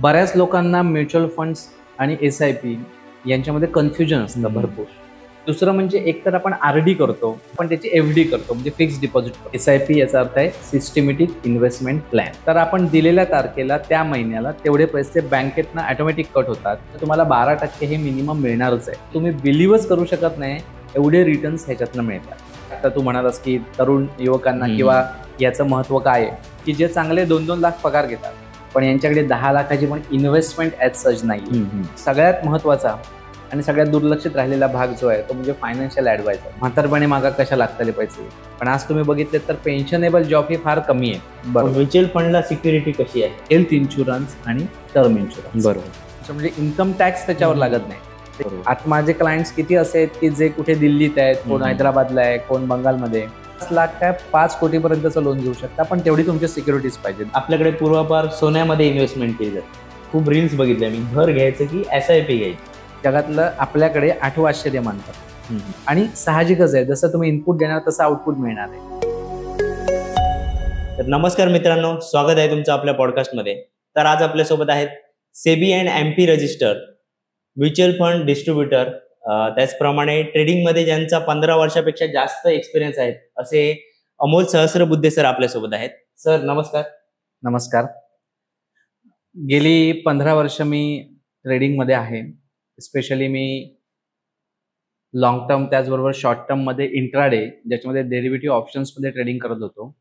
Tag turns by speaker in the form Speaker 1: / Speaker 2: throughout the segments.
Speaker 1: बऱ्याच लोकांना mutual funds आणि SIP यांच्यामध्ये कन्फ्युजन असतं भरपूर. दुसरं म्हणजे एकतर आपण RD करतो, पण त्याची FD करतो म्हणजे फिक्स डिपॉझिट करतो. SIP याचा अर्थ आहे सिस्टमॅटिक इन्व्हेस्टमेंट प्लॅन. तर आपण दिलेल्या तारखेला त्या महिन्याला तेवढे पैसे बँकेतनं ऑटोमॅटिक कट होतात. तर तुम्हाला 12% हे मिनिमम मिळणारच आहे. तुम्ही बिलीव्हच करू शकत नाही एवढे रिटर्न्स ह्याच्यातनं मिळतात. आता तू म्हणालास की तरुण युवकांना किंवा याचं महत्त्व काय आहे की जे चांगले 2-2 लाख पगार घेतात पण यांच्याकडे 10 लाखाची पण इन्व्हेस्टमेंट ॲज सच नाही. सगळ्यात महत्त्वाचा आणि सगळ्यात दुर्लक्षित राहिलेला भाग जो आहे तो म्हणजे फायनान्शियल ॲडवायझर. म्हातारपणे मागा कशा लागतले पैसे, पण आज तुम्ही बघितले तर पेन्शनेबल जॉब ही फार कमी आहे.
Speaker 2: बरोबर. म्युच्युअल फंडला सिक्युरिटी कशी आहे?
Speaker 1: हेल्थ इन्शुरन्स आणि टर्म इन्शुरन्स.
Speaker 2: बरोबर.
Speaker 1: म्हणजे इन्कम टॅक्स त्याच्यावर लागत नाही. आता माझे क्लायंट्स किती असे आहेत की जे कुठे दिल्लीत आहेत, कोण हैदराबादला आहे, कोण बंगालमध्ये. 5 लाख काय 5 कोटीपर्यंतचं लोन घेऊ शकता, पण तेवढी तुमची सिक्युरिटीज पाहिजे.
Speaker 2: आपल्याकडे पूर्वापार सोन्यामध्ये इन्व्हेस्टमेंट केली जाते. खूप रील्स बघितल्या मी, घर घ्यायचं की SIP घ्यायची.
Speaker 1: जगातलं आपल्याकडे 8वं आश्चर्य मानतात. आणि साहजिकच आहे, जसं तुम्ही इनपुट देणार तसं आउटपुट मिळणार आहे.
Speaker 2: तर नमस्कार मित्रांनो, स्वागत आहे तुमचं आपल्या पॉडकास्टमध्ये. तर आज आपल्यासोबत आहेत SEBI and MP register mutual fund distributor, त्याचप्रमाणे ट्रेडिंगमध्ये ज्यांचा 15 वर्षापेक्षा जास्त एक्सपिरियन्स आहे असे अमोल सहस्रबुद्धे सर आपल्यासोबत आहेत. सर नमस्कार.
Speaker 1: नमस्कार. गेली 15 वर्ष मी ट्रेडिंगमध्ये आहे. स्पेशली मी लॉंग टर्म त्याचबरोबर शॉर्ट टर्ममध्ये इंट्राडे ज्याच्यामध्ये डेरिव्हेटिव्ह ऑप्शन्समध्ये ट्रेडिंग करत होतो.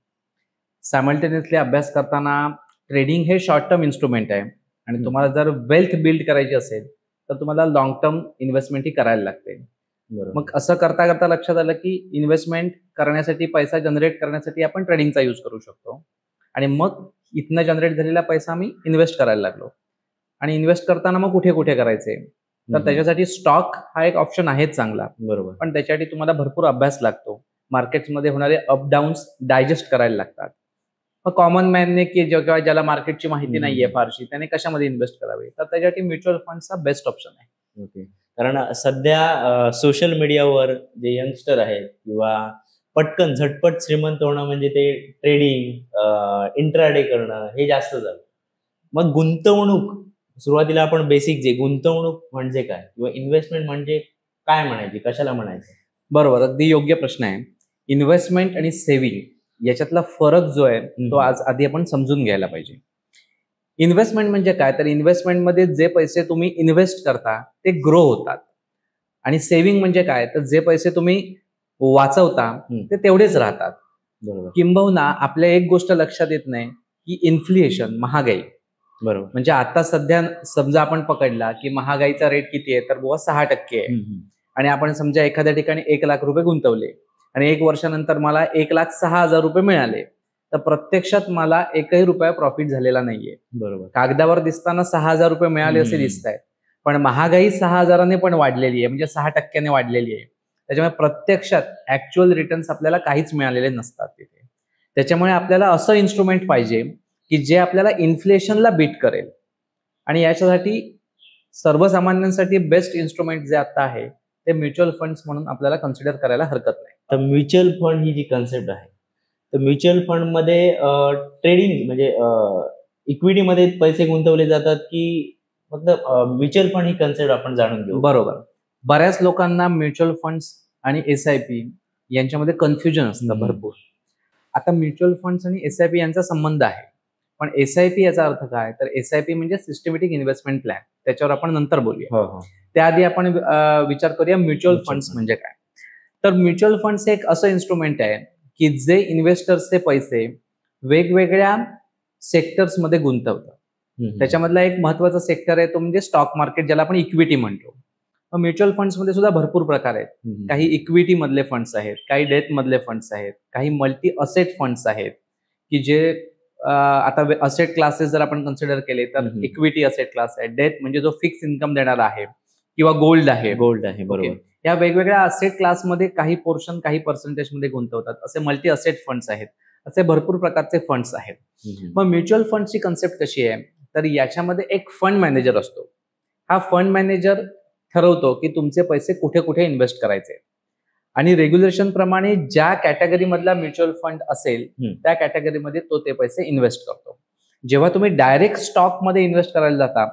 Speaker 1: सायमल्टेनियसली अभ्यास करताना ट्रेडिंग हे शॉर्ट टर्म इन्स्ट्रुमेंट आहे आणि तुम्हाला जर वेल्थ बिल्ड करायची असेल तर तुम्हाला लॉंग टर्म इन्व्हेस्टमेंट ही करायला लागते. मग असं करता करता लक्षात आलं की इन्व्हेस्टमेंट करण्यासाठी, पैसा जनरेट करण्यासाठी आपण ट्रेडिंगचा यूज करू शकतो. आणि मग इथनं जनरेट झालेला पैसा मी इन्व्हेस्ट करायला लागलो. आणि इन्व्हेस्ट करताना मग कुठे कुठे करायचे, तर त्याच्यासाठी स्टॉक हा एक ऑप्शन आहे चांगला.
Speaker 2: बरोबर.
Speaker 1: पण त्याच्यासाठी तुम्हाला भरपूर अभ्यास लागतो. मार्केट्समध्ये होणारे अप डाऊन्स डायजेस्ट करायला लागतात. मग कॉमन मॅनने की ज्याला मार्केटची माहिती नाहीये फारशी, त्याने कशामध्ये इन्व्हेस्ट करावे, तर त्याच्यासाठी म्युच्युअल फंड्सचा बेस्ट ऑप्शन आहे.
Speaker 2: ओके. कारण सध्या सोशल मीडियावर जे यंगस्टर आहेत किंवा पटकन झटपट श्रीमंत होणं म्हणजे ते ट्रेडिंग, इंट्राडे करणं हे जास्त झालं. मग गुंतवणूक, सुरुवातीला आपण बेसिक जे गुंतवणूक म्हणजे काय किंवा इन्व्हेस्टमेंट म्हणजे काय म्हणायची, कशाला म्हणायचं?
Speaker 1: बरोबर, अगदी योग्य प्रश्न आहे. इन्व्हेस्टमेंट आणि सेव्हिंग याच्यातला फरक जो आहे तो आज आधी आपण समजून घ्यायला पाहिजे. इन्व्हेस्टमेंट म्हणजे काय, तर इन्व्हेस्टमेंटमध्ये जे पैसे तुम्ही इन्व्हेस्ट करता ते ग्रो होतात. आणि सेव्हिंग म्हणजे काय, तर जे पैसे तुम्ही वाचवता ते तेवढेच राहतात. किंबहुना आपल्या एक गोष्ट लक्षात येत नाही की इन्फ्लेशन, महागाई.
Speaker 2: बरोबर.
Speaker 1: म्हणजे आता सध्या समजा आपण पकडला की महागाईचा रेट किती आहे, तर बुवा 6% आहे. आणि आपण समजा एखाद्या ठिकाणी 1 लाख रुपये गुंतवले आणि 1 वर्षानंतर मला 1,06,000 रुपये मिळाले, तर प्रत्यक्षात मला 1ही रुपया प्रॉफिट झालेला नाहीये.
Speaker 2: बरोबर.
Speaker 1: कागदावर दिसताना 6,000 रुपये मिळाले असे दिसत आहेत, पण महागाई 6,000ने पण वाढलेली आहे, म्हणजे 6%ने वाढलेली आहे. त्याच्यामुळे प्रत्यक्षात ऍक्च्युअल रिटर्न्स आपल्याला काहीच मिळालेले नसतात तिथे. त्याच्यामुळे आपल्याला असं इन्स्ट्रुमेंट पाहिजे की जे आपल्याला इन्फ्लेशनला बीट करेल. आणि याच्यासाठी सर्वसामान्यांसाठी बेस्ट इन्स्ट्रुमेंट जे आता आहे ते म्युच्युअल फंड्स म्हणून आपल्याला कन्सिडर करायला हरकत नाही.
Speaker 2: तर म्युच्युअल फंड ही जी कन्सेप्ट आहे, तर म्युच्युअल फंड मध्ये ट्रेडिंग म्हणजे इक्विटीमध्ये पैसे गुंतवले जातात की फक्त म्युच्युअल फंड ही कन्सेप्ट आपण जाणून घेऊ?
Speaker 1: बरोबर. बऱ्याच लोकांना म्युच्युअल फंड्स आणि SIP यांच्यामध्ये कन्फ्युजन असतं भरपूर. आता म्युच्युअल फंड्स आणि SIP यांचा संबंध आहे, पण SIP याचा अर्थ काय, तर SIP म्हणजे सिस्टमॅटिक इन्व्हेस्टमेंट प्लॅन. त्याच्यावर आपण नंतर बोलूया. त्याआधी आपण विचार करूया म्युच्युअल फंड्स म्हणजे काय. तर म्युच्युअल फंड्स हे एक असं इन्स्ट्रुमेंट आहे की जे इन्व्हेस्टर्सचे पैसे वेगवेगळ्या सेक्टर्समध्ये गुंतवतात. त्याच्यामधला एक महत्वाचा सेक्टर आहे तो म्हणजे स्टॉक मार्केट, ज्याला आपण इक्विटी म्हणतो. म्युच्युअल फंड्समध्ये सुद्धा भरपूर प्रकार आहेत. काही इक्विटी मधले फंड्स आहेत, काही डेथ मधले फंड्स आहेत, काही मल्टी असेट फंड्स आहेत की जे आता असेट क्लासेस जर आपण कन्सिडर केले तर इक्विटी असेट क्लास आहे, डेथ म्हणजे जो फिक्स इन्कम देणारा आहे, किंवा गोल्ड आहे.
Speaker 2: बरोबर.
Speaker 1: या वेगवेगळ्या असेट क्लासमध्ये काही पोर्शन, काही पर्सेंटेज मध्ये गुंतवतात. असे मल्टी असेट फंड्स आहेत. असे भरपूर प्रकारचे फंड्स आहेत. मग म्युच्युअल फंडची कन्सेप्ट कशी आहे, तर याच्यामध्ये एक फंड मॅनेजर असतो. हा फंड मॅनेजर ठरवतो की तुमचे पैसे कुठे कुठे इन्व्हेस्ट करायचे आणि रेग्युलेशन प्रमाणे ज्या कॅटेगरी मधला म्युच्युअल फंड असेल त्या कॅटेगरीमध्ये तो ते पैसे इन्व्हेस्ट करतो. जेव्हा तुम्ही डायरेक्ट स्टॉकमध्ये इन्व्हेस्ट करायला जाता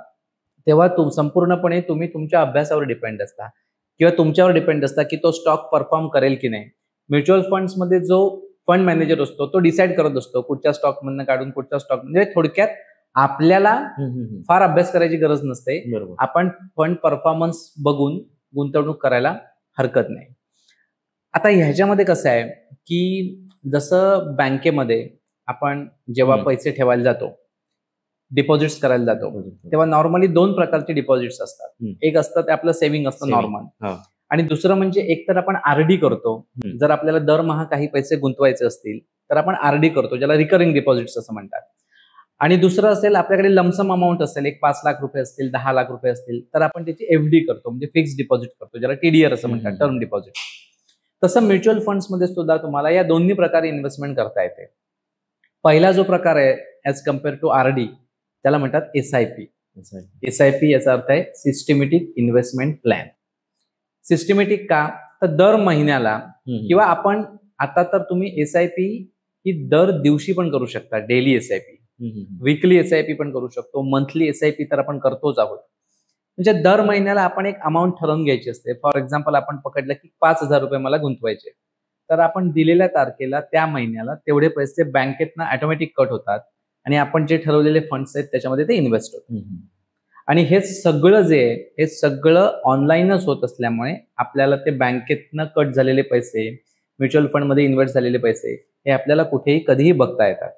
Speaker 1: तेव्हा संपूर्णपणे तुम्ही तुमच्या अभ्यासावर डिपेंड असता किंवा तुमच्यावर डिपेंड असता की तो स्टॉक परफॉर्म करेल की नाही. म्युच्युअल फंड्समध्ये जो फंड मॅनेजर असतो तो डिसाईड करत असतो कुठच्या स्टॉक मधनं काढून कुठच्या स्टॉक, म्हणजे थोडक्यात आपल्याला फार अभ्यास करायची गरज नसते. आपण फंड परफॉर्मन्स बघून गुंतवणूक करायला हरकत नाही. आता ह्याच्यामध्ये कसं आहे की जसं बँकेमध्ये आपण जेव्हा पैसे ठेवायला जातो, डिपॉझिट्स करायला जातो, तेव्हा नॉर्मली 2 प्रकारचे डिपॉझिट्स असतात. एक असतं ते आपलं सेव्हिंग असतं नॉर्मल, आणि दुसरं म्हणजे एक तर आपण आरडी करतो. जर आपल्याला दरमहा काही पैसे गुंतवायचे असतील तर आपण आरडी करतो, ज्याला रिकरिंग डिपॉझिट्स असं म्हणतात. आणि दुसरं असेल आपल्याकडे लमसम अमाऊंट असेल, एक 5 लाख रुपये असतील, 10 लाख रुपये असतील, तर आपण त्याची एफडी करतो, म्हणजे फिक्स डिपॉझिट करतो, ज्याला टीडीआर असं म्हणतात, टर्म डिपॉझिट. तसं म्युच्युअल फंड्समध्ये सुद्धा तुम्हाला या दोन्ही प्रकारे इन्व्हेस्टमेंट करता येते. पहिला जो प्रकार आहे ऍज कम्पेअर टू आरडी त्याला म्हणतात एसआयपी. एसआयपी याचा अर्थ आहे सिस्टमॅटिक इन्व्हेस्टमेंट प्लॅन. सिस्टमॅटिक का, तर दर महिन्याला किंवा आपण आता तर तुम्ही एसआयपी ही दर दिवशी पण करू शकता, डेली एसआयपी, वीकली एसआयपी पण करू शकतो, मंथली एसआयपी तर आपण करतोच आहोत. म्हणजे दर महिन्याला आपण एक अमाऊंट ठरवून घ्यायची असते. फॉर एक्झाम्पल आपण पकडलं की 5,000 रुपये मला गुंतवायचे, तर आपण दिलेल्या तारखेला त्या महिन्याला तेवढे पैसे बँकेतनं ऑटोमॅटिक कट होतात आणि आपण जे ठरवलेले फंड्स आहेत त्याच्यामध्ये ते इन्व्हेस्ट होतात. आणि हे सगळं जे आहे हे सगळं ऑनलाईनच होत असल्यामुळे आपल्याला ते बँकेतनं कट झालेले पैसे, म्युच्युअल फंडमध्ये इन्व्हेस्ट झालेले पैसे हे आपल्याला कुठेही कधीही बघता येतात.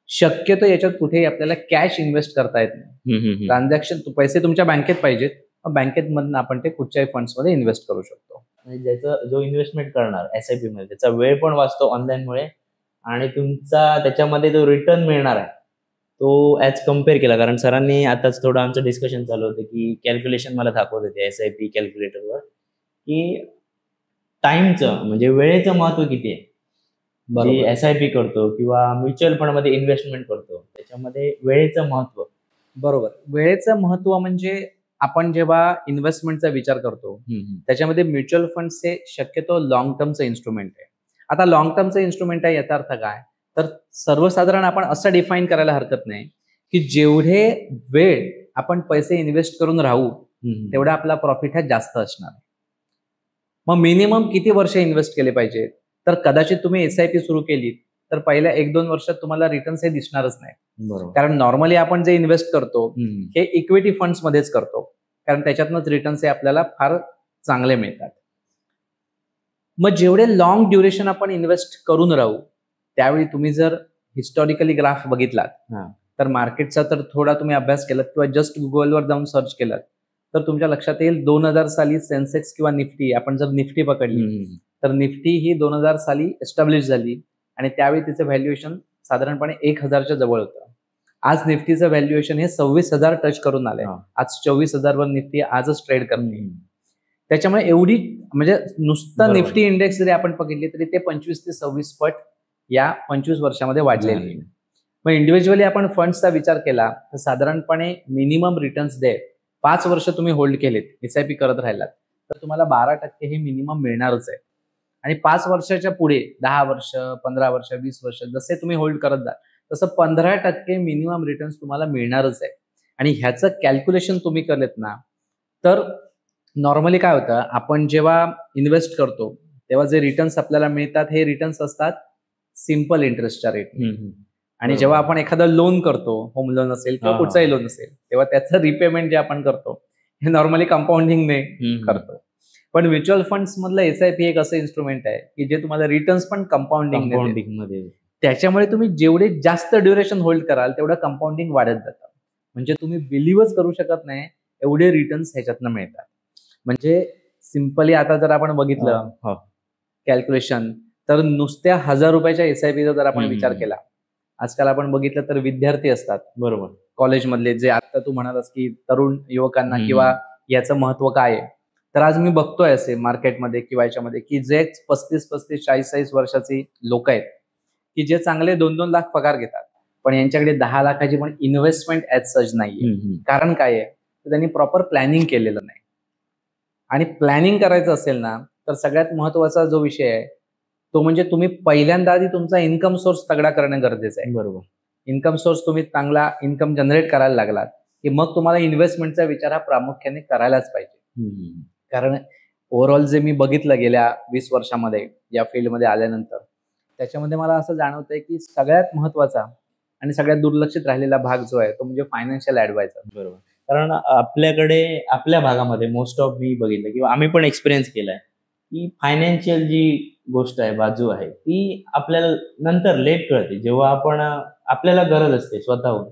Speaker 1: शक्यतो याच्यात कुठेही आपल्याला कॅश इन्व्हेस्ट करता येत नाही. ट्रान्झॅक्शन पैसे तुमच्या बँकेत पाहिजेत, बँकेतमधून आपण ते कुठच्याही फंड्समध्ये इन्व्हेस्ट करू शकतो.
Speaker 2: ज्याचा जो इन्व्हेस्टमेंट करणार एसआयपी मध्ये त्याचा वेळ पण वाचतो ऑनलाईनमुळे, आणि तुमचा त्याच्यामध्ये जो रिटर्न मिळणार आहे तो ऍज कम्पेअर केला, कारण सरांनी आताच थोडं आमचं डिस्कशन चालू होतं की कॅल्क्युलेशन मला दाखवत होते एसआयपी कॅल्क्युलेटरवर की टाइमचं म्हणजे वेळेचं महत्व किती आहे. एसआयपी करतो किंवा म्युच्युअल फंड मध्ये इन्व्हेस्टमेंट करतो त्याच्यामध्ये वेळेचं महत्व.
Speaker 1: बरोबर, वेळेचं महत्व म्हणजे आपण जेव्हा इन्व्हेस्टमेंटचा विचार करतो त्याच्यामध्ये म्युच्युअल फंड्स हे शक्यतो लॉंग टर्मचं इन्स्ट्रुमेंट आहे. आता लॉंग टर्मचं इन्स्ट्रुमेंट आहे याचा अर्थ काय, तर सर्वसाधारण आपण असं डिफाईन करायला हरकत नाही की जेवढे वेळ आपण पैसे इन्व्हेस्ट करून राहू तेवढा आपला प्रॉफिट हा जास्त असणार. मग मिनिमम किती वर्ष इन्व्हेस्ट केले पाहिजे, तर कदाचित तुम्ही एसआयपी सुरू केली तर पहिल्या 1-2 वर्षात तुम्हाला रिटर्न्स हे दिसणारच नाही. कारण नॉर्मली आपण जे इन्व्हेस्ट करतो हे इक्विटी फंड्स मध्येच करतो, कारण त्याच्यातनंच रिटर्न्स हे आपल्याला फार चांगले मिळतात. मग जेवढे लॉंग ड्युरेशन आपण इन्व्हेस्ट करून राहू त्यावेळी तुम्ही जर हिस्टॉरिकली ग्राफ बघितलात तर मार्केटचा तर थोडा तुम्ही अभ्यास केलात किंवा जस्ट गुगलवर जाऊन सर्च केलात तर तुमच्या लक्षात येईल 2000 साली सेन्सेक्स किंवा निफ्टी, आपण जर निफ्टी पकडली तर निफ्टी ही 2000 साली एस्टॅब्लिश झाली आणि त्यावेळी तिचं व्हॅल्युएशन साधारणपणे 1000च्या जवळ होतं. आज निफ्टीचं व्हॅल्युएशन हे 26,000 टच करून आलंय. आज 24,000 वर निफ्टी आजच ट्रेड करते. त्याच्यामुळे एवढी म्हणजे नुसतं निफ्टी इंडेक्स जरी आपण बघितली तरी ते 25 ते 26 पट या 25 वर्षामध्ये वाढलेली. मग इंडिव्हिज्युअली आपण फंड्सचा विचार केला तर साधारणपणे मिनिमम रिटर्न्स दे 5 वर्ष तुम्ही होल्ड केलेत, एसआयपी करत राहिलात तर तुम्हाला 12% हे मिनिमम मिळणारच आहे. आणि 5 वर्षाच्या पुढे 10 वर्ष, 15 वर्ष, 20 वर्ष जसे तुम्ही होल्ड करत जाल तसं 15% मिनिमम रिटर्न्स तुम्हाला मिळणारच आहे. आणि ह्याचं कॅल्क्युलेशन तुम्ही केलेत ना तर नॉर्मली काय होतं, आपण जेव्हा इन्व्हेस्ट करतो तेव्हा जे रिटर्न्स आपल्याला मिळतात हे रिटर्न्स असतात सिम्पल इंटरेस्टच्या रेट. आणि जेव्हा आपण एखादं लोन करतो, होम लोन असेल किंवा कुठचाही लोन असेल, तेव्हा त्याचं रिपेमेंट जे आपण करतो हे नॉर्मली कंपाऊंडिंगने करतो. पण म्युच्युअल फंड्स मधलं एसआयपी एक असं इन्स्ट्रुमेंट आहे की जे तुम्हाला रिटर्न्स पण कंपाऊंडिंग मध्ये, त्याच्यामुळे तुम्ही जेवढे जास्त ड्युरेशन होल्ड कराल तेवढं कंपाऊंडिंग वाढत जातं. म्हणजे तुम्ही बिलीव्हच करू शकत नाही एवढे रिटर्न्स ह्याच्यातनं मिळतात. म्हणजे सिम्पली आता जर आपण बघितलं कॅल्क्युलेशन तर नुसत्या 1000 रुपयाच्या एसआयपीचा जर आपण विचार केला, आजकाल आपण बघितलं तर विद्यार्थी असतात बरोबर कॉलेजमधले, जे आता तू म्हणालास की तरुण युवकांना किंवा याचं महत्व काय आहे, तर आज मी बघतोय असे मार्केटमध्ये किंवा याच्यामध्ये की जे 35, 40 वर्षाची लोक आहेत की जे चांगले 2-2 लाख पगार घेतात पण यांच्याकडे 10 लाखाची पण इन्व्हेस्टमेंट ऍज सच नाहीये. कारण काय आहे, तर त्यांनी प्रॉपर प्लॅनिंग केलेलं नाही. आणि प्लॅनिंग करायचं असेल ना तर सगळ्यात महत्वाचा जो विषय आहे तो म्हणजे तुम्ही पहिल्यांदा आधी तुमचा इन्कम सोर्स तगडा करणं गरजेचं आहे. बरोबर. इन्कम सोर्स तुम्ही चांगला इन्कम जनरेट करायला लागलात की मग तुम्हाला इन्व्हेस्टमेंटचा विचार हा प्रामुख्याने करायलाच पाहिजे. कारण ओव्हरऑल जे मी बघितलं गेल्या 20 वर्षामध्ये या फील्डमध्ये आल्यानंतर, त्याच्यामध्ये मला असं जाणवतंय की सगळ्यात महत्वाचा आणि सगळ्यात दुर्लक्षित राहिलेला भाग जो आहे तो म्हणजे फायनान्शियल ऍडवायझर.
Speaker 2: बरोबर. कारण आपल्याकडे आपल्या भागामध्ये मोस्ट ऑफ मी बघितलं किंवा आम्ही पण एक्सपिरियन्स केलाय की फायनान्शियल जी गोष्ट आहे, बाजू आहे, ती आपल्याला नंतर लेट कळते. जेव्हा आपण आपल्याला गरज असते स्वतःहून,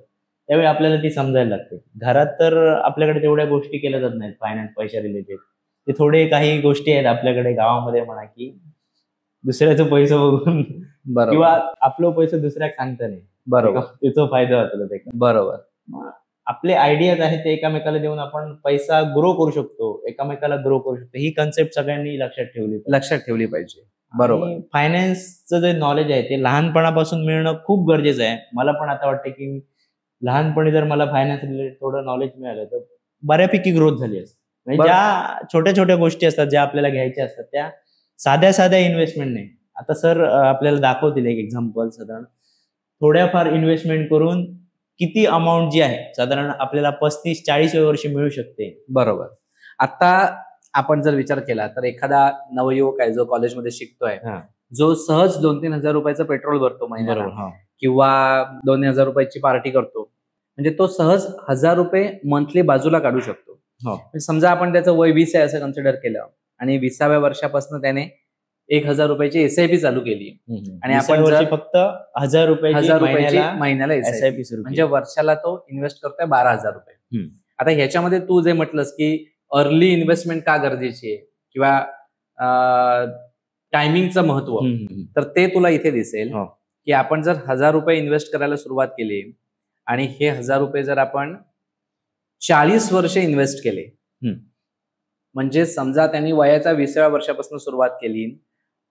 Speaker 2: त्यावेळी आपल्याला ती समजायला लागते. घरात तर आपल्याकडे तेवढ्या गोष्टी केल्या जात नाहीत फायनान्स, पैशा रिलेटेड. ते थोडे काही गोष्टी आहेत आपल्याकडे गावामध्ये म्हणा की दुसऱ्याचं पैसे बघून
Speaker 1: बरोबर
Speaker 2: किंवा आपलं पैसे दुसऱ्याक सांगता नाही.
Speaker 1: बरोबर
Speaker 2: त्याचा फायदा होतो ते.
Speaker 1: बरोबर.
Speaker 2: मग आपले आयडियाज आहेत ते एकामेकाला देऊन आपण पैसा ग्रो करू शकतो, एकामेकाला ग्रो करू शकतो. ही कन्सेप्ट सगळ्यांनी लक्षात ठेवली पाहिजे. बरोबर. फायनान्सचं जे नॉलेज आहे ते लहानपणापासून मिळणं खूप गरजेचं आहे. मला पण आता वाटतं की लहानपणी जर मला फायनान्स रिलेटेड थोडं नॉलेज मिळालं तर बऱ्यापैकी ग्रोथ झाली असते. म्हणजे ज्या छोट्या छोट्या गोष्टी असतात ज्या आपल्याला घ्यायच्या असतात त्या साध्या साध्या इन्व्हेस्टमेंट नाही. आता सर आपल्याला दाखवतील एक एक्झाम्पल. साधारण थोड्याफार इन्व्हेस्टमेंट करून किती अमाऊंट जी आहे साधारण आपल्याला 35-40 वर्षी मिळू शकते.
Speaker 1: बरोबर. आता आपण जर विचार केला तर एखादा नवयुवक आहे जो कॉलेजमध्ये शिकतोय, जो सहज 2-3 हजार रुपयाचं पेट्रोल भरतो महिन्याला किंवा 2,000 रुपयाची पार्टी करतो, म्हणजे तो सहज 1,000 रुपये मंथली बाजूला काढू शकतो. समजा आपण त्याचं वय 20 आहे असं कन्सिडर केलं आणि 20व्या वर्षापासून त्याने 1,000 रुपयाची एसआयपी चालू केली आणि आपण
Speaker 2: फक्त 1,000 रुपयाची
Speaker 1: महिन्याला एसआयपी सुरू, म्हणजे वर्षाला तो इन्व्हेस्ट करतोय 12,000 रुपये. आता ह्याच्यामध्ये तू जे म्हटलंस की अर्ली इन्व्हेस्टमेंट का गरजेची आहे किंवा टायमिंगचं महत्व, तर ते तुला इथे दिसेल की आपण जर 1,000 रुपये इन्व्हेस्ट करायला सुरुवात केली आणि हे 1,000 रुपये जर आपण 40 वर्ष इन्व्हेस्ट केले, म्हणजे समजा त्यांनी वयाच्या 20व्या वर्षापासून सुरुवात केली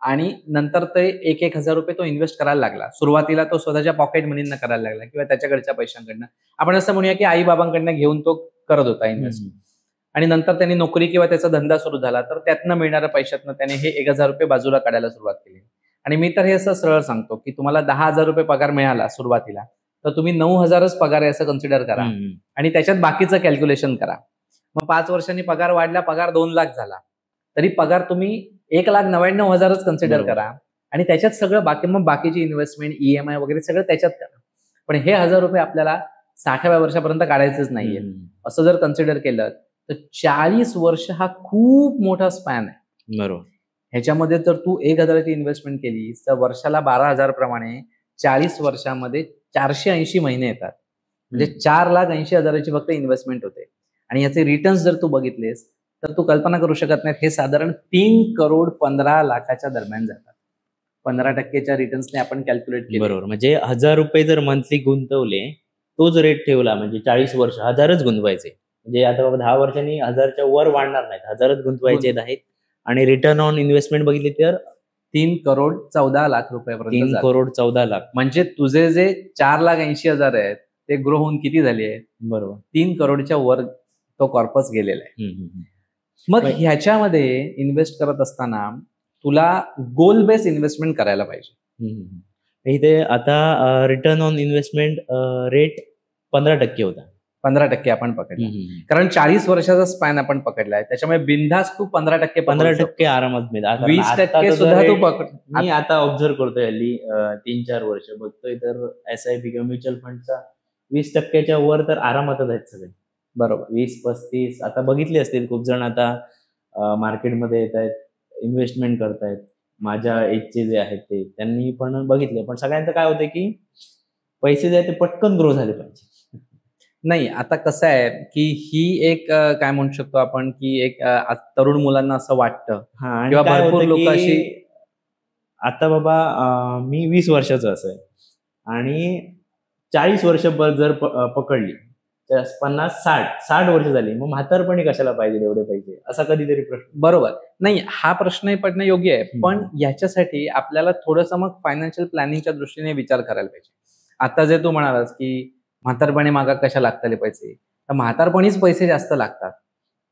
Speaker 1: आणि नंतर ते 1,000 रुपये तो इन्व्हेस्ट करायला लागला. सुरुवातीला तो स्वतःच्या पॉकेट मनीनं करायला लागला किंवा त्याच्याकडच्या पैशांकडनं, आपण असं म्हणूया की आई बाबांकडनं घेऊन तो करत होता इन्व्हेस्ट. आणि नंतर त्यांनी नोकरी किंवा त्याचा धंदा सुरू झाला तर त्यातनं मिळणाऱ्या पैशातनं त्याने हे 1,000 रुपये बाजूला काढायला सुरुवात केली. आणि मी तर हे असं सरळ सांगतो की तुम्हाला 10,000 रुपये पगार मिळाला सुरुवातीला, तर तुम्ही 9,000च पगार आहे असं कन्सिडर करा आणि त्याच्यात बाकीचं कॅल्क्युलेशन करा. मग 5 वर्षांनी पगार वाढला, पगार 2 लाख झाला, तरी पगार तुम्ही 1,99,000च कन्सिडर करा आणि त्याच्यात सगळं बाकी, मग बाकीची इन्व्हेस्टमेंट, ईएमआय वगैरे सगळं त्याच्यात करा. पण हे 1,000 रुपये आपल्याला 60व्या वर्षापर्यंत काढायचंच नाहीये. असं जर कन्सिडर केलं तर 40 वर्ष हा खूप मोठा स्पॅन आहे.
Speaker 2: बरोबर.
Speaker 1: ह्याच्यामध्ये जर तू 1,000ची इन्व्हेस्टमेंट केली तर वर्षाला 12,000 प्रमाणे 40 वर्षामध्ये 480 महिने येतात, म्हणजे 4,80,000ची फक्त इन्व्हेस्टमेंट होते. आणि याचे रिटर्न्स जर तू बघितलेस तर तू कल्पना करू शकत नाही, हे साधारण 3,15,00,000च्या दरम्यान जातात. 15% रिटर्न्सने आपण कॅल्क्युलेट केलं.
Speaker 2: बरोबर. म्हणजे 1,000 रुपये जर मंथली गुंतवले, तोच रेट ठेवला म्हणजे 40 वर्ष 1,000च गुंतवायचे. म्हणजे आता बाबा 10 वर्षांनी 1,000च्या वर वाढणार नाहीत, 1,000च गुंतवायचे आहेत. आणि रिटर्न ऑन इन्व्हेस्टमेंट बघितली तर
Speaker 1: 3,14,00,000 रुपयापर्यंत.
Speaker 2: 3,14,00,000.
Speaker 1: म्हणजे तुझे जे 4,80,000 आहेत ते ग्रो होऊन किती झाले आहेत?
Speaker 2: बरोबर.
Speaker 1: 3 करोडच्या वर तो कॉर्पस गेलेला आहे. मग ह्याच्यामध्ये इन्व्हेस्ट करत असताना तुला गोल बेस इन्व्हेस्टमेंट करायला पाहिजे.
Speaker 2: इथे आता रिटर्न ऑन इन्व्हेस्टमेंट रेट 15% होता.
Speaker 1: 15% आपण पकडला, कारण 40 वर्षाचा स्पॅन आपण पकडलाय, त्याच्यामुळे बिनधास्त तू 15%
Speaker 2: आरामात मिळतात.
Speaker 1: 20% सुद्धा तू पकड.
Speaker 2: मी आता ऑब्झर्व करतोय हल्ली 3-4 वर्ष बघतोय तर एसआयपी किंवा म्युच्युअल फंडचा 20%च्या वर तर आरामातच आहेत सगळे.
Speaker 1: बरोबर.
Speaker 2: 20-35 आता बघितले असतील खूप जण आता मार्केटमध्ये येत आहेत, इन्व्हेस्टमेंट करतायत. माझ्या एजचे जे आहेत ते त्यांनी पण बघितले, पण सगळ्यांचं काय होतं की पैसे जे आहेत ते पटकन ग्रो झाले पाहिजे.
Speaker 1: नाही, आता कसं आहे की ही एक काय म्हणू शकतो आपण की एक तरुण मुलांना असं वाटतं किंवा भरपूर लोक अशी,
Speaker 2: आता बाबा मी 20 वर्षाचं असं आणि 40 वर्ष जर पकडली तर 50-60 वर्ष झाली, मग म्हातारपणी कशाला पाहिजे एवढे पैसे, असा कधीतरी प्रश्न.
Speaker 1: बरोबर. नाही, हा प्रश्नही पडणं योग्य आहे, पण याच्यासाठी आपल्याला थोडंसं मग फायनान्शियल प्लॅनिंगच्या दृष्टीने विचार करायला पाहिजे. आता जे तू म्हणालास की म्हातारपणी मागा कशा लागताले पैसे, तर म्हातारपणीच पैसे जास्त लागतात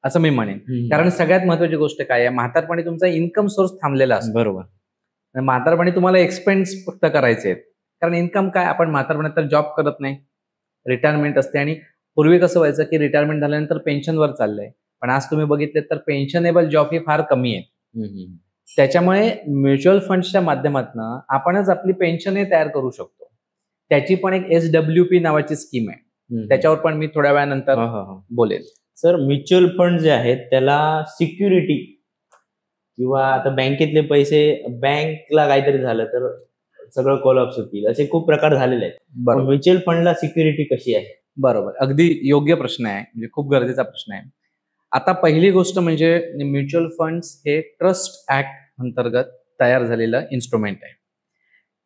Speaker 1: असं मी म्हणेन. कारण सगळ्यात महत्वाची गोष्ट काय आहे, म्हातारपणी तुमचा इन्कम सोर्स थांबलेला असतो.
Speaker 2: बरोबर.
Speaker 1: म्हातारपणी तुम्हाला एक्सपेन्स फक्त करायचे आहेत, कारण इन्कम काय, आपण म्हातारपणात तर जॉब करत नाही, रिटायरमेंट असते. आणि पूर्वी कसं व्हायचं की रिटायरमेंट झाल्यानंतर पेन्शनवर चाललंय, पण आज तुम्ही बघितले तर पेन्शनेबल जॉब ही फार कमी आहे. त्याच्यामुळे म्युच्युअल फंड्सच्या माध्यमातून आपणच आपली पेन्शन तयार करू शकतो. त्याची पण एक SWP नावाची स्कीम आहे, त्याच्यावर पण मी थोड्या वेळानंतर बोलेल.
Speaker 2: सर, म्युच्युअल फंड जे आहेत त्याला सिक्युरिटी किंवा आता बँकेतले पैसे बँकला काहीतरी झालं तर सगळं कोलॅप्स होतील, असे खूप प्रकार झालेले आहेत.
Speaker 1: बरोबर.
Speaker 2: म्युच्युअल फंडला सिक्युरिटी कशी आहे?
Speaker 1: बरोबर, अगदी योग्य प्रश्न आहे, म्हणजे खूप गरजेचा प्रश्न आहे. आता पहिली गोष्ट म्हणजे म्युच्युअल फंड्स हे ट्रस्ट ऍक्ट अंतर्गत तयार झालेलं इन्स्ट्रुमेंट आहे.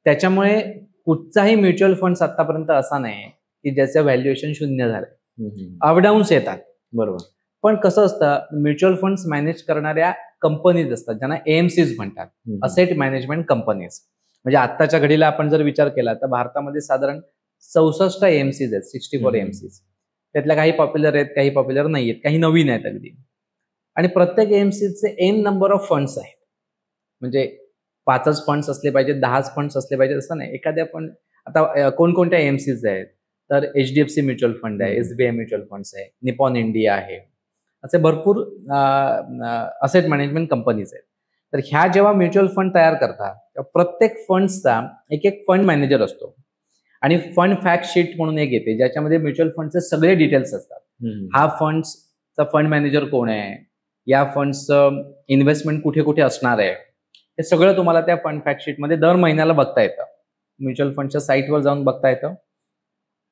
Speaker 1: त्याच्यामुळे कुठचाही म्युच्युअल फंड्स आतापर्यंत असा नाही की ज्याचं व्हॅल्युएशन शून्य झालंय. अपडाऊन्स येतात,
Speaker 2: बरोबर,
Speaker 1: पण कसं असतं, म्युच्युअल फंड्स मॅनेज करणाऱ्या कंपनीज असतात ज्यांना AMCs म्हणतात, असेट मॅनेजमेंट कंपनीज. म्हणजे आत्ताच्या घडीला आपण जर विचार केला तर भारतामध्ये साधारण 64 AMCs आहेत, 64 AMCs. त्यातल्या काही पॉप्युलर आहेत, काही पॉप्युलर नाही आहेत, काही नवीन आहेत अगदी. आणि प्रत्येक AMCचे एन नंबर ऑफ फंड्स आहेत. म्हणजे 5च फंड्स असले पाहिजेत, 10च फंड्स असले पाहिजेत असं नाही. एखाद्या फंड, आता कोणकोणत्या AMCs आहेत तर HDFC म्युच्युअल फंड आहे, SBI म्युच्युअल फंड्स आहे, निपॉन इंडिया आहे, असे भरपूर असेट मॅनेजमेंट कंपनीज आहेत. तर ह्या जेव्हा म्युच्युअल फंड तयार करतात तेव्हा प्रत्येक फंड्सचा एक फंड मॅनेजर असतो आणि फंड फॅक्ट शीट म्हणून एक येते ज्याच्यामध्ये म्युच्युअल फंडचे सगळे डिटेल्स असतात. हा फंड्सचा फंड मॅनेजर कोण आहे, या फंड्सचं इन्व्हेस्टमेंट कुठे कुठे असणार आहे, हे सगळं तुम्हाला त्या फंड फॅक्ट शीटमध्ये दर महिन्याला बघता येतं. म्युच्युअल फंडच्या साईटवर जाऊन बघता येतं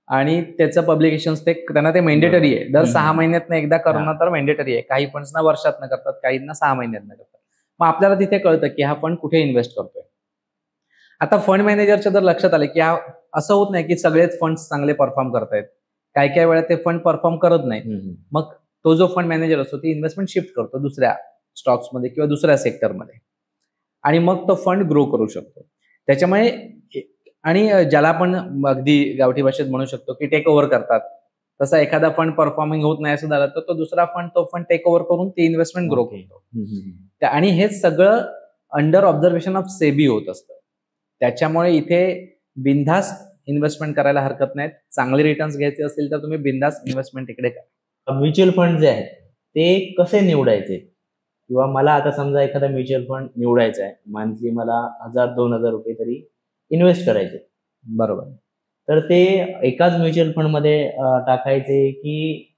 Speaker 1: आणि त्याचं पब्लिकेशन्स त्यांना ते मेंडेटरी आहे. दर 6 महिन्यातनं एकदा करणं तर मेंडेटरी आहे. काही फंड्सना वर्षातनं करतात, काहींना 6 महिन्यातनं करतात. मग आपल्याला तिथे कळतं की हा फंड कुठे इन्व्हेस्ट करतोय. आता फंड मॅनेजरच्या जर लक्षात आलं की असं होत नाही की सगळेच फंड्स चांगले परफॉर्म करतायत, काही काही वेळा ते फंड परफॉर्म करत नाही, मग तो जो फंड मॅनेजर असतो ती इन्व्हेस्टमेंट शिफ्ट करतो दुसऱ्या स्टॉक्समध्ये किंवा दुसऱ्या सेक्टरमध्ये आणि मग तो फंड ग्रो करू शकतो. त्याच्यामुळे आणि ज्याला आपण अगदी गावठी भाषेत म्हणू शकतो की टेक ओव्हर करतात, तसा एखादा फंड परफॉर्मिंग होत नाही असं झालं तर तो दुसरा फंड तो फंड टेक ओव्हर करून ती इन्व्हेस्टमेंट ग्रो करतो. आणि हे सगळं अंडर ऑब्झर्वेशन ऑफ सेबी होत असतं. त्याच्यामुळे इथे बिनधास्त इन्व्हेस्टमेंट करायला हरकत नाहीत. चांगले रिटर्न्स घ्यायचे असतील तर तुम्ही बिनधास्त इन्व्हेस्टमेंट इकडे करा.
Speaker 2: म्युच्युअल फंड जे आहेत ते कसे निवडायचे, किंवा मला आता समजा एखादा म्युच्युअल फंड निवडायचा आहे, मंथली मला 1000-2000 रुपये तरी इन्व्हेस्ट करायचे,
Speaker 1: बरोबर,
Speaker 2: तर ते एकाच म्युच्युअल फंड मध्ये टाकायचे की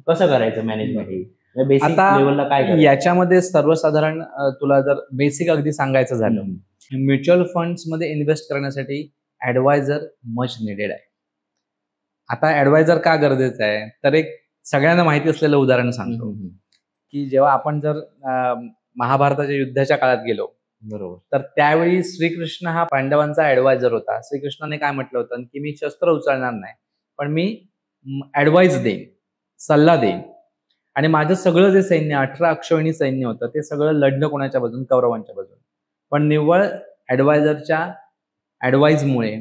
Speaker 2: कसं करायचं मॅनेजमेंट?
Speaker 1: आता याच्यामध्ये सर्वसाधारण तुला जर बेसिक अगदी सांगायचं झालं, म्युच्युअल फंड्स मध्ये इन्व्हेस्ट करण्यासाठी ऍडवायझर मच निडेड आहे. आता ऍडवायझर का गरजेचं आहे तर एक सगळ्यांना माहिती असलेलं उदाहरण सांगतो की जेव्हा आपण जर महाभारताच्या युद्धाच्या काळात गेलो,
Speaker 2: बरोबर,
Speaker 1: तर त्यावेळी श्रीकृष्ण हा पांडवांचा ऍडवायझर होता. श्रीकृष्णाने काय म्हटलं होतं की मी शस्त्र उचलणार नाही, पण मी ऍडवाइस देईन, सल्ला देईन, आणि माझं सगळं जे सैन्य 18 अक्षौहिणी सैन्य होतं ते सगळं लढणं कोणाच्या बाजून, कौरवांच्या बाजून. पण निव्वळ ऍडवायझरच्या ऍडवाइसमुळे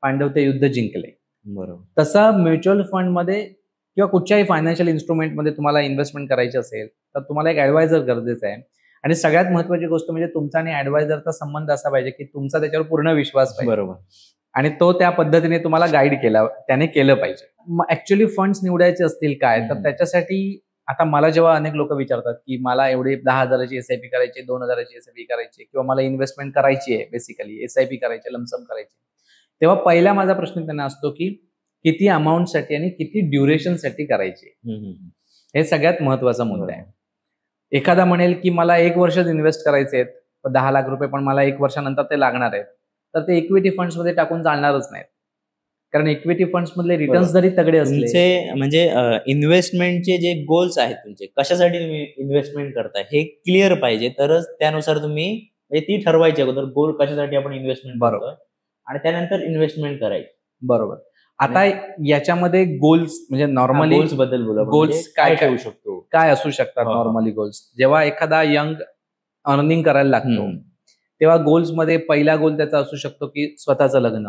Speaker 1: पांडव ते युद्ध जिंकले.
Speaker 2: बरोबर.
Speaker 1: तसं म्युच्युअल फंडमध्ये किंवा कुठच्याही फायनान्शियल इन्स्ट्रुमेंटमध्ये तुम्हाला इन्व्हेस्टमेंट करायची असेल तर तुम्हाला एक ऍडवायझर गरजेचा आहे. आणि सगळ्यात महत्त्वाची गोष्ट म्हणजे तुमचा आणि ऍडवायझरचा संबंध असा पाहिजे की तुमचा त्याच्यावर पूर्ण विश्वास पाहिजे,
Speaker 2: बरोबर, आणि
Speaker 1: तो त्या पद्धतीने तुम्हाला गाईड त्याने केलं पाहिजे. मग ऍक्च्युअली फंड्स निवडायचे असतील काय, तर त्याच्यासाठी आता मला जेव्हा अनेक लोक विचारतात की मला एवढे 10,000ची SIP करायची, 2,000ची SIP करायची, किंवा मला इन्व्हेस्टमेंट करायची आहे, बेसिकली SIP करायची, लमसम करायची, तेव्हा पहिला माझा प्रश्न त्यांना असतो की किती अमाऊंटसाठी आणि किती ड्युरेशनसाठी करायची. हे सगळ्यात महत्वाचा मुद्दा आहे. एखादा म्हणेल की मला 1 वर्षच इन्व्हेस्ट करायचे आहेत, 10 लाख रुपये, पण मला 1 वर्षानंतर ते लागणार आहेत, तर ते इक्विटी फंड्स मध्ये टाकून चालणारच नाहीत. कारण इक्विटी फंड्स मधले रिटर्न्स जरी तगडे असले,
Speaker 2: म्हणजे इन्व्हेस्टमेंटचे जे गोल्स आहेत तुमचे, कशासाठी तुम्ही इन्व्हेस्टमेंट करताय हे क्लिअर पाहिजे, तरच त्यानुसार तुम्ही म्हणजे ती ठरवायची अगोदर गोल कशासाठी आपण इन्व्हेस्टमेंट करतोय आणि त्यानंतर इन्व्हेस्टमेंट करायची.
Speaker 1: बरोबर. आता याच्यामध्ये गोल्स म्हणजे नॉर्मली
Speaker 2: गोल्स बद्दल बोला.
Speaker 1: गोल्स काय ठेवू शकतो, काय असू शकतात नॉर्मली गोल्स? जेव्हा एखादा यंग अर्निंग करायला लागतो तेव्हा गोल्स मध्ये पहिला गोल त्याचा असू शकतो की स्वतःचं लग्न,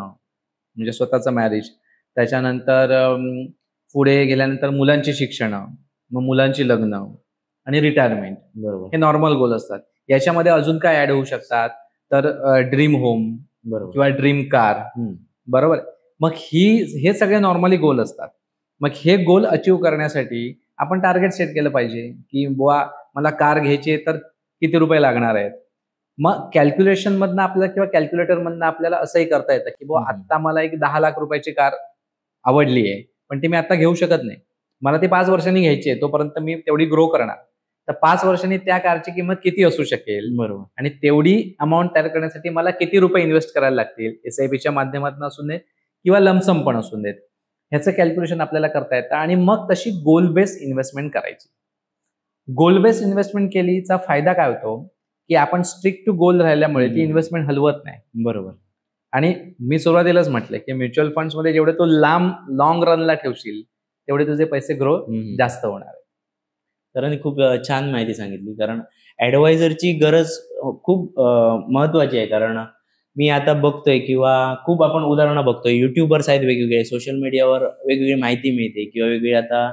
Speaker 1: म्हणजे स्वतःचं मॅरेज, त्याच्यानंतर पुढे गेल्यानंतर मुलांची शिक्षण, मग मुलांची लग्न आणि रिटायरमेंट.
Speaker 2: बरोबर,
Speaker 1: हे नॉर्मल गोल असतात. याच्यामध्ये अजून काय ऍड होऊ शकतात तर ड्रीम होम किंवा ड्रीम कार, बरोबर आहे. मग हे सगळे नॉर्मली गोल असतात. मग हे गोल अचीव्ह करण्यासाठी आपण टार्गेट सेट केलं पाहिजे, की बुवा मला कार घ्यायची आहे तर किती रुपये लागणार आहेत. मग कॅल्क्युलेशन मधनं आपल्याला किंवा कॅल्क्युलेटर मधनं आपल्याला असंही करता येतं, की बुवा आत्ता मला एक 10 लाख रुपयाची कार आवडली आहे, पण ती मी आता घेऊ शकत नाही. मला ती 5 वर्षांनी घ्यायची आहे, तोपर्यंत मी तेवढी ग्रो करणार. तर 5 वर्षांनी त्या कारची किंमत किती असू शकेल
Speaker 2: बरोबर.
Speaker 1: आणि तेवढी अमाऊंट तयार करण्यासाठी मला किती रुपये इन्व्हेस्ट करायला लागतील, एसआयपीच्या माध्यमातून असून देत किंवा लमसम पण असून देत. ह्याचं कॅल्क्युलेशन आपल्याला करता येतं आणि मग तशी गोल बेस्ड इन्व्हेस्टमेंट करायची. गोल बेस्ड इन्व्हेस्टमेंट केलीचा फायदा काय होतो, की आपण स्ट्रिक्ट टू गोल राहिल्यामुळे ती इन्व्हेस्टमेंट हलवत नाही.
Speaker 2: बरोबर.
Speaker 1: आणि मी सुरुवातीलाच म्हटलं, की म्युच्युअल फंड्स मध्ये जेवढे तो लॉंग रनला ठेवशील तेवढे तुझे पैसे ग्रो जास्त होणार आहे.
Speaker 2: तर खूप छान माहिती सांगितली. कारण ऍडवायझरची गरज खूप महत्वाची आहे. कारण मी आता बघतोय किंवा खूप आपण उदाहरणं बघतोय, युट्यूबर्स आहेत वेगवेगळे, सोशल मीडियावर वेगवेगळी माहिती मिळते किंवा वेगळी आता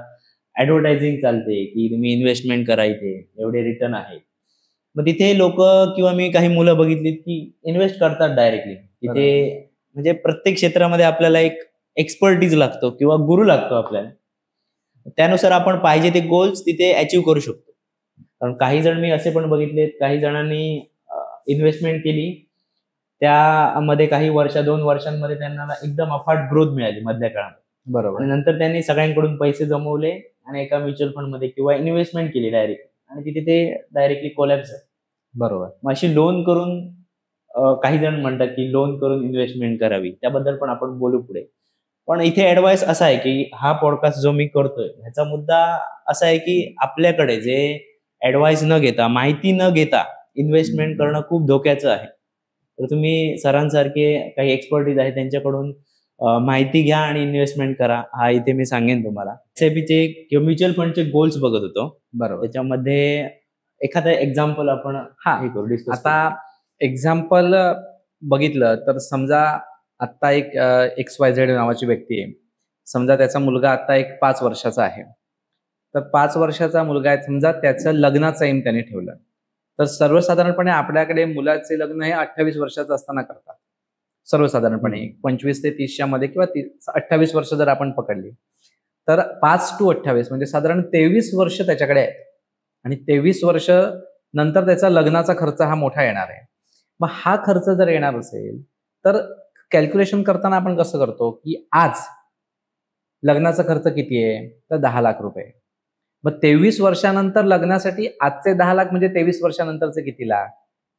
Speaker 2: ऍडव्हर्टायझिंग चालते की तुम्ही इन्व्हेस्टमेंट करा, इथे एवढे रिटर्न आहे. मग तिथे लोक किंवा मी काही मुलं बघितलीत की इन्व्हेस्ट करतात डायरेक्टली तिथे. म्हणजे प्रत्येक क्षेत्रामध्ये आपल्याला एक एक्सपर्टीज लागतो किंवा गुरु लागतो आपल्याला. त्यानुसार आपण पाहिजे ते गोल्स तिथे अचीव्ह करू शकतो. कारण काही जण मी असे पण बघितले, काही जणांनी इन्व्हेस्टमेंट केली, त्यामध्ये काही 2 वर्षांमध्ये त्यांना एकदम अफाट ग्रोथ मिळाली मधल्या काळात.
Speaker 1: बरोबर.
Speaker 2: आणि नंतर त्यांनी सगळ्यांकडून पैसे जमवले आणि एका म्युच्युअल फंड मध्ये किंवा इन्व्हेस्टमेंट केली डायरेक्ट आणि तिथे ते डायरेक्टली कोलॅप्स आहे.
Speaker 1: बरोबर.
Speaker 2: मग अशी लोन करून काही जण म्हणतात की लोन करून इन्व्हेस्टमेंट करावी, त्याबद्दल पण आपण बोलू पुढे. पण इथे ऍडवाइस असा आहे की हा पॉडकास्ट जो मी करतोय ह्याचा मुद्दा असा आहे की आपल्याकडे जे ऍडवाइस न घेता, माहिती न घेता इन्व्हेस्टमेंट करणं खूप धोक्याचं आहे. तर तुम्ही सरांसारखे काही एक्सपर्टीज आहे त्यांच्याकडून माहिती घ्या आणि इन्व्हेस्टमेंट करा, हा इथे मी सांगेन तुम्हाला. एसआयपीचे किंवा म्युच्युअल फंडचे गोल्स बघत होतो.
Speaker 1: बरोबर.
Speaker 2: त्याच्यामध्ये एखादं एक्झाम्पल आपण हे करू डिस्कस.
Speaker 1: आता एक्झाम्पल बघितलं तर समजा आत्ता एक XYZ नावाची व्यक्ती आहे. समजा त्याचा मुलगा आता एक 5 वर्षाचा आहे. तर 5 वर्षाचा मुलगा आहे, समजा त्याचं लग्नाचं एम त्याने ठेवलं. तर सर्वसाधारणपणे आपल्याकडे मुलाचे लग्न हे 28 वर्षाचं असताना करतात. सर्वसाधारणपणे 25 ते 30च्या मध्ये किंवा 28 वर्ष जर आपण पकडली तर 5 to 28 म्हणजे साधारण 23 वर्ष त्याच्याकडे आहेत. आणि 23 वर्ष नंतर त्याचा लग्नाचा खर्च हा मोठा येणार आहे. मग हा खर्च जर येणार असेल तर कॅल्क्युलेशन करताना आपण कसं करतो, की आज लग्नाचा खर्च किती आहे, तर 10 लाख रुपये. मग 23 वर्षानंतर लग्नासाठी आजचे 10 लाख म्हणजे 23 वर्षानंतरचे किती लाख,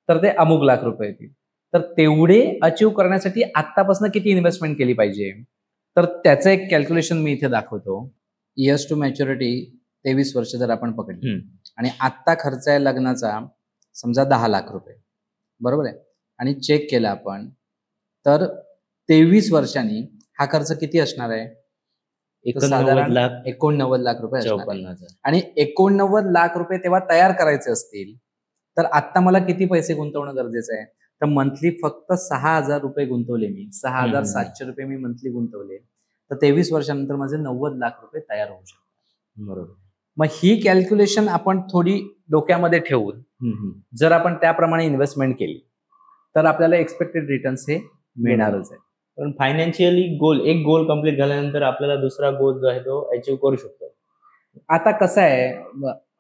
Speaker 1: तर ते अमुक लाख रुपये येतील. तर तेवढे अचीव्ह करण्यासाठी आत्तापासून किती इन्व्हेस्टमेंट केली पाहिजे, तर त्याचं एक कॅल्क्युलेशन मी इथे दाखवतो. इयर्स टू मॅच्युरिटी 23 वर्ष जर आपण पकडली आणि आत्ता खर्च आहे लग्नाचा समजा 10 लाख रुपये, बरोबर आहे, आणि चेक केला आपण तर 23 वर्षांनी हा खर्च किती असणार आहे,
Speaker 2: 89 लाख
Speaker 1: 89 लाख रुपये असणार.
Speaker 2: 54,000.
Speaker 1: आणि 89 लाख रुपये तेव्हा तयार करायचे असतील तर आत्ता मला किती पैसे गुंतवणं गरजेचं आहे, तर मंथली फक्त 6,000 रुपये गुंतवले मी, 6,700 रुपये मी मंथली गुंतवले, तर 23 वर्षानंतर माझे 90 लाख रुपये तयार होऊ शकतात.
Speaker 2: बरोबर.
Speaker 1: मग ही कॅल्क्युलेशन आपण थोडी डोक्यामध्ये ठेवून जर आपण त्याप्रमाणे इन्व्हेस्टमेंट केली तर आपल्याला एक्सपेक्टेड रिटर्न्स हे मिळणारच आहे.
Speaker 2: पण फायनान्शियली एक गोल कम्प्लीट झाल्यानंतर आपल्याला दुसरा गोल जो आहे तो अचीव्ह करू शकतो.
Speaker 1: आता कसं आहे,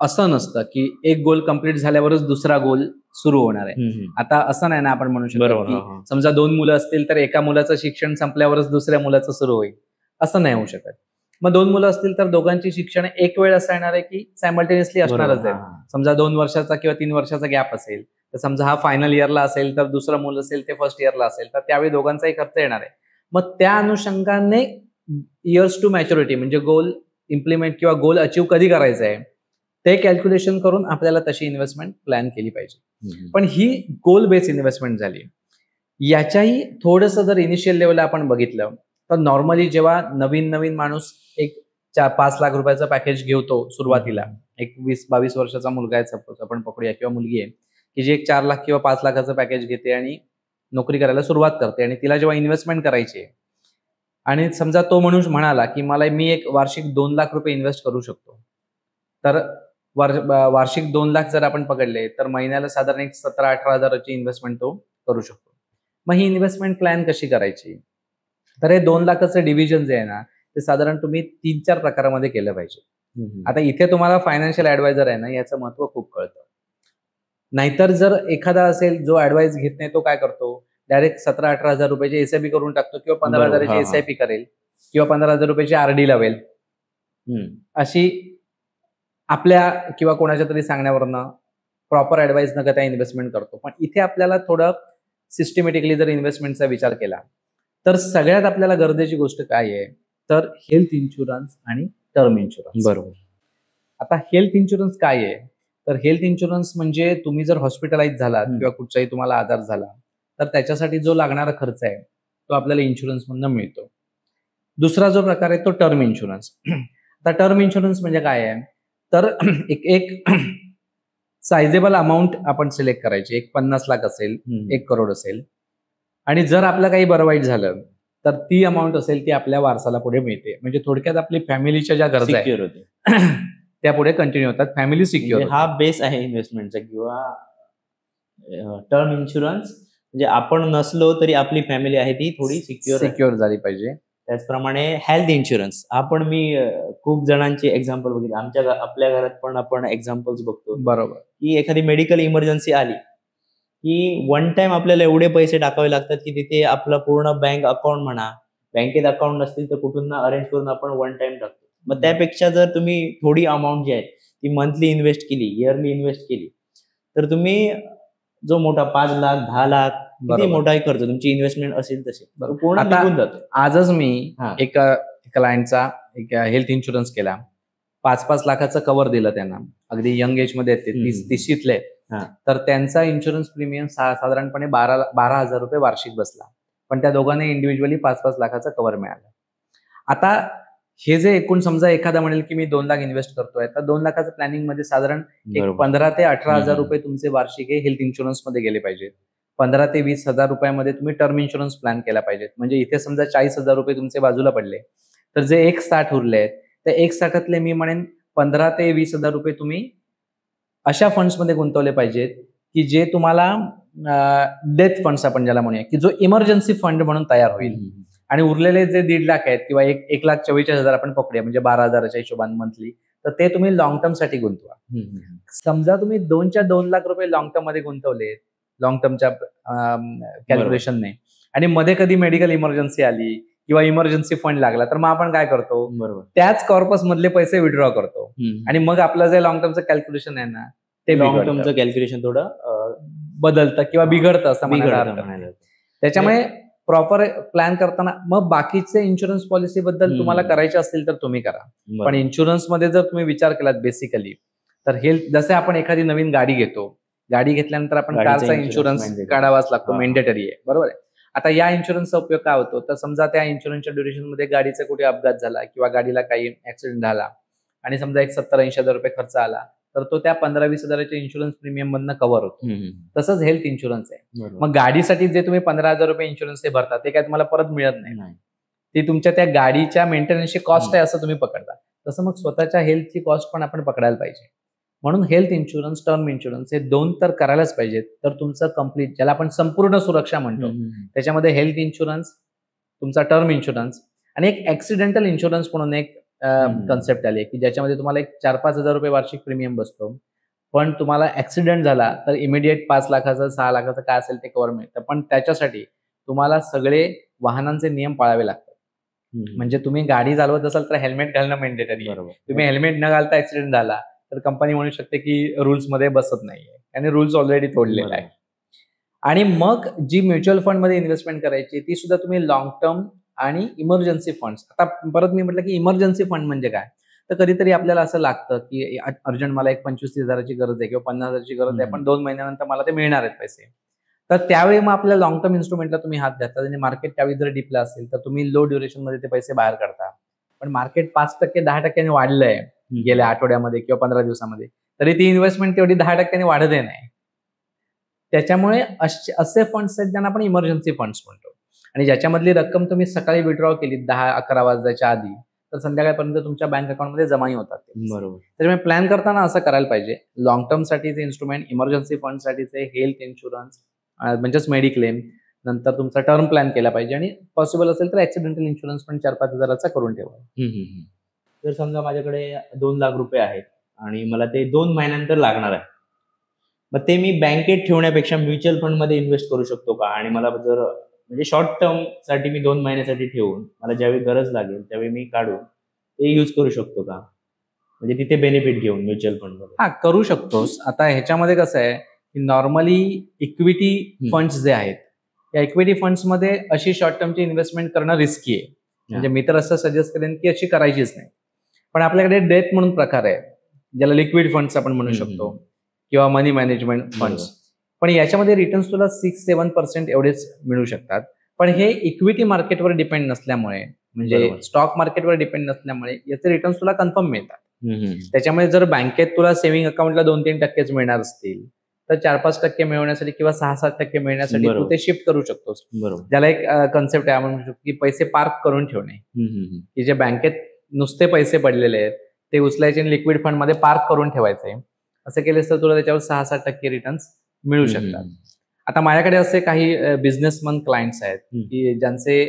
Speaker 1: असं नसतं की एक गोल कम्प्लीट झाल्यावरच दुसरा गोल सुरू होणार आहे. आता असं नाही ना आपण म्हणू शकतो की समजा 2 मुलं असतील तर एका मुलाचं शिक्षण संपल्यावरच दुसऱ्या मुलाचं सुरू होईल, असं नाही होऊ शकत. मग 2 मुलं असतील तर दोघांची शिक्षण एक वेळ असं येणार आहे की सायमल्टेनियसली असणारच आहे. समजा 2 वर्षाचा किंवा 3 वर्षाचा गॅप असेल तर समजा हा फायनल इयरला असेल तर दुसरं मुलं असेल ते फर्स्ट इयरला असेल तर त्यावेळी दोघांचाही खर्च येणार आहे. मग त्या अनुषंगाने इयर्स टू मॅच्युरिटी म्हणजे गोल इम्प्लिमेंट किंवा गोल अचीव्ह कधी करायचं आहे ते कॅल्क्युलेशन करून आपल्याला तशी इन्व्हेस्टमेंट प्लॅन केली पाहिजे. पण ही गोल बेस्ड इन्व्हेस्टमेंट झाली. याच्याही थोडंसं जर इनिशियल लेवलला आपण बघितलं तर नॉर्मली जेव्हा नवीन माणूस एक 5 लाख रुपयाचं पॅकेज घेतो सुरुवातीला, एक 20-22 वर्षाचा मुलगा आहे सपोज आपण पकडूया किंवा मुलगी आहे की जी एक 4 लाख किंवा 5 लाखाचं पॅकेज घेते आणि नोकरी करायला सुरुवात करते आणि तिला जेव्हा इन्व्हेस्टमेंट करायची आहे आणि समजा तो माणूस म्हणाला की मी एक वार्षिक 2 लाख रुपये इन्व्हेस्ट करू शकतो, तर वार्षिक 2 लाख जर आपण पकडले तर महिन्याला साधारण एक 17-18 हजाराची इन्व्हेस्टमेंट तो करू शकतो. मग ही इन्व्हेस्टमेंट प्लॅन कशी करायची, तर हे 2 लाखाचं डिव्हिजन जे आहे ना, ते साधारण तुम्ही 3-4 प्रकारामध्ये केलं पाहिजे. आता इथे तुम्हाला फायनान्शियल ऍडवायझर आहे ना, याचं महत्व खूप कळतं. नाहीतर जर एखादा असेल जो ऍडवाइस घेत नाही, तो काय करतो, डायरेक्ट 17-18 हजार रुपयाची एसआयपी करून टाकतो किंवा 15,000ची एसआयपी करेल किंवा 15,000 रुपयाची आरडी लावेल. अशी आपल्या किंवा कोणाच्या तरी सांगण्यावरनं प्रॉपर ऍडवाइस न करता इन्व्हेस्टमेंट करतो. पण इथे आपल्याला थोडं सिस्टमॅटिकली जर इन्व्हेस्टमेंटचा विचार केला तर सगळ्यात आपल्याला गरजेची गोष्ट काय आहे, तर हेल्थ इन्शुरन्स आणि टर्म इन्शुरन्स.
Speaker 2: बरोबर.
Speaker 1: आता हेल्थ इन्शुरन्स काय आहे, तर हेल्थ इन्शुरन्स म्हणजे तुम्ही जर हॉस्पिटलाइज झालात किंवा कुठचाही तुम्हाला आजार झाला तर त्याच्यासाठी जो लागणारा खर्च आहे तो आपल्याला इन्शुरन्स मधून मिळतो. दुसरा जो प्रकार आहे तो टर्म इन्शुरन्स. आता टर्म इन्शुरन्स म्हणजे काय आहे, तर एक सायझेबल अमाऊंट आपण सिलेक्ट करायची. एक 50 लाख असेल, 1 करोड असेल, आणि जर आपलं काही बरं वाईट झालं तर ती अमाऊंट असेल ती आपल्या वारसाला पुढे मिळते. म्हणजे थोडक्यात आपली फॅमिलीच्या ज्या गरजा आहेत त्या पुढे कंटिन्यू होतात. Family secure.
Speaker 2: हा बेस आहे इन्व्हेस्टमेंटचा. किंवा टर्म इन्शुरन्स म्हणजे आपण नसलो तरी आपली फॅमिली आहे ती थोडी सिक्युअर
Speaker 1: झाली पाहिजे.
Speaker 2: त्याचप्रमाणे हेल्थ इन्शुरन्स मी खूप जणांची एक्झाम्पल बघितली. आपल्या घरात पण आपण एक्झाम्पल्स बघतो.
Speaker 1: बरोबर.
Speaker 2: की एखादी मेडिकल इमर्जन्सी आली की वन टाइम आपल्याला एवढे पैसे टाकावे लागतात की तिथे आपलं पूर्ण बँक अकाउंट म्हणा, बँकेत अकाउंट नसतील तर कुठून अरेंज करून आपण वन टाइम टाकतो. मग त्यापेक्षा जर तुम्ही थोडी अमाऊंट जी आहे ती मंथली इन्व्हेस्ट केली, इयरली इन्व्हेस्ट केली, तर तुम्ही जो मोठा 5 लाख 10 लाख किती मोठाही खर्च तुमची इन्व्हेस्टमेंट असेल तसे पूर्ण निघून जातो.
Speaker 1: आजच मी एक क्लायंटचा एक हेल्थ इन्शुरन्स केला. 5-5 लाखाचं कव्हर दिलं त्यांना. अगदी यंग एज मध्ये 30शीतले. तर त्यांचा इन्शुरन्स प्रीमियम साधारणपणे 12,000 रुपये वार्षिक बसला. पण त्या दोघांना इंडिव्हिज्युअली 5-5 लाखाचं कव्हर मिळालं. आता हे जे एकूण समजा एखादा म्हणेल की मी 2 लाख इन्व्हेस्ट करतोय, तर 2 लाखाचं प्लॅनिंग मध्ये साधारण 15 ते 18 हजार रुपये तुमचे वार्षिक हे हेल्थ इन्शुरन्स मध्ये गेले पाहिजेत. 15 ते 20 हजार रुपयामध्ये तुम्ही टर्म इन्शुरन्स प्लॅन केला पाहिजेत. म्हणजे इथे समजा 40,000 रुपये तुमचे बाजूला पडले, तर जे 1,60 उरले आहेत त्या 1,60तले मी म्हणेन 15 ते 20 हजार रुपये तुम्ही अशा फंड्स मध्ये गुंतवले पाहिजेत की जे तुम्हाला डेथ फंड्स आपण ज्याला म्हणूया, की जो इमर्जन्सी फंड म्हणून तयार होईल. आणि उरलेले जे 1.5 लाख आहेत किंवा 1,44,000 आपण पकडूया, म्हणजे 12,000च्या हिशोबाने मंथली, तर ते तुम्ही लॉंग टर्म साठी गुंतवा. समजा तुम्ही 2 लाख रुपये लॉंग टर्म मध्ये गुंतवले, लॉंग टर्मच्या कॅल्क्युलेशनने, आणि मध्ये कधी मेडिकल इमर्जन्सी आली किंवा इमर्जन्सी फंड लागला, तर मग आपण काय करतो, त्याच कॉर्पस मधले पैसे विड्रॉ करतो. आणि मग आपलं जे लॉंग टर्मचं कॅल्क्युलेशन आहे ना, ते
Speaker 2: लॉंग टर्मचं कॅल्क्युलेशन थोडं
Speaker 1: बदलतं किंवा बिघडतं असं म्हणायला. त्याच्यामुळे प्रॉपर प्लॅन करताना मग बाकीचे इन्शुरन्स पॉलिसी बद्दल तुम्हाला करायचे असतील तर तुम्ही करा. पण इन्शुरन्स मध्ये जर तुम्ही विचार केलात बेसिकली, तर हेल्थ, जसे आपण एखादी नवीन गाडी घेतो, गाडी घेतल्यानंतर आपण कारचा इन्शुरन्स काढावाच लागतो, मॅन्डेटरी आहे, बरोबर आहे. आता या इन्शुरन्सचा उपयोग काय होतो, तर समजा त्या इन्शुरन्सच्या ड्युरेशन मध्ये गाडीचा कुठे अपघात झाला किंवा गाडीला काही ऍक्सिडेंट झाला आणि समजा एक 70-80 हजार रुपये खर्च आला, तर तो त्या 15-20 हजाराच्या इन्शुरन्स प्रीमियम मधनं कव्हर होतो. तसंच हेल्थ इन्शुरन्स आहे. मग गाडीसाठी जे तुम्ही 15,000 रुपये इन्शुरन्स हे भरता ते काय तुम्हाला परत मिळत नाही, ती तुमच्या त्या गाडीच्या मेंटेनन्सची कॉस्ट आहे असं तुम्ही पकडता. तसं मग स्वतःच्या हेल्थची कॉस्ट पण आपण पकडायला पाहिजे. म्हणून हेल्थ इन्शुरन्स, टर्म इन्शुरन्स हे 2 तर करायलाच पाहिजेत. तर तुमचं कम्प्लीट, ज्याला आपण संपूर्ण सुरक्षा म्हणतो, त्याच्यामध्ये हेल्थ इन्शुरन्स, तुमचा टर्म इन्शुरन्स आणि एक ऍक्सिडेंटल इन्शुरन्स म्हणून एक कन्सेप्ट आली, की ज्याच्यामध्ये तुम्हाला एक 4-5 हजार रुपये वार्षिक प्रीमियम बसतो. पण तुम्हाला ऍक्सिडेंट झाला तर इमिडिएट 5 लाखाचं 6 लाखाचं काय असेल ते कव्हर मिळतं. पण त्याच्यासाठी तुम्हाला सगळे वाहनांचे नियम पाळावे लागतात. म्हणजे तुम्ही गाडी चालवत असाल तर हेल्मेट घालणं मॅन्डेटरी आहे. तुम्ही हेल्मेट न घालता ऍक्सिडेंट झाला तर कंपनी म्हणू शकते की रूल्स मध्ये बसत नाहीये आणि रूल्स ऑलरेडी तोडलेला आहे. आणि मग जी म्युच्युअल फंड मध्ये इन्व्हेस्टमेंट करायची ती सुद्धा तुम्ही लॉंग टर्म आणि इमर्जन्सी फंड्स. आता परत मी म्हटलं की इमर्जन्सी फंड म्हणजे काय, तर कधीतरी आपल्याला असं लागतं की अर्जंट मला एक 25-30 हजाराची गरज आहे किंवा 50 हजाराची गरज आहे, पण 2 महिन्यानंतर मला ते मिळणार आहेत पैसे. तर त्यावेळी मग आपल्या लॉंग टर्म इन्स्ट्रुमेंटला तुम्ही हात घालता आणि मार्केट त्यावेळी जर डिपलं असेल तर तुम्ही लो ड्युरेशन मध्ये ते पैसे बाहेर काढता. पण मार्केट 5%-10% वाढलंय गेल्या आठवड्यामध्ये किंवा 15 दिवसामध्ये, तरी ती इन्व्हेस्टमेंट तेवढी 10% वाढतही नाही. त्याच्यामुळे असे फंड्स आहेत ज्यांना आपण इमर्जन्सी फंड्स म्हणतो, आणि ज्याच्यामधली रक्कम तुम्ही सकाळी विड्रॉ केली 10-11 वाजल्याच्या आधी, तर संध्याकाळपर्यंत तुमच्या बँक अकाउंटमध्ये जमाही होतात.
Speaker 2: बरोबर.
Speaker 1: त्याच्यामुळे प्लॅन करताना असं करायला पाहिजे. लॉंग टर्म साठीचे इन्स्ट्रुमेंट, इमर्जन्सी फंड साठीचे हेल्थ इन्शुरन्स म्हणजेच मेडिक्लेम, नंतर तुमचा टर्म प्लॅन केला पाहिजे आणि पॉसिबल असेल तर ऍक्सिडेंटल इन्शुरन्स पण 4-5 हजाराचा करून ठेवा.
Speaker 2: जर समजा माझ्याकडे 2 लाख रुपये आहेत आणि मला ते 2 महिन्यानंतर लागणार आहे, मग ते मी बँकेत ठेवण्यापेक्षा म्युच्युअल फंड मध्ये इन्व्हेस्ट करू शकतो का? आणि मला जर म्हणजे शॉर्ट टर्म साठी मी 2 महिन्यासाठी ठेवून मला ज्यावेळी गरज लागेल त्यावेळी मी काढून ते युज करू शकतो का? म्हणजे तिथे बेनिफिट घेऊन म्युच्युअल फंड मध्ये.
Speaker 1: हा, करू शकतोस. आता ह्याच्यामध्ये कसं आहे की नॉर्मली इक्विटी फंड्स जे आहेत, या इक्विटी फंड्स मध्ये अशी शॉर्ट टर्मची इन्व्हेस्टमेंट करणं रिस्की आहे. म्हणजे मी तर असं सजेस्ट करेन की अशी करायचीच नाही. पण आपल्याकडे डेथ म्हणून प्रकार आहे, ज्याला लिक्विड फंड्स आपण म्हणू शकतो किंवा मनी मॅनेजमेंट फंड्स. पण याच्यामध्ये रिटर्न्स तुला 6-7% एवढेच मिळू शकतात. पण हे इक्विटी मार्केटवर डिपेंड नसल्यामुळे, म्हणजे स्टॉक मार्केटवर डिपेंड नसल्यामुळे याचे रिटर्न्स तुला कन्फर्म मिळतात. त्याच्यामुळे जर बँकेत तुला सेव्हिंग अकाउंटला 2-3% मिळणार असतील तर 4-5% मिळवण्यासाठी किंवा 6-7% मिळण्यासाठी तू ते शिफ्ट करू शकतोस. ज्याला एक कन्सेप्ट आहे, आपण म्हणू शकतो की पैसे पार्क करून ठेवणे, की जे बँकेत नुसते पैसे पडलेले आहेत ते उचलायचे आणि लिक्विड फंड मध्ये पार्क करून ठेवायचे. असं केलेस तर तुला त्याच्यावर 6-7% रिटर्न्स मिळू शकतात. आता माझ्याकडे असे काही बिझनेसमन क्लायंट्स आहेत की ज्यांचे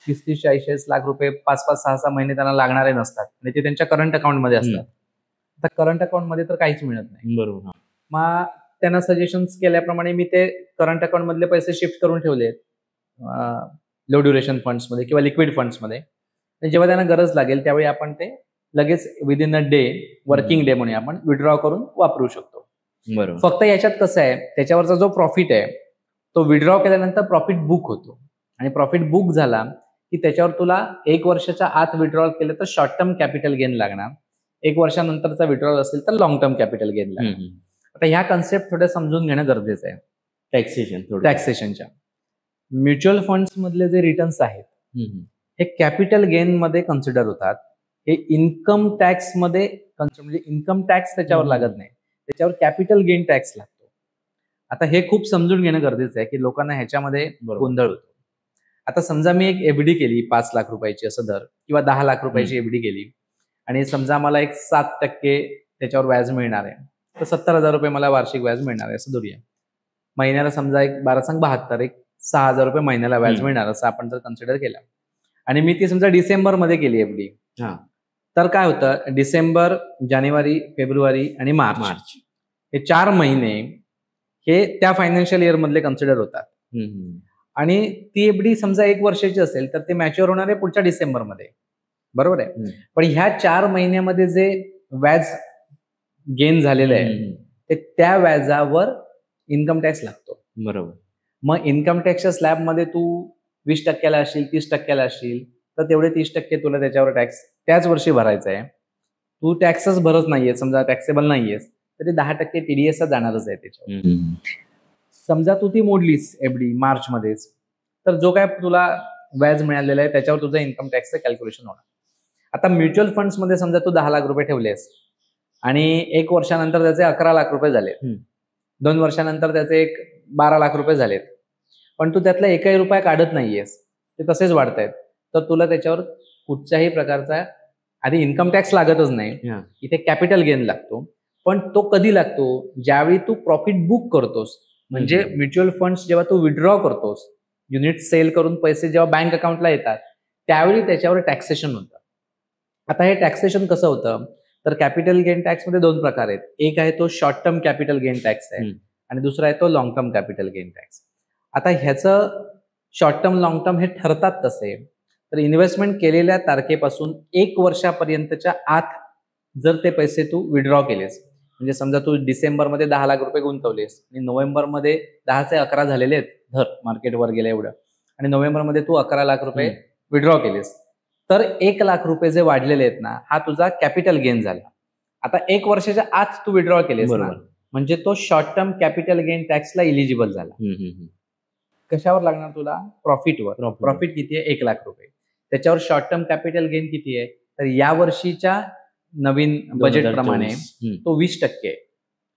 Speaker 1: 30-40 लाख रुपये 5-6 महिने त्यांना लागणारे नसतात आणि ते त्यांच्या करंट अकाउंट मध्ये असतात. आता करंट अकाउंट मध्ये तर काहीच मिळत नाही.
Speaker 2: बरोबर.
Speaker 1: मग त्यांना सजेशन्स केल्याप्रमाणे मी ते करंट अकाउंट मधले पैसे शिफ्ट करून ठेवले लो ड्युरेशन फंड्स मध्ये किंवा लिक्विड फंड्स मध्ये. जेव्हा त्यांना गरज लागेल त्यावेळी आपण ते लगेच within a day, working day म्हणून आपण विड्रॉ करून वापरू शकतो.
Speaker 2: बरोबर.
Speaker 1: फक्त याच्यात कसं आहे, त्याच्यावरचा जो प्रॉफिट आहे तो विड्रॉ केल्यानंतर प्रॉफिट बुक होतो आणि प्रॉफिट बुक झाला की त्याच्यावर तुला 1 वर्षाच्या आत विड्रॉल केलं तर शॉर्ट टर्म कॅपिटल गेन लागणार, 1 वर्षानंतरचा विड्रॉल असेल तर लॉंग टर्म कॅपिटल गेन लागणार. आता ह्या कन्सेप्ट थोडे समजून घेणं गरजेचं आहे. टॅक्सेशनच्या म्युच्युअल फंड्स मधले जे रिटर्न्स आहेत हे कॅपिटल गेन मध्ये कन्सिडर होतात. हे इन्कम टॅक्स मध्ये म्हणजे इन्कम टॅक्स त्याच्यावर लागत नाही, त्याच्यावर कॅपिटल गेन टॅक्स लागतो. आता हे खूप समजून घेणं गरजेचं आहे की लोकांना ह्याच्यामध्ये गोंधळ होतो. आता समजा मी एक एफडी केली 5 लाख रुपयाची असं धर, किंवा 10 लाख रुपयाची एफडी केली आणि समजा मला एक 7% त्याच्यावर व्याज मिळणार आहे, तर 70,000 रुपये मला वार्षिक व्याज मिळणार आहे असं धरूया. महिन्याला समजा एक 12-72 एक 6,000 रुपये महिन्याला व्याज मिळणार असं आपण जर कन्सिडर केलं आणि मी ती समजा डिसेंबर मध्ये केली एफडी, तर काय होतं, डिसेंबर, जानेवारी, फेब्रुवारी आणि मार्च हे 4 महिने हे त्या फायनान्शियल इयर मधले कन्सिडर होतात. आणि ती एफडी समजा 1 वर्षाची असेल तर ते मॅच्युअर होणार आहे पुढच्या डिसेंबरमध्ये, बरोबर आहे. पण ह्या 4 महिन्यामध्ये जे व्याज गेन झालेलं आहे ते त्या व्याजावर इन्कम टॅक्स लागतो.
Speaker 2: बरोबर.
Speaker 1: मग इन्कम टॅक्सच्या स्लॅबमध्ये तू 20% असशील, 30% असशील तर तेवढे 30% तुला त्याच्यावर टॅक्स त्याच वर्षी भरायचा आहे. तू टॅक्सच भरत नाहीये, समजा टॅक्सेबल नाहीयेस, तर ते 10% टीडीएस जाणारच आहे त्याच्यावर. समजा तू ती मोडलीस एफडी मार्च मध्येच, तर जो काय तुला व्याज मिळालेला आहे त्याच्यावर तुझं इन्कम टॅक्सचं कॅल्क्युलेशन होणार. आता म्युच्युअल फंड्स मध्ये समजा तू 10 लाख रुपये ठेवलेस आणि 1 वर्षानंतर त्याचे 11 लाख रुपये झाले, 2 वर्षानंतर त्याचे एक 12 लाख रुपये झालेत, पण तू त्यातला एकही रुपया काढत नाहीयेस, ते तसेच वाढतायत, तर तुला त्याच्यावर कुठच्याही प्रकारचा आधी इन्कम टॅक्स लागतच नाही. इथे कॅपिटल गेन लागतो. पण तो कधी लागतो, ज्यावेळी तू प्रॉफिट बुक करतोस. म्हणजे म्युच्युअल फंड्स जेव्हा तू विड्रॉ करतोस, युनिट सेल करून पैसे जेव्हा बँक अकाउंटला येतात त्यावेळी त्याच्यावर टॅक्सेशन होतं. आता हे टॅक्सेशन कसं होतं, तर कॅपिटल गेन टॅक्स मध्ये 2 प्रकार आहेत. एक आहे तो short term capital gain tax आहे आणि दुसरा आहे तो long term capital gain tax. आता ह्याचं शॉर्ट टर्म लॉंग टर्म हे ठरतात कसे, तर इन्व्हेस्टमेंट केलेल्या तारखेपासून 1 वर्षापर्यंतच्या आत जर ते पैसे तू विड्रॉ केलेस, म्हणजे समजा तू डिसेंबरमध्ये 10 लाख रुपये गुंतवलेस आणि नोव्हेंबरमध्ये 10चे 11 झालेले आहेत धर, मार्केटवर गेले एवढं, आणि नोव्हेंबरमध्ये तू 11 लाख रुपये विड्रॉ केलेस, तर 1 लाख रुपये जे वाढलेले आहेत ना, हा तुझा कॅपिटल गेन झाला. आता 1 वर्षाच्या आत तू विड्रॉ केलेस ना, म्हणजे तो शॉर्ट टर्म कॅपिटल गेन टॅक्सला इलिजिबल झाला. कशावर लागणार तुला, प्रॉफिटवर. प्रॉफिट किती आहे, 1 लाख रुपये. त्याच्यावर शॉर्ट टर्म कॅपिटल गेन किती आहे, तर या वर्षीच्या नवीन बजेट प्रमाणे तो 20% आहे.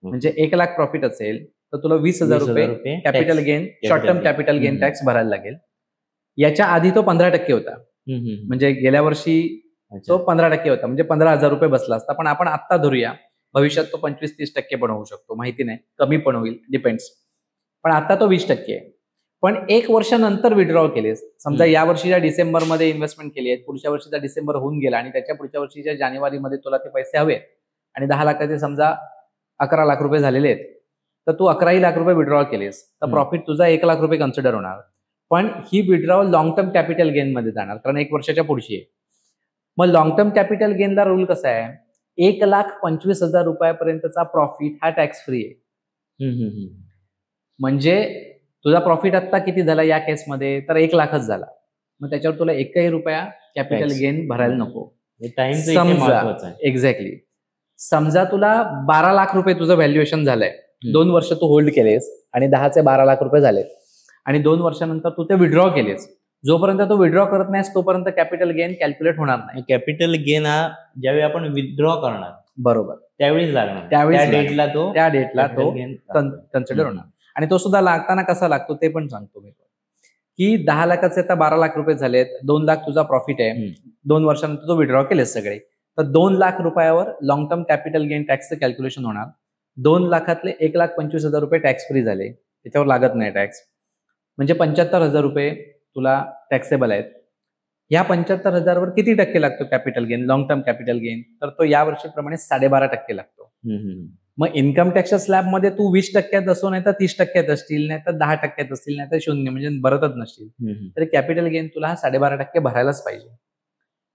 Speaker 1: म्हणजे 1 लाख प्रॉफिट असेल तर तुला 20,000 रुपये capital gain, short term capital gain tax भरायला लागेल. याच्या आधी तो 15% होता. म्हणजे गेल्या वर्षी तो 15% होता, म्हणजे 15,000 रुपये बसला असता. पण आपण आता धरूया, भविष्यात तो 25-30% पण होऊ शकतो, माहिती नाही, कमी पण होईल, डिपेंड्स. पण आता तो 20% आहे. पण 1 वर्षानंतर विड्रॉ केलेस, समजा या वर्षीच्या डिसेंबरमध्ये इन्व्हेस्टमेंट केली आहे, पुढच्या वर्षीचा डिसेंबर होऊन गेला आणि त्याच्या पुढच्या वर्षीच्या जानेवारीमध्ये तुला ते पैसे हवे आणि 10 लाखाचे समजा 11 लाख रुपये झालेले आहेत, तर तू 11 लाख रुपये विड्रॉ केलेस तर प्रॉफिट तुझा 1 लाख रुपये कन्सिडर होणार. पण ही withdraw long term capital gain मध्ये जाणार, कारण 1 वर्षाच्या पुढची आहे. मग लॉंग टर्म कॅपिटल गेनला रूल कसा आहे, 1,25,000 रुपयापर्यंतचा प्रॉफिट हा टॅक्स फ्री आहे. म्हणजे तुझा प्रॉफिट आता किती झाला या केसमध्ये, तर 1 लाखच झाला. मग त्याच्यावर तुला 1 रुपया कॅपिटल गेन भरायला नको. समजा एक्झॅक्टली, समजा तुला 12 लाख रुपये तुझं व्हॅल्युएशन झालंय, 2 वर्ष तू होल्ड केलेस आणि 10चे 12 लाख रुपये झाले आणि 2 वर्षानंतर तू ते विड्रॉ केलेस. जोपर्यंत तू विड्रॉ करत नाहीस तोपर्यंत कॅपिटल गेन कॅल्क्युलेट होणार नाही.
Speaker 2: कॅपिटल गेन हा ज्यावेळी आपण विथड्रॉ करणार
Speaker 1: बरोबर
Speaker 2: त्यावेळीच लागणार,
Speaker 1: त्या डेटला तो कन्सिडर होणार. आणि तो सुद्धा लागताना कसा लागतो ते पण सांगतो मी, की 10 लाखाचे आता 12 लाख रुपये झालेत, 2 लाख तुझा प्रॉफिट आहे, 2 वर्षानंतर तू विड्रॉ केलेस सगळे, तर 2 लाख रुपयावर लॉंग टर्म कॅपिटल गेन टॅक्सचं कॅल्क्युलेशन होणार. 2 लाखातले 1,25,000 रुपये टॅक्स फ्री झाले, त्याच्यावर लागत नाही टॅक्स, म्हणजे 75,000 रुपये तुला टॅक्सेबल आहेत. या 75,000 वर किती टक्के लागतो capital gain, long term capital gain, तर तो या वर्षीप्रमाणे 12.5% लागतो. मग इन्कम टॅक्सच्या स्लॅबमध्ये तू 20% असो, नाही तर 30% असतील, नाही तर 10% असतील, नाही तर 0 म्हणजे भरतच नसतील, तर कॅपिटल गेन तुला हा 12.5% भरायलाच पाहिजे.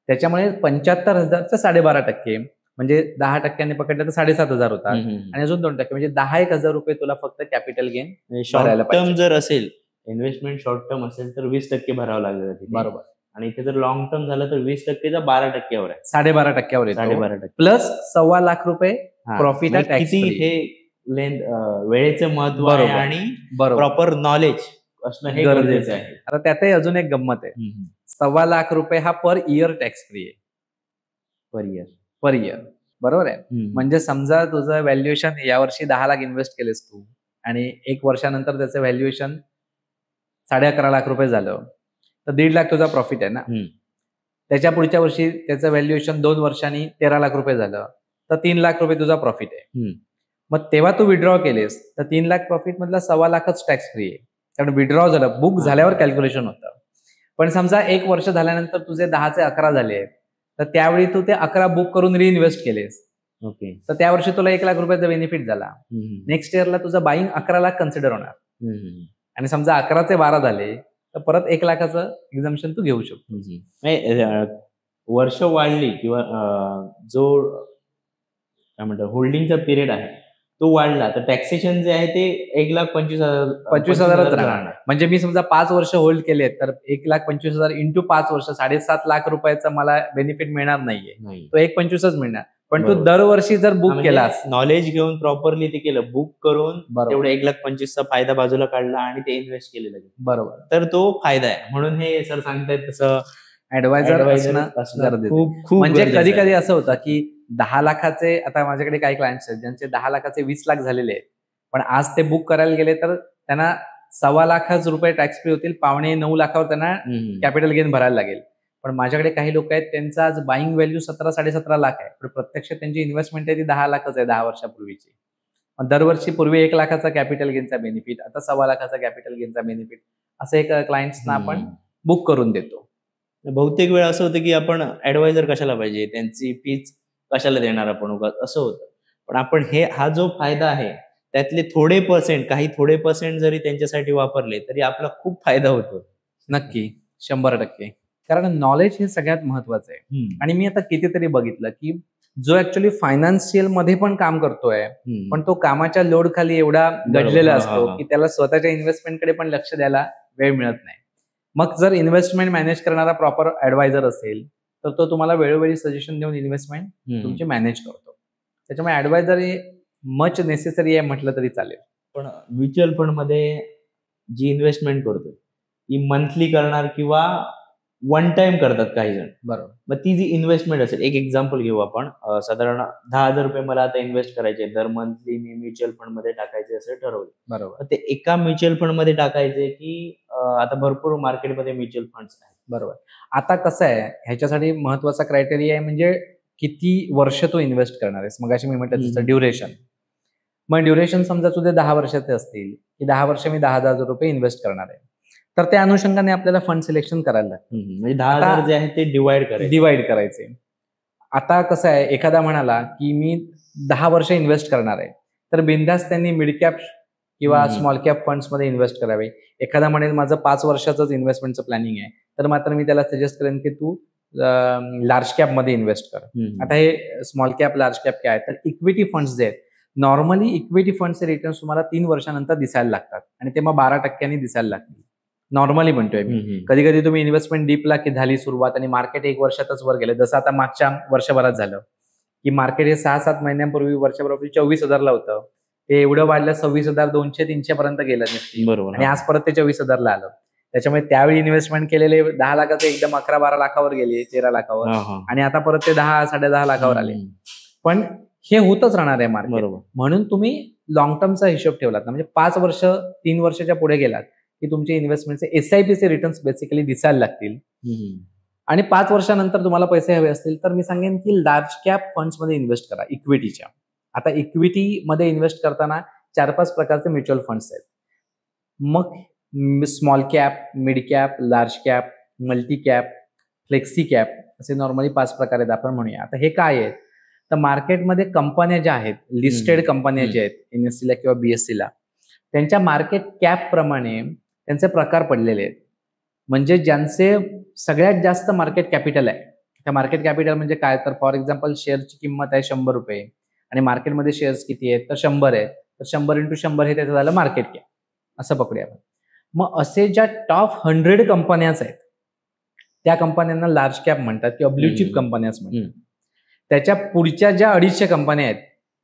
Speaker 1: त्याच्यामुळे 75,000चं 12.5% म्हणजे 10% पकडलं तर 7,500 होतात आणि अजून 2% म्हणजे 10,000 रुपये तुला फक्त कॅपिटल गेन भरायला पाहिजे.
Speaker 2: जर असेल इन्व्हेस्टमेंट शॉर्ट टर्म असेल तर 20% भरावं लागेल.
Speaker 1: बरोबर.
Speaker 2: आणि इथे जर लॉंग टर्म झालं तर 20%चा 12%वर आहे,
Speaker 1: 12.5%वर येतो.
Speaker 2: 12.5%
Speaker 1: प्लस 1.25 लाख रुपये प्रॉफिट.
Speaker 2: किती हे लेंथ वेळेचं महत्व आहे आणि प्रॉपर नॉलेज असणं हे गरजेचं आहे.
Speaker 1: आता त्यातही अजून एक गंमत आहे, 1.25 लाख रुपये हा पर इयर टॅक्स फ्री आहे. पर इयर बरोबर आहे. म्हणजे समजा तुझं व्हॅल्युएशन यावर्षी 10 लाख इन्व्हेस्ट केलेस तू आणि 1 वर्षानंतर त्याचं व्हॅल्युएशन 11.5 लाख रुपये झालं, तर 1.5 लाख तुझा प्रॉफिट आहे ना. त्याच्या पुढच्या वर्षी त्याचं व्हॅल्युएशन 2 वर्षांनी 13 लाख रुपये झालं, तर 3 लाख रुपये तुझा प्रॉफिट आहे. मग तेव्हा तू विड्रॉ केलेस तर 3 लाख प्रॉफिट मधला 1.25 लाखच टॅक्स फ्री आहे, कारण विड्रॉ झालं, बुक झाल्यावर कॅल्क्युलेशन होतं. पण समजा 1 वर्ष झाल्यानंतर तुझे 10चे 11 झाले, तर त्यावेळी तू ते 11 बुक करून रिइन्व्हेस्ट केलेस,
Speaker 2: ओके,
Speaker 1: तर त्या वर्षी तुला 1 लाख रुपयाचा बेनिफिट झाला. नेक्स्ट इयरला तुझं बाईंग 11 लाख कन्सिडर होणार आणि समजा 11चे 12 झाले तर परत 1 लाखाचं एक्झम्पशन तू घेऊ शकतो.
Speaker 2: वर्ष वाढली किंवा जो काय म्हणतात होल्डिंगचा पिरियड आहे तो वाढला तर टॅक्सेशन जे आहे ते
Speaker 1: 1,25,000 राहणार. म्हणजे मी समजा 5 वर्ष होल्ड केले तर 1,25,000 इंटू 5 वर्ष 7.5 लाख रुपयाचा मला बेनिफिट मिळणार नाहीये, तो 1,25,000च मिळणार. पण तू दरवर्षी जर बुक केलास,
Speaker 2: नॉलेज घेऊन प्रॉपरली ते केलं, बुक करून तेवढं 1,25,000चा फायदा बाजूला काढला आणि ते इन्व्हेस्ट केलेलं, बरोबर, तर तो फायदा आहे. म्हणून हे सर सांगतायत तसं ऍडवायझर असणं खूप
Speaker 1: म्हणजे कधी कधी असं होतं की 10 लाखाचे, आता माझ्याकडे काही क्लायंट्स आहेत ज्यांचे 10 लाखाचे 20 लाख झालेले आहेत, पण आज ते बुक करायला गेले तर त्यांना 1.25 लाख रुपये टॅक्स फ्री होतील, 8.25 लाखावर त्यांना कॅपिटल गेन भरायला लागेल. पण माझ्याकडे काही लोक आहेत त्यांचा आज बाईंग व्हॅल्यू 17-17.5 लाख आहे, पण प्रत्यक्ष त्यांची इन्व्हेस्टमेंट आहे ती 10 लाखच आहे 10 वर्षापूर्वीची. दरवर्षी पूर्वी 1 लाखाचा कॅपिटल गेनचा बेनिफिट, आता 1.25 लाखाचा कॅपिटल गेनचा बेनिफिट, असं एक क्लायंट्सना आपण बुक करून देतो.
Speaker 2: बहुतेक वेळा असं होतं की आपण ऍडवायझर कशाला पाहिजे, त्यांची फीज कशाला देणार आपण, असं होतं. पण आपण हा जो फायदा आहे त्यातले थोडे पर्सेंट जरी त्यांच्यासाठी वापरले तरी आपला खूप फायदा होतो.
Speaker 1: नक्की, 100%. कारण नॉलेज हे सगळ्यात महत्वाचं आहे. आणि मी आता कितीतरी बघितलं की जो ऍक्च्युअली फायनान्शियल मध्ये पण काम करतोय, पण तो कामाच्या लोड खाली एवढा गडलेला असतो की त्याला स्वतःच्या इन्व्हेस्टमेंटकडे पण लक्ष द्यायला वेळ मिळत नाही. मग जर इन्व्हेस्टमेंट मॅनेज करणारा प्रॉपर ऍडवायझर असेल तर तो तुम्हाला वेळोवेळी सजेशन देऊन इन्व्हेस्टमेंट तुमची मॅनेज करतो. त्याच्यामुळे ऍडवायझर हे मच नेसेसरी आहे म्हटलं तरी चालेल.
Speaker 2: पण म्युच्युअल फंड मध्ये जी इन्व्हेस्टमेंट करतो ती मंथली करणार किंवा वन टाइम करतात काही जण,
Speaker 1: बरोबर.
Speaker 2: मग ती जी इन्व्हेस्टमेंट असेल, एक एक्झाम्पल घेऊ आपण, साधारण 10,000 रुपये मला आता इन्व्हेस्ट करायचे, दर मंथली मी म्युच्युअल फंड मध्ये टाकायचे असं ठरवलं,
Speaker 1: बरोबर.
Speaker 2: ते एका म्युच्युअल फंड मध्ये टाकायचे की आता भरपूर मार्केटमध्ये म्युच्युअल फंड्स आहेत,
Speaker 1: बरोबर. आता कसं आहे, ह्याच्यासाठी महत्वाचा क्रायटेरिया आहे म्हणजे किती वर्ष तू इन्व्हेस्ट करणार आहेस. मग अशी मी म्हटलं तसं ड्युरेशन. मग ड्युरेशन समजा तुझे 10 वर्षाचे असतील की 10 वर्ष मी 10,000 रुपये इन्व्हेस्ट करणार आहे, तर त्या अनुषंगाने आपल्याला फंड सिलेक्शन करायला लागतं.
Speaker 2: म्हणजे 10,000 जे आहे ते डिवाइड
Speaker 1: करायचे. आता कसं आहे, एखादा म्हणाला की मी 10 वर्ष इन्व्हेस्ट करणार आहे, तर बिनधास्त त्यांनी मिड कॅप किंवा स्मॉल कॅप फंड्स मध्ये इन्व्हेस्ट करावे. एखादा म्हणेल माझं 5 वर्षाचंच इन्व्हेस्टमेंटचं प्लॅनिंग आहे, तर मात्र मी त्याला सजेस्ट करेन की तू लार्ज कॅप मध्ये इन्व्हेस्ट कर. आता हे स्मॉल कॅप लार्ज कॅप काय आहे, तर इक्विटी फंड्स जे आहेत, नॉर्मली इक्विटी फंडचे रिटर्न्स तुम्हाला 3 वर्षानंतर दिसायला लागतात आणि ते मग 12% दिसायला लागतील. नॉर्मली म्हणतोय मी. कधी कधी तुम्ही इन्व्हेस्टमेंट डीपला की झाली सुरुवात आणि मार्केट 1 वर्षातच वर गेलं, जसं आता मागच्या वर्षभरात झालं की मार्केट हे 6-7 महिन्यांपूर्वी वर्षभरापूर्वी 24,000ला होतं, ते एवढं वाढलं 26,200-300 पर्यंत गेलं नक्की.
Speaker 2: बरोबर.
Speaker 1: आणि आज परत ते 24,000ला आलं. त्याच्यामुळे त्यावेळी इन्व्हेस्टमेंट केलेले 10 लाखाचे एकदम 11-12 लाखावर गेले, 13 लाखावर, आणि आता परत ते 10-10.5 लाखावर आले. पण हे होतच राहणार आहे मार्केट.
Speaker 2: बरोबर.
Speaker 1: म्हणून तुम्ही लॉंग टर्मचा हिशोब ठेवलात ना, म्हणजे 5 वर्ष 3 वर्षाच्या पुढे गेलात की तुमचे इन्व्हेस्टमेंटचे एसआयपीचे रिटर्न्स बेसिकली दिसायला लागतील. आणि 5 वर्षानंतर तुम्हाला पैसे हवे असतील तर मी सांगेन की लार्ज कॅप फंड्स मध्ये इन्व्हेस्ट करा, इक्विटीच्या. आता इक्विटी मध्ये इन्व्हेस्ट करताना 4-5 प्रकारचे म्युच्युअल फंड्स आहेत. मग small cap, mid cap, large cap, multi cap, flexi cap असे नॉर्मली 5 प्रकार आहेत आपण म्हणूया. आता हे काय आहेत, तर मार्केटमध्ये कंपन्या ज्या आहेत, लिस्टेड कंपन्या ज्या आहेत एनएससीला किंवा बीएससीला, त्यांच्या मार्केट कॅप प्रमाणे त्यांचे प्रकार पडलेले आहेत. म्हणजे ज्यांचे सगळ्यात जास्त मार्केट कॅपिटल आहे, त्या मार्केट कॅपिटल म्हणजे काय, तर फॉर एक्झाम्पल शेअरची किंमत आहे 100 रुपये आणि मार्केटमध्ये शेअर्स किती आहेत, तर 100 आहेत, तर 100 × 100 हे त्याचं झालं मार्केट कॅप, असं पकडूया आपण. मग असे ज्या टॉप 100 कंपन्याच आहेत त्या कंपन्यांना लार्ज कॅप म्हणतात किंवा ब्ल्यू चिप कंपन्याच म्हणतात. त्याच्या पुढच्या ज्या 250 कंपन्या आहेत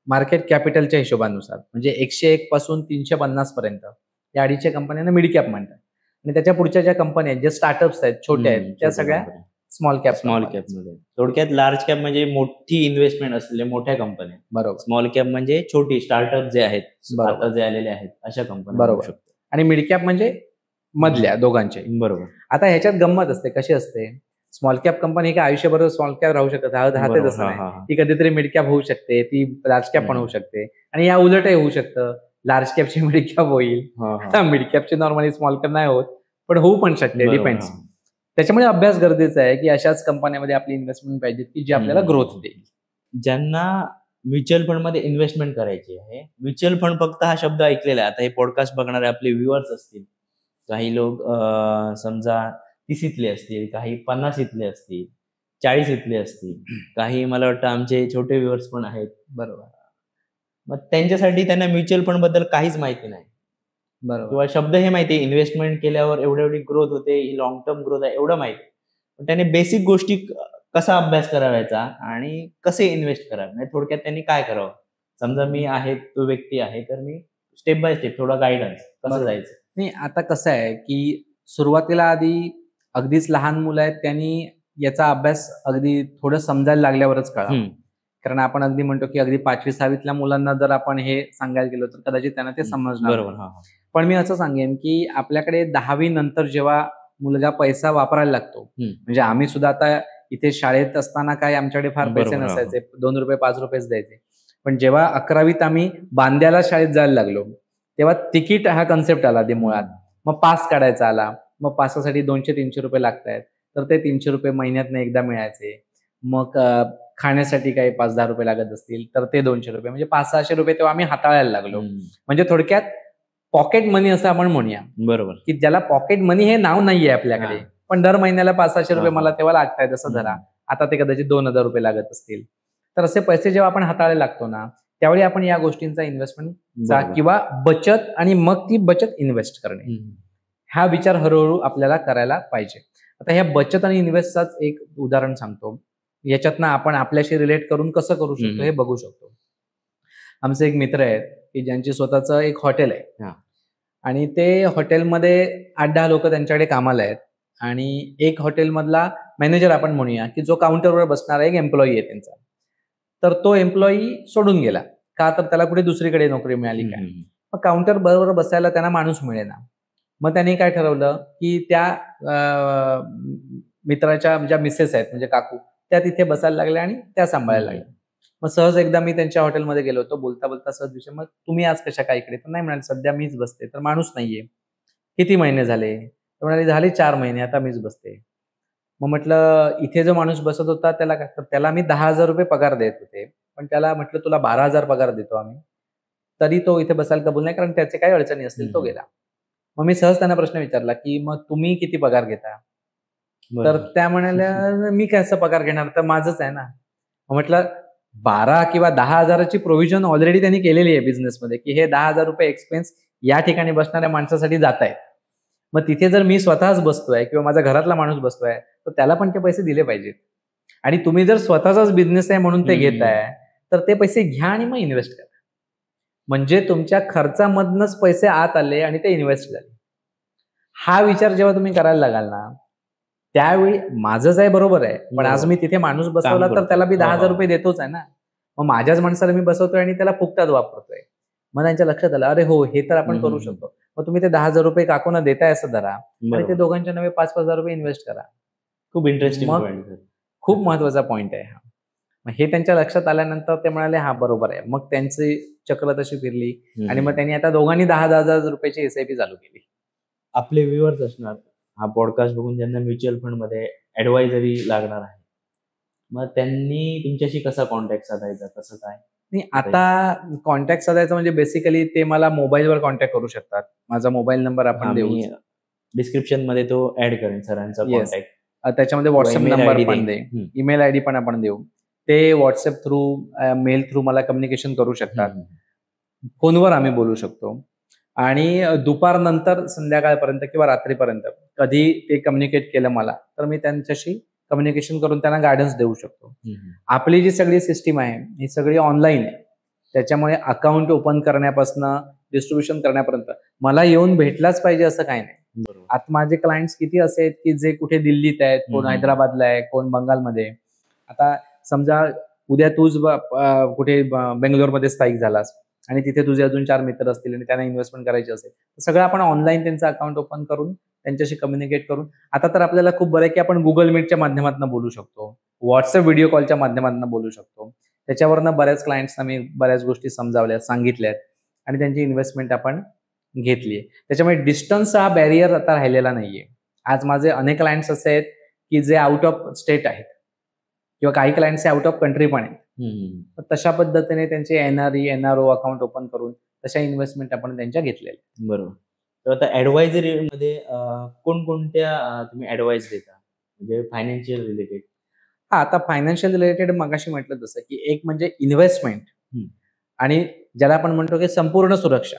Speaker 1: मार्केट कॅपिटलच्या हिशोबानुसार, म्हणजे 101 पासून 350 पर्यंत, या 250 कंपन्यांना मिड कॅप म्हणतात. आणि त्याच्या पुढच्या ज्या कंपन्या आहेत, ज्या स्टार्टअप्स आहेत, छोट्या आहेत, त्या सगळ्या स्मॉल कॅप
Speaker 2: मध्ये. थोडक्यात लार्ज कॅप म्हणजे मोठी इन्व्हेस्टमेंट असलेल्या मोठ्या कंपन्या.
Speaker 1: बरोबर.
Speaker 2: स्मॉल कॅप म्हणजे छोटी स्टार्टअप जे आहेत, आता जे आलेले आहेत अशा कंपन्या.
Speaker 1: बरोबर. आणि मिड कॅप म्हणजे मधल्या दोघांचे.
Speaker 2: बरोबर.
Speaker 1: आता ह्याच्यात गंमत असते, कशी असते, स्मॉल कॅप कंपनी काय आयुष्यभर स्मॉल कॅप राहू शकत राहते तसं नाही. ती कधीतरी मिड कॅप होऊ शकते, ती लार्ज कॅप पण होऊ शकते, आणि या उलटही होऊ शकतं, लार्ज कॅपची मिड कॅप होईल, मिड कॅपची नॉर्मली स्मॉल कॅप नाही होत, पण होऊ पण शकते, डिपेंड्स. त्याच्यामुळे अभ्यास गरजेचा आहे की अशाच कंपन्यामध्ये आपली इन्व्हेस्टमेंट पाहिजे की जी आपल्याला ग्रोथ देईल.
Speaker 2: ज्यांना म्युच्युअल फंड मध्ये इन्व्हेस्टमेंट करायची आहे, म्युच्युअल फंड फक्त हा शब्द ऐकलेला आहे. आता हे पॉडकास्ट बघणारे आपले व्ह्युअर्स असतील, काही लोक समजा 30 असतील, काही 50 असतील, 40 असतील, काही मला वाटतं आमचे छोटे व्ह्युअर्स पण आहेत.
Speaker 1: बरोबर.
Speaker 2: मग त्यांच्यासाठी त्यांना म्युच्युअल फंड बद्दल काहीच माहिती नाही.
Speaker 1: बरोबर.
Speaker 2: किंवा शब्द हे माहिती, इन्व्हेस्टमेंट केल्यावर एवढी ग्रोथ होते, ही लॉंग टर्म ग्रोथ आहे, एवढं माहिती. पण त्याने बेसिक गोष्टी कसा अभ्यास करावायचा आणि कसे इन्व्हेस्ट करावे, म्हणजे थोडक्यात त्यांनी काय करावं. समजा मी आहे, तो व्यक्ती आहे, तर मी स्टेप बाय स्टेप थोडा गायडन्स कसं जायचं.
Speaker 1: नाही, आता कसं आहे की सुरुवातीला आधी अगदीच लहान मुलं आहेत त्यांनी याचा अभ्यास अगदी थोडं समजायला लागल्यावरच कळा. कारण आपण अगदी म्हणतो की अगदी 5वी-6वीतल्या मुलांना जर आपण हे सांगायला गेलो तर कदाचित त्यांना ते समजणार.
Speaker 2: बरोबर.
Speaker 1: पण मी असं सांगेन की आपल्याकडे 10वी नंतर जेव्हा मुलगा पैसा वापरायला लागतो, म्हणजे आम्ही सुद्धा आता इथे शाळेत असताना काय आमच्याकडे फार पैसे नसायचे, 2 रुपये 5 रुपयेच द्यायचे. पण जेव्हा 11वीत आम्ही बांद्याला शाळेत जायला लागलो तेव्हा तिकीट हा कन्सेप्ट आला ते मुळात. मग पास काढायचा आला, मग पासासाठी 200-300 रुपये लागतायत, तर ते 300 रुपये महिन्यातनं एकदा मिळायचे. मग खाण्यासाठी काही 5-10 रुपये लागत असतील तर ते 200 रुपये, म्हणजे 500-600 रुपये तेव्हा आम्ही हाताळायला लागलो. म्हणजे थोडक्यात पॉकेट मनी असं आपण म्हणूया.
Speaker 2: बरोबर.
Speaker 1: की ज्याला पॉकेट मनी हे नाव नाहीये आपल्याकडे, पण दर महिन्याला 500-600 रुपये मला तेव्हा लागतायत असं धरा. आता ते कदाचित 2000 रुपये लागत असतील. तर असे पैसे जेव्हा आपण हाताळायला लागतो ना, त्यावेळी आपण या गोष्टींचा इन्व्हेस्टमेंटचा किंवा बचत आणि मग ती बचत इन्व्हेस्ट करणे, हा विचार हळूहळू आपल्याला करायला पाहिजे. आता ह्या बचत आणि इन्व्हेस्टचाच एक उदाहरण सांगतो. याच्यातनं आपण आपल्याशी रिलेट करून कसं करू शकतो हे बघू शकतो. आमचे एक मित्र आहेत की ज्यांची स्वतःचं एक हॉटेल आहे आणि ते हॉटेलमध्ये 8-10 लोक त्यांच्याकडे कामाला आहेत आणि एक हॉटेलमधला मॅनेजर आपण म्हणूया की जो काउंटरवर बसणारा एक एम्प्लॉई आहे त्यांचा, तर तो एम्प्लॉई सोडून गेला का, तर त्याला कुठे दुसरीकडे नोकरी मिळाली काय. मग काउंटर बरोबर बसायला त्यांना माणूस मिळेना. मग त्यांनी काय ठरवलं की त्या मित्राच्या ज्या मिसेस आहेत म्हणजे काकू, त्या तिथे बसायला लागल्या आणि त्या सांभाळायला लागल्या. मग सहज एकदा मी त्यांच्या हॉटेलमध्ये गेलो होतो, बोलता बोलता सहज विषय, मग तुम्ही आज कशा काय इकडे, तर नाही म्हणाले सध्या मीच बसते, तर माणूस नाहीये, किती महिने झाले, तर म्हणाले झाले 4 महिने, आता मीच बसते. मग म्हटलं इथे जो माणूस बसत होता त्याला काय, तर त्याला मी 10,000 पगार देत होते. पण त्याला म्हटलं तुला 12,000 पगार देतो आम्ही. तरी तो इथे बसायला कबूल नाही, कारण त्याचे काही अडचणी असतील, तो गेला. मग मी सहज त्यांना प्रश्न विचारला, की "मग तुम्ही किती पगार घेता?" तर त्या म्हणाल्या, "मी कसा पगार घेणार? तर माझंच आहे ना." मग म्हटलं 12 किंवा 10,000ची प्रोव्हिजन ऑलरेडी त्यांनी केलेली आहे बिझनेसमध्ये, की हे ₹10,000 एक्सपेन्स या ठिकाणी बसणाऱ्या माणसासाठी जात आहेत. मग तिथे जर मी स्वतःच बसतोय किंवा माझा घरातला माणूस बसतोय, तर त्याला पण ते पैसे दिले पाहिजेत. आणि तुम्ही जर स्वतःचाच बिझनेस आहे म्हणून ते घेताय, तर ते पैसे घ्या आणि मग इन्व्हेस्ट करा. म्हणजे तुमच्या खर्चामधनंच पैसे आत आले आणि ते इन्व्हेस्ट झाले. हा विचार जेव्हा तुम्ही करायला लागाल ना, त्यावेळी माझंच आहे बरोबर आहे. पण आज मी तिथे माणूस बसवला तर त्याला मी ₹10,000 देतोच आहे ना. मग माझ्याच माणसाला मी बसवतोय आणि त्याला फुकटात वापरतोय. मग त्यांच्या लक्षात आलं, अरे हो, हे तर आपण करू शकतो. मग तुम्ही ते ₹10,000 काकूंना देताय असं धरा आणि ते दोघांच्या नवे ₹5,000 इन्व्हेस्ट करा.
Speaker 2: खूप इंटरेस्टिंग
Speaker 1: मग
Speaker 2: पॉइंट.
Speaker 1: खूप महत्वाचा पॉइंट आहे हा. मग हे त्यांच्या लक्षात आल्यानंतर ते म्हणाले, हा बरोबर आहे. मग त्यांची चक्र तशी फिरली आणि मग त्यांनी आता दोघांनी ₹10,000 एसआयपी चालू केली.
Speaker 2: आपले व्ह्युअर्स असणार हा पॉडकास्ट बघून ज्यांना म्युच्युअल फंड मध्ये ऍडवायझरी लागणार आहे, मग त्यांनी तुमच्याशी कसा कॉन्टॅक्ट साधायचा, कसं काय?
Speaker 1: नाही, आता कॉन्टॅक्ट साधायचा म्हणजे बेसिकली ते मला मोबाईलवर कॉन्टॅक्ट करू शकतात. माझा मोबाईल नंबर आपण देऊ.
Speaker 2: डिस्क्रिप्शन मध्ये तो ऍड करेन सरांचा कॉन्टॅक्ट.
Speaker 1: त्याच्यामध्ये व्हॉट्सअप नंबर पण दे, ईमेल आयडी पण आपण देऊ. ते व्हॉट्सअप थ्रू, मेल थ्रू मला कम्युनिकेशन करू शकतात. फोनवर आम्ही बोलू शकतो आणि दुपारनंतर संध्याकाळपर्यंत किंवा रात्रीपर्यंत कधी ते कम्युनिकेट केलं मला, तर मी त्यांच्याशी कम्युनिकेशन करून त्यांना गायडन्स देऊ शकतो. आपली जी सगळी सिस्टीम आहे ही सगळी ऑनलाईन आहे. त्याच्यामुळे अकाउंट ओपन करण्यापासून डिस्ट्रीब्युशन करण्यापर्यंत मला येऊन भेटलाच पाहिजे असं काही नाही. आता माझे क्लायंट्स किती असे आहेत की जे कुठे दिल्लीत आहेत, कोण हैदराबादला आहे, कोण बंगालमध्ये. आता समजा उद्या तूच कुठे बेंगलोरमध्ये स्थायिक झालास आणि तिथे तुझे अजून 4 मित्र असतील आणि त्यांना इन्व्हेस्टमेंट करायची असेल, तर सगळं आपण ऑनलाईन त्यांचं अकाउंट ओपन करून त्यांच्याशी कम्युनिकेट करून. आता तर आपल्याला खूप बरं आहे की आपण गुगल मीटच्या माध्यमातून बोलू शकतो, व्हॉट्सअप व्हिडिओ कॉलच्या माध्यमातून बोलू शकतो. त्याच्यावरनं बऱ्याच क्लायंट्सना मी बऱ्याच गोष्टी समजावल्यात, सांगितल्यात आणि त्यांची इन्व्हेस्टमेंट आपण घेतली आहे. त्याच्यामुळे डिस्टन्स हा बॅरियर आता राहिलेला नाहीये. आज माझे अनेक क्लायंट्स असे आहेत की जे आउट ऑफ स्टेट आहेत किंवा काही क्लायंट्स आउट ऑफ कंट्री पण आहेत. तशा पद्धतीने त्यांचे एनआरई, एनआरओ अकाउंट ओपन करून तशा इन्व्हेस्टमेंट आपण त्यांच्या घेतलेल्या.
Speaker 2: बरोबर. तर आता ऍडवायझरी मध्ये कोणकोणत्या तुम्ही ऍडवाइस देता, म्हणजे फायनान्शियल रिलेटेड?
Speaker 1: आता फायनान्शियल रिलेटेड मगाशी म्हटलं तसं की एक म्हणजे इन्व्हेस्टमेंट आणि ज्याला आपण म्हणतो की संपूर्ण सुरक्षा.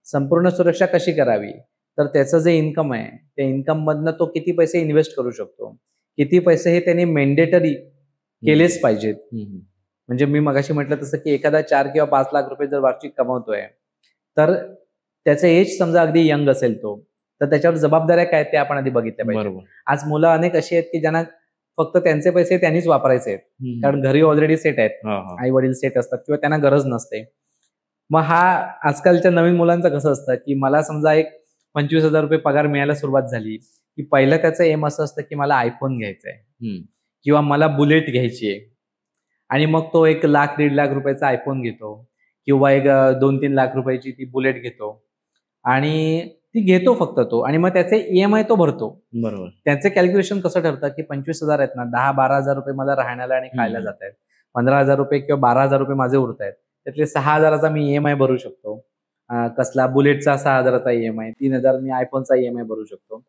Speaker 1: संपूर्ण सुरक्षा कशी करावी, तर त्याचं जे इन्कम आहे त्या इन्कम मधनं तो किती पैसे इन्व्हेस्ट करू शकतो, किती पैसे हे त्यांनी मेंडेटरी केलेच पाहिजेत. म्हणजे मी मगाशी म्हटलं तसं की एखादा 4 किंवा 5 लाख रुपये जर वार्षिक कमवतोय, तर त्याचं एज समजा अगदी यंग असेल तो, तर त्याच्यावर जबाबदाऱ्या काय ते आपण आधी बघितल्या पाहिजे. आज मुलं अनेक अशी आहेत की ज्यांना फक्त त्यांचे पैसे त्यांनीच वापरायचे आहेत, कारण घरी ऑलरेडी सेट आहेत, आई वडील सेट असतात किंवा त्यांना गरज नसते. मग हा आजकालच्या नवीन मुलांचं कसं असतं की मला समजा एक ₹25,000 पगार मिळायला सुरुवात झाली की पहिलं त्याचं एम असं असतं की मला आयफोन घ्यायचा आहे किंवा मला बुलेट घ्यायची आहे. आणि मग तो 1 लाख, 1.5 लाख रुपयाचा आयफोन घेतो किंवा एक 2-3 लाख रुपयाची ती बुलेट घेतो आणि ती घेतो फक्त तो आणि मग त्याचे ईएमआय तो भरतो.
Speaker 2: बरोबर.
Speaker 1: त्याचं कॅल्क्युलेशन कसं ठरतं की 25,000 आहेत ना, 10-12,000 रुपये मला राहण्याला आणि खायला जात आहेत, 15,000 रुपये किंवा 12,000 रुपये माझे उरत आहेत, त्यातले 6,000चा मी ईएमआय भरू शकतो. कसला बुलेटचा 6,000चा ईएमआय, 3,000 मी आयफोनचा ईएमआय भरू शकतो.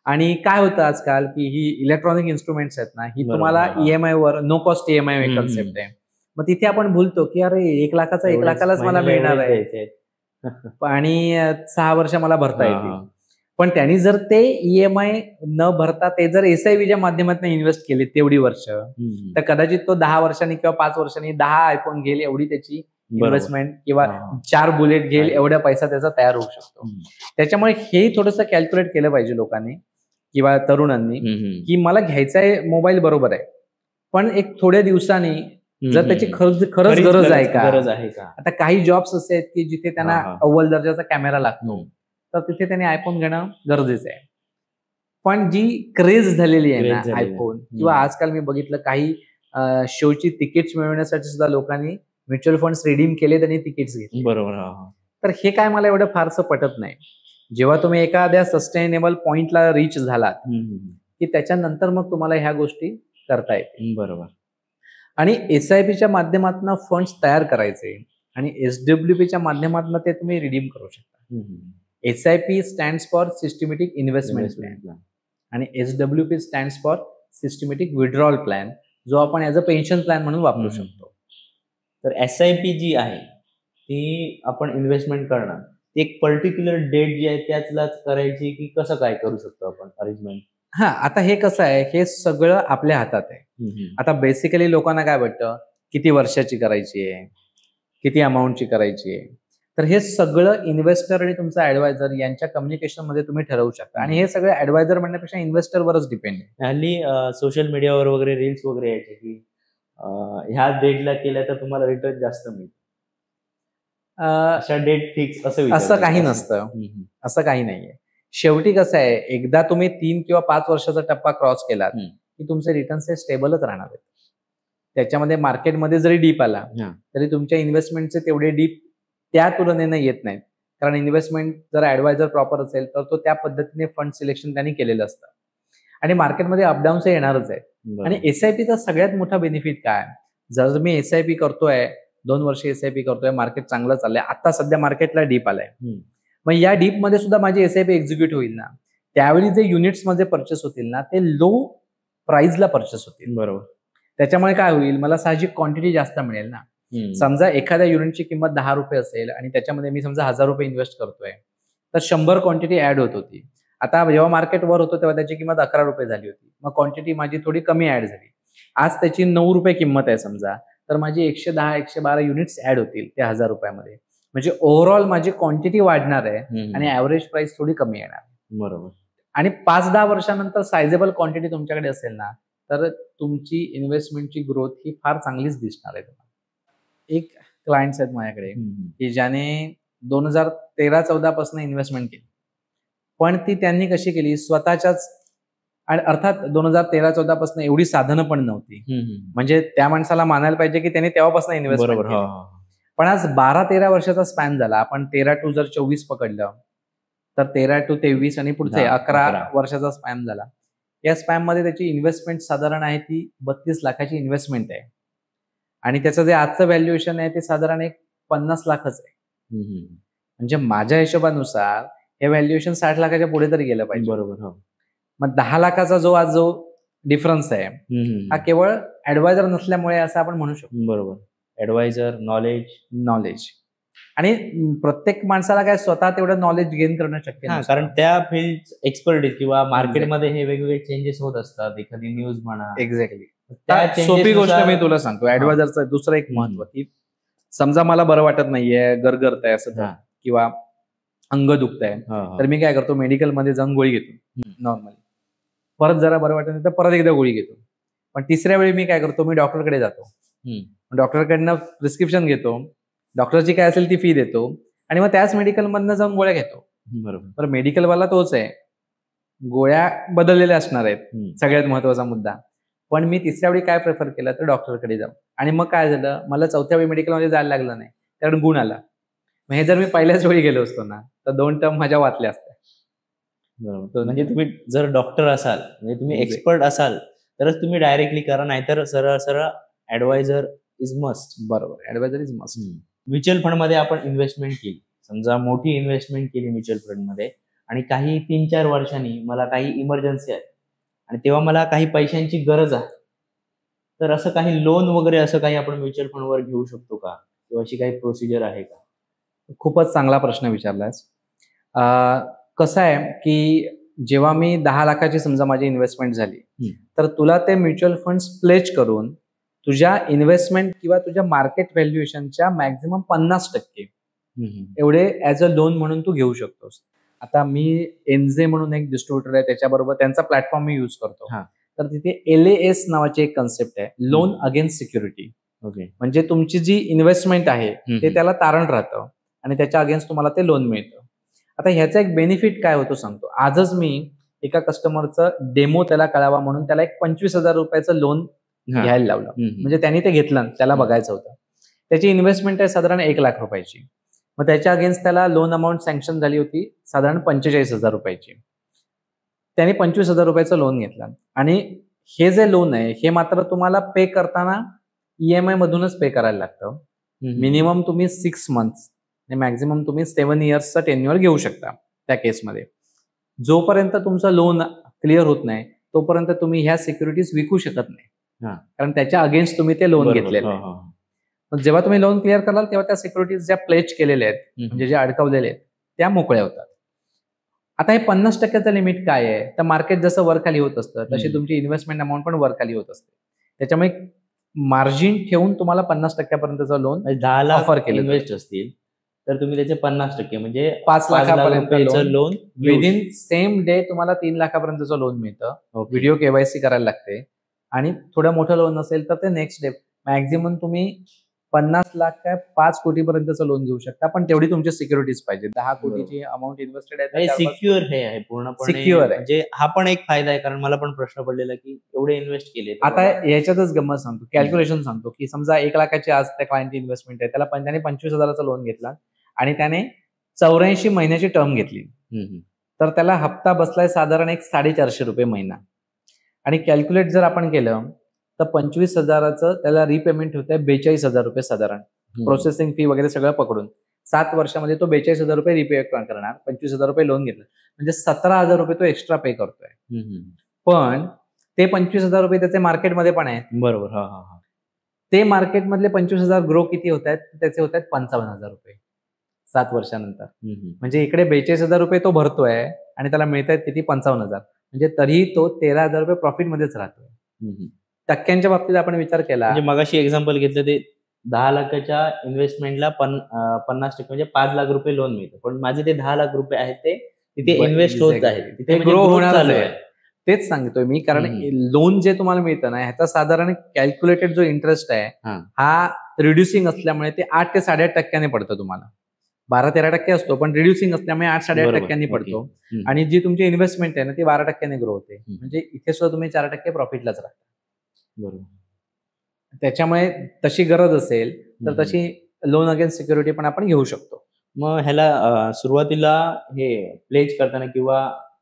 Speaker 1: आणि काय होतं आजकाल की ही इलेक्ट्रॉनिक इन्स्ट्रुमेंट्स आहेत ना, ही तुम्हाला EMI were no cost EMI concept आहे. मग तिथे आपण भूलतो की अरे 1 लाखाचा 1 लाखालाच मला मिळणार आहे आणि 6 वर्ष मला भरता येतील. पण त्यांनी जर ते ईएमआय न भरता ते जर एसआयपीच्या माध्यमातून इन्व्हेस्ट केले तेवढी वर्ष, तर कदाचित तो 10 वर्षांनी किंवा 5 वर्षांनी 10 आयफोन घेईल एवढी त्याची इन्व्हेस्टमेंट किंवा 4 बुलेट घेईल एवढा पैसा त्याचा तयार होऊ शकतो. त्याच्यामुळे हे थोडंसं कॅल्क्युलेट केलं पाहिजे लोकांनी किंवा तरुणांनी की मला घ्यायचा आहे मोबाईल, बरोबर आहे, पण एक थोड्या दिवसांनी जर त्याची खरंच गरज आहे का. आता काही जॉब्स असे आहेत की जिथे त्यांना अव्वल दर्जाचा कॅमेरा लागतो, तर तिथे त्यांनी आयफोन घेणं गरजेचं आहे. पण जी क्रेज झालेली आहे ना आयफोन, किंवा आजकाल मी बघितलं काही शोची तिकीट्स मिळवण्यासाठी सुद्धा लोकांनी म्युच्युअल फंड्स रिडीम केले, त्यांनी तिकीट्स घेतली.
Speaker 2: बरोबर.
Speaker 1: तर हे काय मला एवढं फारसं पटत नाही. जेव्हा तुम्ही एखाद्या सस्टेनेबल पॉइंटला रीच झालात की त्याच्यानंतर मग तुम्हाला ह्या गोष्टी करता येतील.
Speaker 2: बरोबर.
Speaker 1: आणि SIPच्या माध्यमातून फंड्स तयार करायचे आणि SWPच्या माध्यमातून ते तुम्ही रिडीम करू शकता. SIP stands for systematic investment plan आणि SWP stands for systematic withdrawal plan, जो आपण ॲज अ पेन्शन प्लॅन म्हणून वापरू शकतो.
Speaker 2: तर SIP जी आहे ती आपण इन्व्हेस्टमेंट करणार, एक पर्टिक्युलर डेट जी आहे त्याचलाच करायची की कसं काय करू शकतो आपण अरेंजमेंट?
Speaker 1: आता हे कसं आहे, हे सगळं आपल्या हातात आहे. आता बेसिकली लोकांना काय वाटतं, किती वर्षाची करायची आहे, किती अमाऊंटची करायची आहे, तर हे सगळं इन्व्हेस्टर आणि तुमचा ऍडवायझर यांच्या कम्युनिकेशन मध्ये तुम्ही ठरवू शकता. आणि हे सगळं ऍडवायझर म्हणण्यापेक्षा इन्व्हेस्टरवरच डिपेंड आहे.
Speaker 2: हल्ली सोशल मीडियावर वगैरे रील्स वगैरे यायचे की ह्या डेटला केल्या तर तुम्हाला रिटर्न जास्त मिळेल, अशा डेट फिक्स
Speaker 1: असं काही नसतं. असं काही नाहीये. शेवटी कसं आहे, एकदा तुम्ही 3 किंवा 5 वर्षाचा टप्पा क्रॉस केलात की तुमचे रिटर्न्स हे स्टेबलच राहणार आहेत. त्याच्यामध्ये मार्केटमध्ये जरी डीप आला तरी तुमच्या इन्व्हेस्टमेंटचे तेवढे डीप त्या तुलनेनं येत नाहीत. कारण इन्व्हेस्टमेंट जर ऍडवायझर प्रॉपर असेल तर तो त्या पद्धतीने फंड सिलेक्शन त्यांनी केलेलं असतं. आणि मार्केटमध्ये अपडाऊन्स येणारच आहे. आणि SIPचा सगळ्यात मोठा बेनिफिट काय, जर मी SIP करतोय, 2 वर्ष SIP करतोय, मार्केट चांगलं चाललंय, आता सध्या मार्केटला डीप आलाय, मग या डीप मध्ये सुद्धा माझी SIP एक्झिक्यूट होईल ना, त्यावेळी जे युनिट्स मध्ये परचेस होतील ना ते लो प्राइसला परचेस होतील.
Speaker 2: बरोबर.
Speaker 1: त्याच्यामुळे काय होईल, मला साहजिक क्वांटिटी जास्त मिळेल ना. समजा एखाद्या युनिटची किंमत 10 रुपये असेल आणि त्याच्यामध्ये मी समजा 1000 रुपये इन्व्हेस्ट करतोय, तर 100 क्वांटिटी ऍड होत होती. आता जेव्हा मार्केट वर होतो तेव्हा त्याची किंमत 11 रुपये झाली होती, मग क्वांटिटी माझी थोडी कमी ऍड झाली. आज त्याची 9 रुपये किंमत आहे समजा, तर माझी 110-112 युनिट्स ऍड होतील त्या 1000 रुपयामध्ये. म्हणजे ओव्हरऑल माझी क्वांटिटी वाढणार आहे आणि ऍव्हरेज प्राइस थोडी कमी येणार.
Speaker 2: बरोबर.
Speaker 1: आणि 5-10 वर्षानंतर सायझेबल क्वांटिटी तुमच्याकडे असेल ना, तर तुमची इन्व्हेस्टमेंटची ग्रोथ ही फार चांगलीच दिसणार आहे तुम्हाला. एक क्लायंट्स आहेत माझ्याकडे की ज्याने 2013-14 पासून इन्व्हेस्टमेंट केली, पण ती त्यांनी कशी केली, स्वतःच्याच, आणि अर्थात 2013-14 पासून एवढी साधनं पण नव्हती. म्हणजे त्या माणसाला मानायला पाहिजे की त्यांनी तेव्हापासून इन्व्हेस्टमेंट केली. पण आज 12-13 वर्षाचा स्पॅन झाला. आपण 13 to 24 पकडलं तर 13 to 23 आणि पुढचे 11 वर्षाचा स्पॅन झाला. या स्पॅम मध्ये त्याची इन्व्हेस्टमेंट साधारण आहे ती 32 लाखाची इन्व्हेस्टमेंट आहे. आणि त्याचं जे आजचं व्हॅल्युएशन आहे ते साधारण एक 50 लाखच आहे. म्हणजे माझ्या हिशोबानुसार हे व्हॅल्युएशन 60 लाखाच्या पुढे तरी गेलं पाहिजे.
Speaker 2: बरोबर.
Speaker 1: मग 10 लाखाचा जो डिफरन्स आहे हा केवळ ऍडवायझर नसल्यामुळे असं आपण म्हणू शकतो.
Speaker 2: बरोबर. ऍडवायझर, नॉलेज
Speaker 1: आणि प्रत्येक माणसाला काय स्वतः तेवढं नॉलेज गेन करणं शक्य नाही,
Speaker 2: कारण त्या फील्ड एक्सपर्टीज किंवा मार्केटमध्ये हे वेगवेगळे चेंजेस होत असतात. एखादी न्यूज म्हणा.
Speaker 1: एक्झॅक्टली. सोपी गोष्ट मी तुला सांगतो, ऍडवायझरचं दुसरं एक महत्व की समजा मला बरं वाटत नाहीये, गरगरत आहे असं किंवा अंग दुखत आहे, तर मी काय करतो, मेडिकल मध्ये जाऊन गोळी घेतो नॉर्मली. परत जरा बरं वाटत नाही तर परत एकदा गोळी घेतो. पण तिसऱ्या वेळी मी काय करतो, मी डॉक्टरकडे जातो, डॉक्टरकडनं प्रिस्क्रिप्शन घेतो, डॉक्टरची काय असेल ती फी देतो आणि मग त्याच मेडिकल मधनं जाऊन गोळ्या घेतो.
Speaker 2: बरोबर.
Speaker 1: तर मेडिकलवाला तोच आहे, गोळ्या बदललेल्या असणार आहेत, सगळ्यात महत्वाचा मुद्दा. पण मी तिसऱ्या वेळी काय प्रेफर केलं तर डॉक्टरकडे जाऊ. आणि मग काय झालं, मला चौथ्या वेळी मेडिकलमध्ये जायला लागलं नाही, कारण गुण आला. मग हे जर मी पहिल्याच वेळी गेलो असतो ना तर 2 टर्म माझ्या वाचल्या असत्या.
Speaker 2: बरोबर. म्हणजे तुम्ही जर डॉक्टर असाल, म्हणजे तुम्ही एक्सपर्ट असाल तरच तुम्ही डायरेक्टली करा, नाहीतर सरळ ऍडवायझर इज मस्ट.
Speaker 1: बरोबर, adviser is must.
Speaker 2: Mutual fund मध्ये आपण इन्व्हेस्टमेंट केली, समजा मोठी इन्व्हेस्टमेंट केली म्युच्युअल फंड मध्ये, आणि काही 3-4 वर्षांनी मला काही इमर्जन्सी आहे आणि तेव्हा मला काही पैशांची गरज आहे, तर असं काही लोन वगैरे असं काही आपण म्युच्युअल फंड वर घेऊ शकतो का, किंवा अशी काही प्रोसिजर आहे का?
Speaker 1: खूपच चांगला प्रश्न विचारलास. कसं आहे की जेव्हा मी 10 लाखाची समजा माझी इन्व्हेस्टमेंट झाली, तर तुला ते म्युच्युअल फंड प्लेज करून तुझ्या इन्व्हेस्टमेंट किंवा तुझ्या मार्केट व्हॅल्युएशनच्या मॅक्झिमम 50% एवढे ऍज अ लोन म्हणून तू घेऊ शकतोस. आता मी एनजे म्हणून एक डिस्ट्रीब्युटर आहे, त्याच्याबरोबर त्यांचा प्लॅटफॉर्म मी युज करतो. तर तिथे LAS नावाची एक कन्सेप्ट आहे, लोन अगेन्स्ट सिक्युरिटी. म्हणजे तुमची जी इन्व्हेस्टमेंट आहे ते त्याला तारण राहतं आणि त्याच्या अगेन्स्ट तुम्हाला ते लोन मिळतं. आता ह्याचा एक बेनिफिट काय होतो सांगतो. आजच मी एका कस्टमरचं डेमो त्याला कळावा म्हणून त्याला एक 25,000 रुपयाचं लोन घ्यायला लावलं. म्हणजे त्यांनी ते घेतलं, त्याला बघायचं होतं. त्याची इन्व्हेस्टमेंट आहे साधारण 1 लाख रुपयाची. मग त्याच्या अगेन्स्ट त्याला लोन अमाऊंट सँक्शन झाली होती साधारण 45,000 रुपयाची. त्याने 25,000 रुपयाचं लोन घेतलं आणि हे जे लोन आहे हे मात्र तुम्हाला पे करताना EMI मधूनच पे करायला लागतं. मिनिमम तुम्ही 6 मंथ्स आणि मॅक्झिमम तुम्ही 7 इयर्सचा टेन्युअर घेऊ शकता त्या केसमध्ये. जोपर्यंत तुमचं लोन क्लिअर होत नाही तोपर्यंत तुम्ही ह्या सिक्युरिटीज विकू शकत नाही, कारण त्याच्या अगेन्स्ट तुम्ही ते लोन घेतलेलं आहे. मग जेव्हा तुम्ही लोन क्लिअर कराल तेव्हा त्या सिक्युरिटीज ज्या प्लेज केलेल्या आहेत म्हणजे जे अडकवलेले आहेत त्या मोकळ्या होतात. आता हे 50% लिमिट काय आहे, तर मार्केट जसं वर खाली होत असतं तशी तुमची इन्व्हेस्टमेंट अमाऊंट पण वर खाली होत असते. त्याच्यामुळे मार्जिन ठेवून तुम्हाला 50% पर्यंतचं लोन
Speaker 2: 10 लाख
Speaker 1: ऑफर केलं
Speaker 2: इन्व्हेस्ट असतील तर तुम्ही त्याचे 50% म्हणजे
Speaker 1: 5 लाखापर्यंत
Speaker 2: लोन
Speaker 1: विदिन सेम डे तुम्हाला 3 लाखापर्यंतचं लोन मिळतं. व्हिडिओ KYC करायला लागते आणि थोडं मोठं लोन असेल तर ते नेक्स्ट डे मॅक्झिमम तुम्ही 50 लाख काय 5 कोटीपर्यंतचं लोन घेऊ शकता, पण तेवढी तुमची सिक्युरिटीज पाहिजे. 10 कोटीची अमाऊंट इन्व्हेस्टेड आहे,
Speaker 2: सिक्युअर हे आहे पूर्णपणे
Speaker 1: सिक्युअर आहे.
Speaker 2: म्हणजे हा पण एक फायदा आहे, कारण मला पण प्रश्न पडलेला की एवढे इन्व्हेस्ट केले.
Speaker 1: आता याच्यातच गंमत सांगतो, कॅल्क्युलेशन सांगतो की समजा 1 लाखाची आज त्या क्लायंटची इन्व्हेस्टमेंट आहे, त्याने 25,000चा लोन घेतला आणि त्याने 84 महिन्याची टर्म घेतली, तर त्याला हप्ता बसलाय साधारण एक 450 रुपये महिना. आणि कॅल्क्युलेट जर आपण केलं तर 25,000चं त्याला रिपेमेंट होत आहे 42,000 रुपये साधारण, प्रोसेसिंग फी वगैरे सगळं पकडून. 7 वर्षामध्ये तो 42,000 रुपये रिपे करणार, 25,000 रुपये लोन घेतलं म्हणजे 17,000 रुपये तो एक्स्ट्रा पे करतोय. पण ते 25,000 रुपये त्याचे मार्केटमध्ये पण आहेत.
Speaker 2: बरोबर.
Speaker 1: ते मार्केटमधले 25,000 ग्रो किती होत आहेत, त्याचे होत आहेत 55,000 रुपये 7 वर्षानंतर. म्हणजे इकडे 42,000 रुपये तो भरतोय आणि त्याला मिळत आहेत किती 55,000, म्हणजे तरीही तो 13,000 रुपये प्रॉफिटमध्येच राहतोय. टक्क्यांच्या बाबतीत आपण विचार केला
Speaker 2: म्हणजे मगाशी एक्झाम्पल घेतलं ते 10 लाखाच्या इन्व्हेस्टमेंटला 50% म्हणजे 5 लाख रुपये लोन मिळतं, पण माझे ते 10 लाख रुपये आहेत ते तिथे इन्व्हेस्ट होत आहेत, तिथे
Speaker 1: ग्रो होणार आहे. तेच सांगतोय मी, कारण लोन जे तुम्हाला मिळतं ना ह्याचा साधारण कॅल्क्युलेटेड जो इंटरेस्ट आहे हा रिड्युसिंग असल्यामुळे ते 8 ते 8.5% पडतं तुम्हाला. 12-13% असतो, पण रिड्युसिंग असल्यामुळे 8-8.5% पडतो. आणि जी तुमची इन्व्हेस्टमेंट आहे ना ती 12% ग्रो होते, म्हणजे इथे सुद्धा तुम्ही 4% प्रॉफिटलाच राहता.
Speaker 2: बरोबर.
Speaker 1: त्याच्यामुळे तशी गरज असेल तर तशी लोन अगेन्स्ट सिक्युरिटी पण आपण घेऊ शकतो.
Speaker 2: मग ह्याला सुरुवातीला हे प्लेज करताना किंवा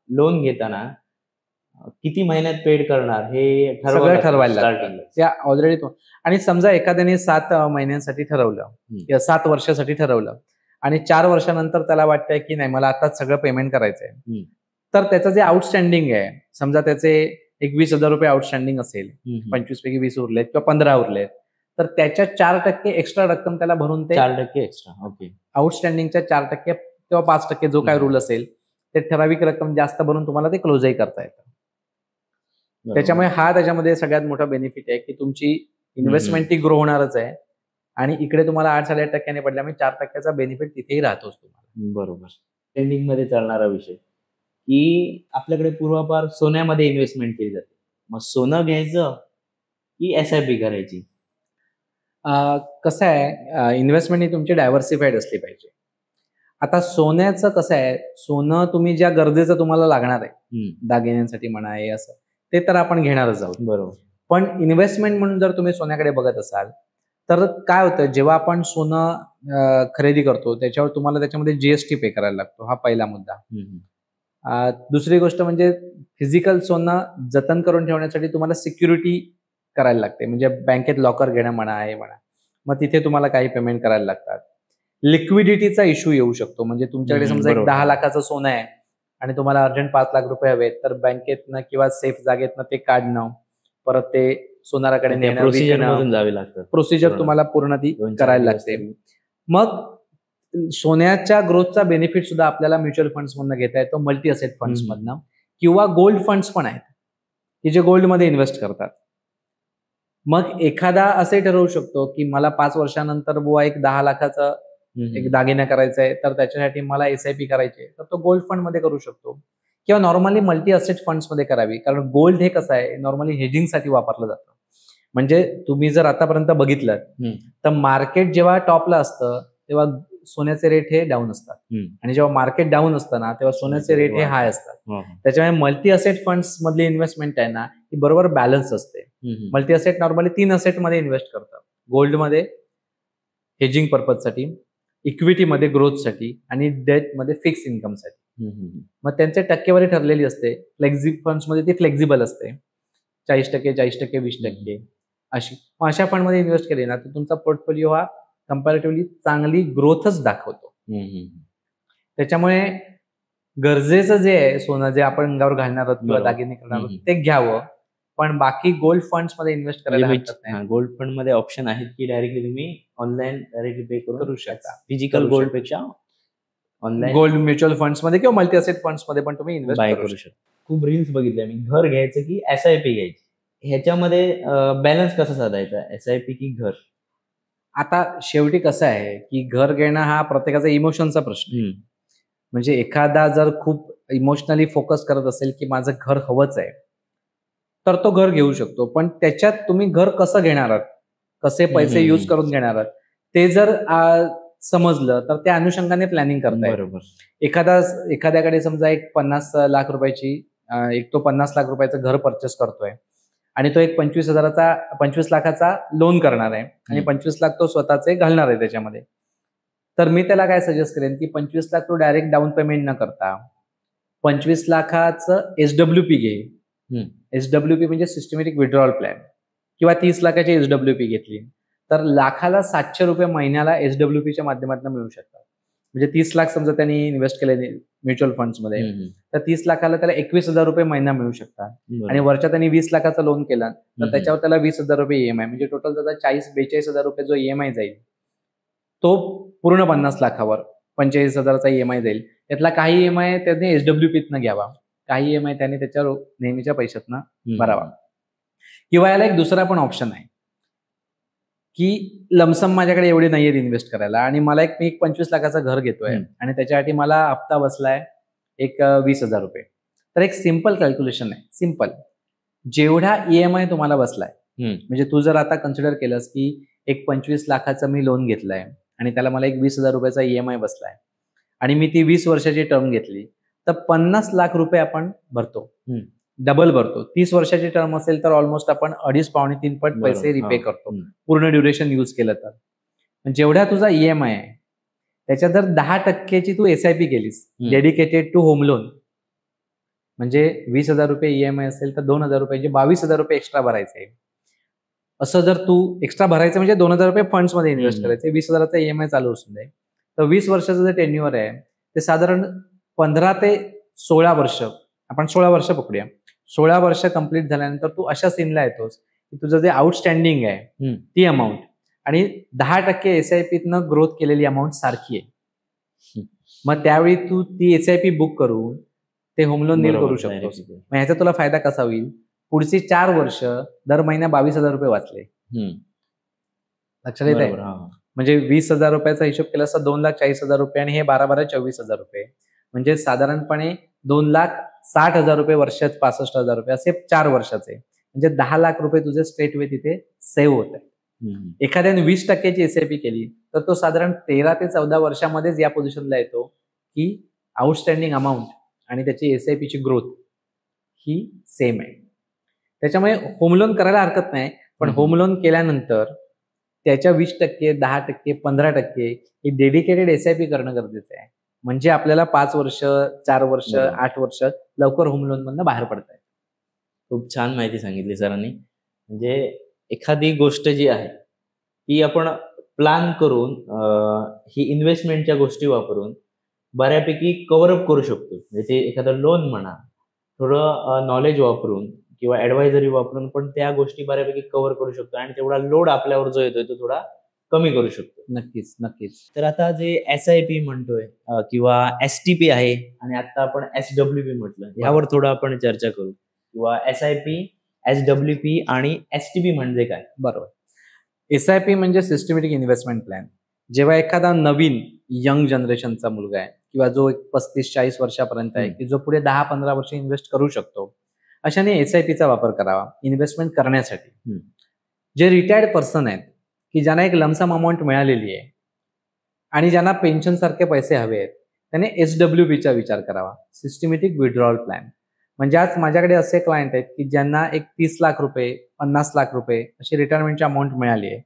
Speaker 2: लोन घेताना किती महिन्यात पेड करणार हे
Speaker 1: ठरवायला लागतं त्या ऑलरेडी. आणि समजा एखाद्याने 7 महिन्यांसाठी ठरवलं किंवा 7 वर्षासाठी ठरवलं आणि 4 वर्षानंतर त्याला वाटतंय की नाही मला आताच सगळं पेमेंट करायचंय, तर त्याचं जे आउटस्टँडिंग आहे समजा त्याचे एक 20,000 रुपये आउटस्टँडिंग असेल, 25 पैकी 20 उरलेत किंवा 15 उरलेत, तर त्याच्या 4% एक्स्ट्रा रक्कम त्याला भरून ते
Speaker 2: 4% एक्स्ट्रा
Speaker 1: आउटस्टँडिंगच्या 4% किंवा 5% जो काय रूल असेल ते ठराविक रक्कम जास्त भरून तुम्हाला ते क्लोजही करता येतं. त्याच्यामुळे हा त्याच्यामध्ये सगळ्यात मोठा बेनिफिट आहे की तुमची इन्व्हेस्टमेंट ती ग्रो होणारच आहे आणि इकडे तुम्हाला 8-8.5% पडल्यामुळे 4%चा बेनिफिट तिथेही राहतोच तुम्हाला.
Speaker 2: बरोबर. ट्रेंडिंग मध्ये चालणारा विषय की आपल्याकडे पूर्वापार सोन्यामध्ये इन्व्हेस्टमेंट केली जाते, मग सोनं घ्यायचं की SIP करायची?
Speaker 1: कसं आहे, इन्व्हेस्टमेंट ही तुमची डायव्हर्सिफाईड असली पाहिजे. आता सोन्याचं कसं आहे, सोनं तुम्ही ज्या गरजेचं तुम्हाला लागणार आहे दागिन्यांसाठी म्हणा हे असं ते तर आपण घेणारच आहोत.
Speaker 2: बरोबर.
Speaker 1: पण इन्व्हेस्टमेंट म्हणून जर तुम्ही सोन्याकडे बघत असाल तर काय होतं, जेव्हा आपण सोनं खरेदी करतो त्याच्यावर तुम्हाला त्याच्यामध्ये GST पे करायला लागतो, हा पहिला मुद्दा. दुसरी गोष्ट म्हणजे फिजिकल सोनं जतन करून ठेवण्यासाठी तुम्हाला सिक्युरिटी करायला लागते, म्हणजे बँकेत लॉकर घेणं म्हणा हे म्हणा, मग तिथे तुम्हाला काही पेमेंट करायला लागतात. लिक्विडिटीचा इश्यू येऊ शकतो, म्हणजे तुमच्याकडे समजा एक 10 लाखाचं सोनं आहे आणि तुम्हाला अर्जंट 5 लाख रुपये हवेत, तर बँकेतनं किंवा सेफ जागेतनं ते काढणं, परत ते सोनाराकडे नेणं,
Speaker 2: प्रोसिजर जावे लागतं,
Speaker 1: प्रोसिजर तुम्हाला पूर्ण ती करायला लागते. मग सोन्याच्या ग्रोथचा बेनिफिट सुद्धा आपल्याला म्युच्युअल फंड्स मधनं घेता येतो, मल्टी असेट फंड्स मधनं, किंवा गोल्ड फंड्स पण आहेत की जे गोल्डमध्ये इन्व्हेस्ट करतात. मग एखादा असे ठरवू शकतो की मला 5 वर्षानंतर बुवा एक 10 लाखाचा एक दागिना करायचा आहे, तर त्याच्यासाठी मला SIP करायची आहे, तर तो गोल्ड फंड मध्ये करू शकतो किंवा नॉर्मली मल्टी असेट फंड्स मध्ये करावी. कारण गोल्ड हे कसं आहे, नॉर्मली हेजिंगसाठी वापरलं जातं. म्हणजे तुम्ही जर आतापर्यंत बघितलं तर मार्केट जेव्हा टॉपला असतं तेव्हा सोन्याचे रेट हे डाऊन असतात आणि जेव्हा मार्केट डाऊन असतं ना तेव्हा सोन्याचे रेट हे हाय असतात. त्याच्यामुळे मल्टी असेट फंड्स मधली इन्व्हेस्टमेंट आहे ना ती बरोबर बॅलन्स असते. मल्टी असेट नॉर्मली 3 असेट मध्ये इन्व्हेस्ट करतात, गोल्ड मध्ये हेजिंग पर्पजसाठी, इक्विटीमध्ये ग्रोथसाठी आणि डेटमध्ये फिक्स इन्कमसाठी. मग त्यांची टक्केवारी ठरलेली असते. फंड्समध्ये ती फ्लेक्झिबल असते, 40%, 40%, 20% अशी. मग अशा फंडमध्ये इन्व्हेस्ट केले ना तर तुमचा पोर्टफोलिओ हा कम्पॅरेटिव्हली चांगली ग्रोथच दाखवतो. त्याच्यामुळे गरजेचं जे आहे सोनं, जे आपण अंगावर घालणार आहोत किंवा दागिने करणार आहोत ते घ्यावं, पण बाकी गोल्ड फंड्स मध्ये इन्व्हेस्ट करायला हरकत नाही.
Speaker 2: गोल्ड फंड मध्ये ऑप्शन आहेत की डायरेक्टली तुम्ही ऑनलाईन डायरेक्टली पे
Speaker 1: करू शकता.
Speaker 2: फिजिकल गोल्ड पेक्षा ऑनलाईन
Speaker 1: गोल्ड म्युच्युअल फंड्स मध्ये किंवा मल्टी असेट फंड्स मध्ये पण तुम्ही इन्व्हेस्ट करू शकता.
Speaker 2: खूप रील्स बघितल्या मी, घर घ्यायचं की SIP घ्यायची, ह्याच्यामध्ये बॅलन्स कसा साधायचा, SIP की घर?
Speaker 1: आता शेवटी कसं आहे की घर घेणं हा प्रत्येकाचा इमोशनचा प्रश्न. म्हणजे एखादा जर खूप इमोशनली फोकस करत असेल की माझं घर हवंच आहे तर तो घर घेऊ शकतो, पण त्याच्यात तुम्ही घर कसं घेणार आहात, कसे पैसे यूज करून घेणार आहात ते जर समजलं तर त्या अनुषंगाने प्लॅनिंग करता
Speaker 2: बरोबर.
Speaker 1: एखाद्याकडे समजा एक 50 लाख रुपयाची तो 50 लाख रुपयाचं घर परचेस करतोय आणि तो एक 25 लाखाचा लोन करणार आहे आणि 25 लाख तो स्वतःचे घालणार आहे त्याच्यामध्ये. तर मी त्याला काय सजेस्ट करेन की 25 लाख तो डायरेक्ट डाऊन पेमेंट न करता 25 लाखाचं SWP घे. SWP म्हणजे सिस्टमॅटिक विड्रॉल प्लॅन, किंवा 30 लाखाची SWP घेतली तर लाखाला 700 रुपये महिन्याला SWPच्या माध्यमातून मिळू शकतात. म्हणजे 30 लाख समजा त्यांनी इन्व्हेस्ट केले म्युच्युअल फंड्समध्ये तर 30 लाखाला त्याला 21,000 रुपये महिना मिळू शकतात. आणि वरच्या त्यांनी 20 लाखाचा लोन केला तर त्याच्यावर त्याला 20,000 रुपये EMI, म्हणजे टोटल त्याचा 42,000 रुपये जो EMI जाईल तो पूर्ण 50 लाखावर 45,000चा EMI जाईल. त्यातला काही EMI त्याने SWPतनं घ्यावा, काही EMI त्याने त्याच्या नेहमीच्या पैशातनं भरावा. किंवा याला एक दुसरा पण ऑप्शन आहे की लमसम माझ्याकडे एवढे नाहीयेत इन्व्हेस्ट करायला आणि मी एक 25 लाखाचं घर घेतोय आणि त्याच्यासाठी मला हप्ता बसलाय एक 20,000 रुपये. तर एक सिंपल कॅल्क्युलेशन आहे, सिंपल. जेवढा EMI तुम्हाला बसलाय, म्हणजे तू जर आता कन्सिडर केलंस की एक 25 लाखाचं मी लोन घेतलंय आणि त्याला मला एक 20,000 रुपयाचा EMI बसलाय आणि मी ती 20 वर्षाची टर्म घेतली तर 50 लाख रुपये आपण भरतो, डबल भरतो. 30 वर्षाची टर्म असेल तर ऑलमोस्ट आपण 2.5-3 पट पैसे रिपे करतो पूर्ण ड्युरेशन यूज केलं तर. जेवढा तुझा EMI आहे त्याच्यात जर 10%ची तू SIP केलीस डेडिकेटेड टू होम लोन, म्हणजे 20,000 रुपये EMI असेल तर 2,000 रुपये 22,000 रुपये एक्स्ट्रा भरायचे. असं जर तू एक्स्ट्रा भरायचं म्हणजे 2,000 रुपये फंड्स मध्ये इन्व्हेस्ट करायचे, 20,000चा EMI चालू असून दे. तर 20 वर्षाचं जे टेन्युअर आहे ते साधारण 15 ते 16 वर्ष, आपण 16 वर्ष पकडूया. 16 वर्ष कंप्लीट झाल्यानंतर तू अशा सीनला येतोस की तुझं जे आउटस्टँडिंग आहे ती अमाऊंट आणि 10% SIPतनं ग्रोथ केलेली अमाऊंट सारखी आहे. मग त्यावेळी तू ती SIP बुक करून ते होम लोन नील करू शकतोस. मग ह्याचा तुला फायदा कसा होईल, पुढची 4 वर्ष दर महिना 22,000 रुपये वाचले. लक्षात येत आहे? म्हणजे 20,000 रुपयाचा हिशोब केला असता 2,40,000 रुपये आणि हे 12-12 24,000 रुपये, म्हणजे साधारणपणे 2,60,000 रुपये वर्षात 65,000 रुपये असे 4 वर्षाचे, म्हणजे 10 लाख रुपये तुझे स्ट्रेट वे तिथे सेव्ह होत आहे. एखाद्याने 20%ची SIP केली तर तो साधारण 13 ते 14 वर्षामध्येच या पोझिशनला येतो की आउटस्टँडिंग अमाऊंट आणि त्याची SIPची ग्रोथ ही सेम आहे. त्याच्यामुळे होम लोन करायला हरकत नाही, पण होम लोन केल्यानंतर त्याच्या 20%, 10%, 15% ही डेडिकेटेड SIP करणं गरजेचं आहे. म्हणजे आपल्याला 5 वर्ष, 4 वर्ष, 8 वर्ष लवकर होम लोन मधनं बाहेर पडता येईल.
Speaker 2: खूप छान माहिती सांगितली सरांनी. म्हणजे एखादी गोष्ट जी आहे ती आपण प्लॅन करून ही इन्व्हेस्टमेंटच्या गोष्टी वापरून बऱ्यापैकी कव्हरअप करू शकतो. म्हणजे ते एखादं लोन म्हणा, थोडं नॉलेज वापरून किंवा ऍडवायझरी वापरून पण त्या गोष्टी बऱ्यापैकी कव्हर करू शकतो आणि तेवढा लोड आपल्यावर जो येतोय तो थोडा कमी करू शकतो.
Speaker 1: नक्कीच नक्कीच.
Speaker 2: तर आता जे SIP म्हणतोय किंवा STP आहे आणि आता आपण SWP म्हटलं, यावर थोडं आपण चर्चा करू. किंवा SIP, SWP आणि STP म्हणजे काय?
Speaker 1: बरोबर. SIP म्हणजे सिस्टमॅटिक इन्व्हेस्टमेंट प्लॅन. जेव्हा एखादा नवीन यंग जनरेशनचा मुलगा आहे किंवा जो 35-40 वर्षापर्यंत आहे की जो पुढे 10-15 वर्ष इन्व्हेस्ट करू शकतो, अशाने SIPचा वापर करावा इन्व्हेस्टमेंट करण्यासाठी. जे रिटायर्ड पर्सन आहेत की ज्यांना एक लमसम अमाऊंट मिळालेली आहे आणि ज्यांना पेन्शन सारखे पैसे हवे आहेत, त्याने SWPचा विचार करावा, सिस्टमॅटिक विड्रॉल प्लॅन. म्हणजे आज माझ्याकडे असे क्लायंट आहेत की ज्यांना एक 30 लाख रुपये, 50 लाख रुपये अशी रिटायरमेंटची अमाऊंट मिळाली आहे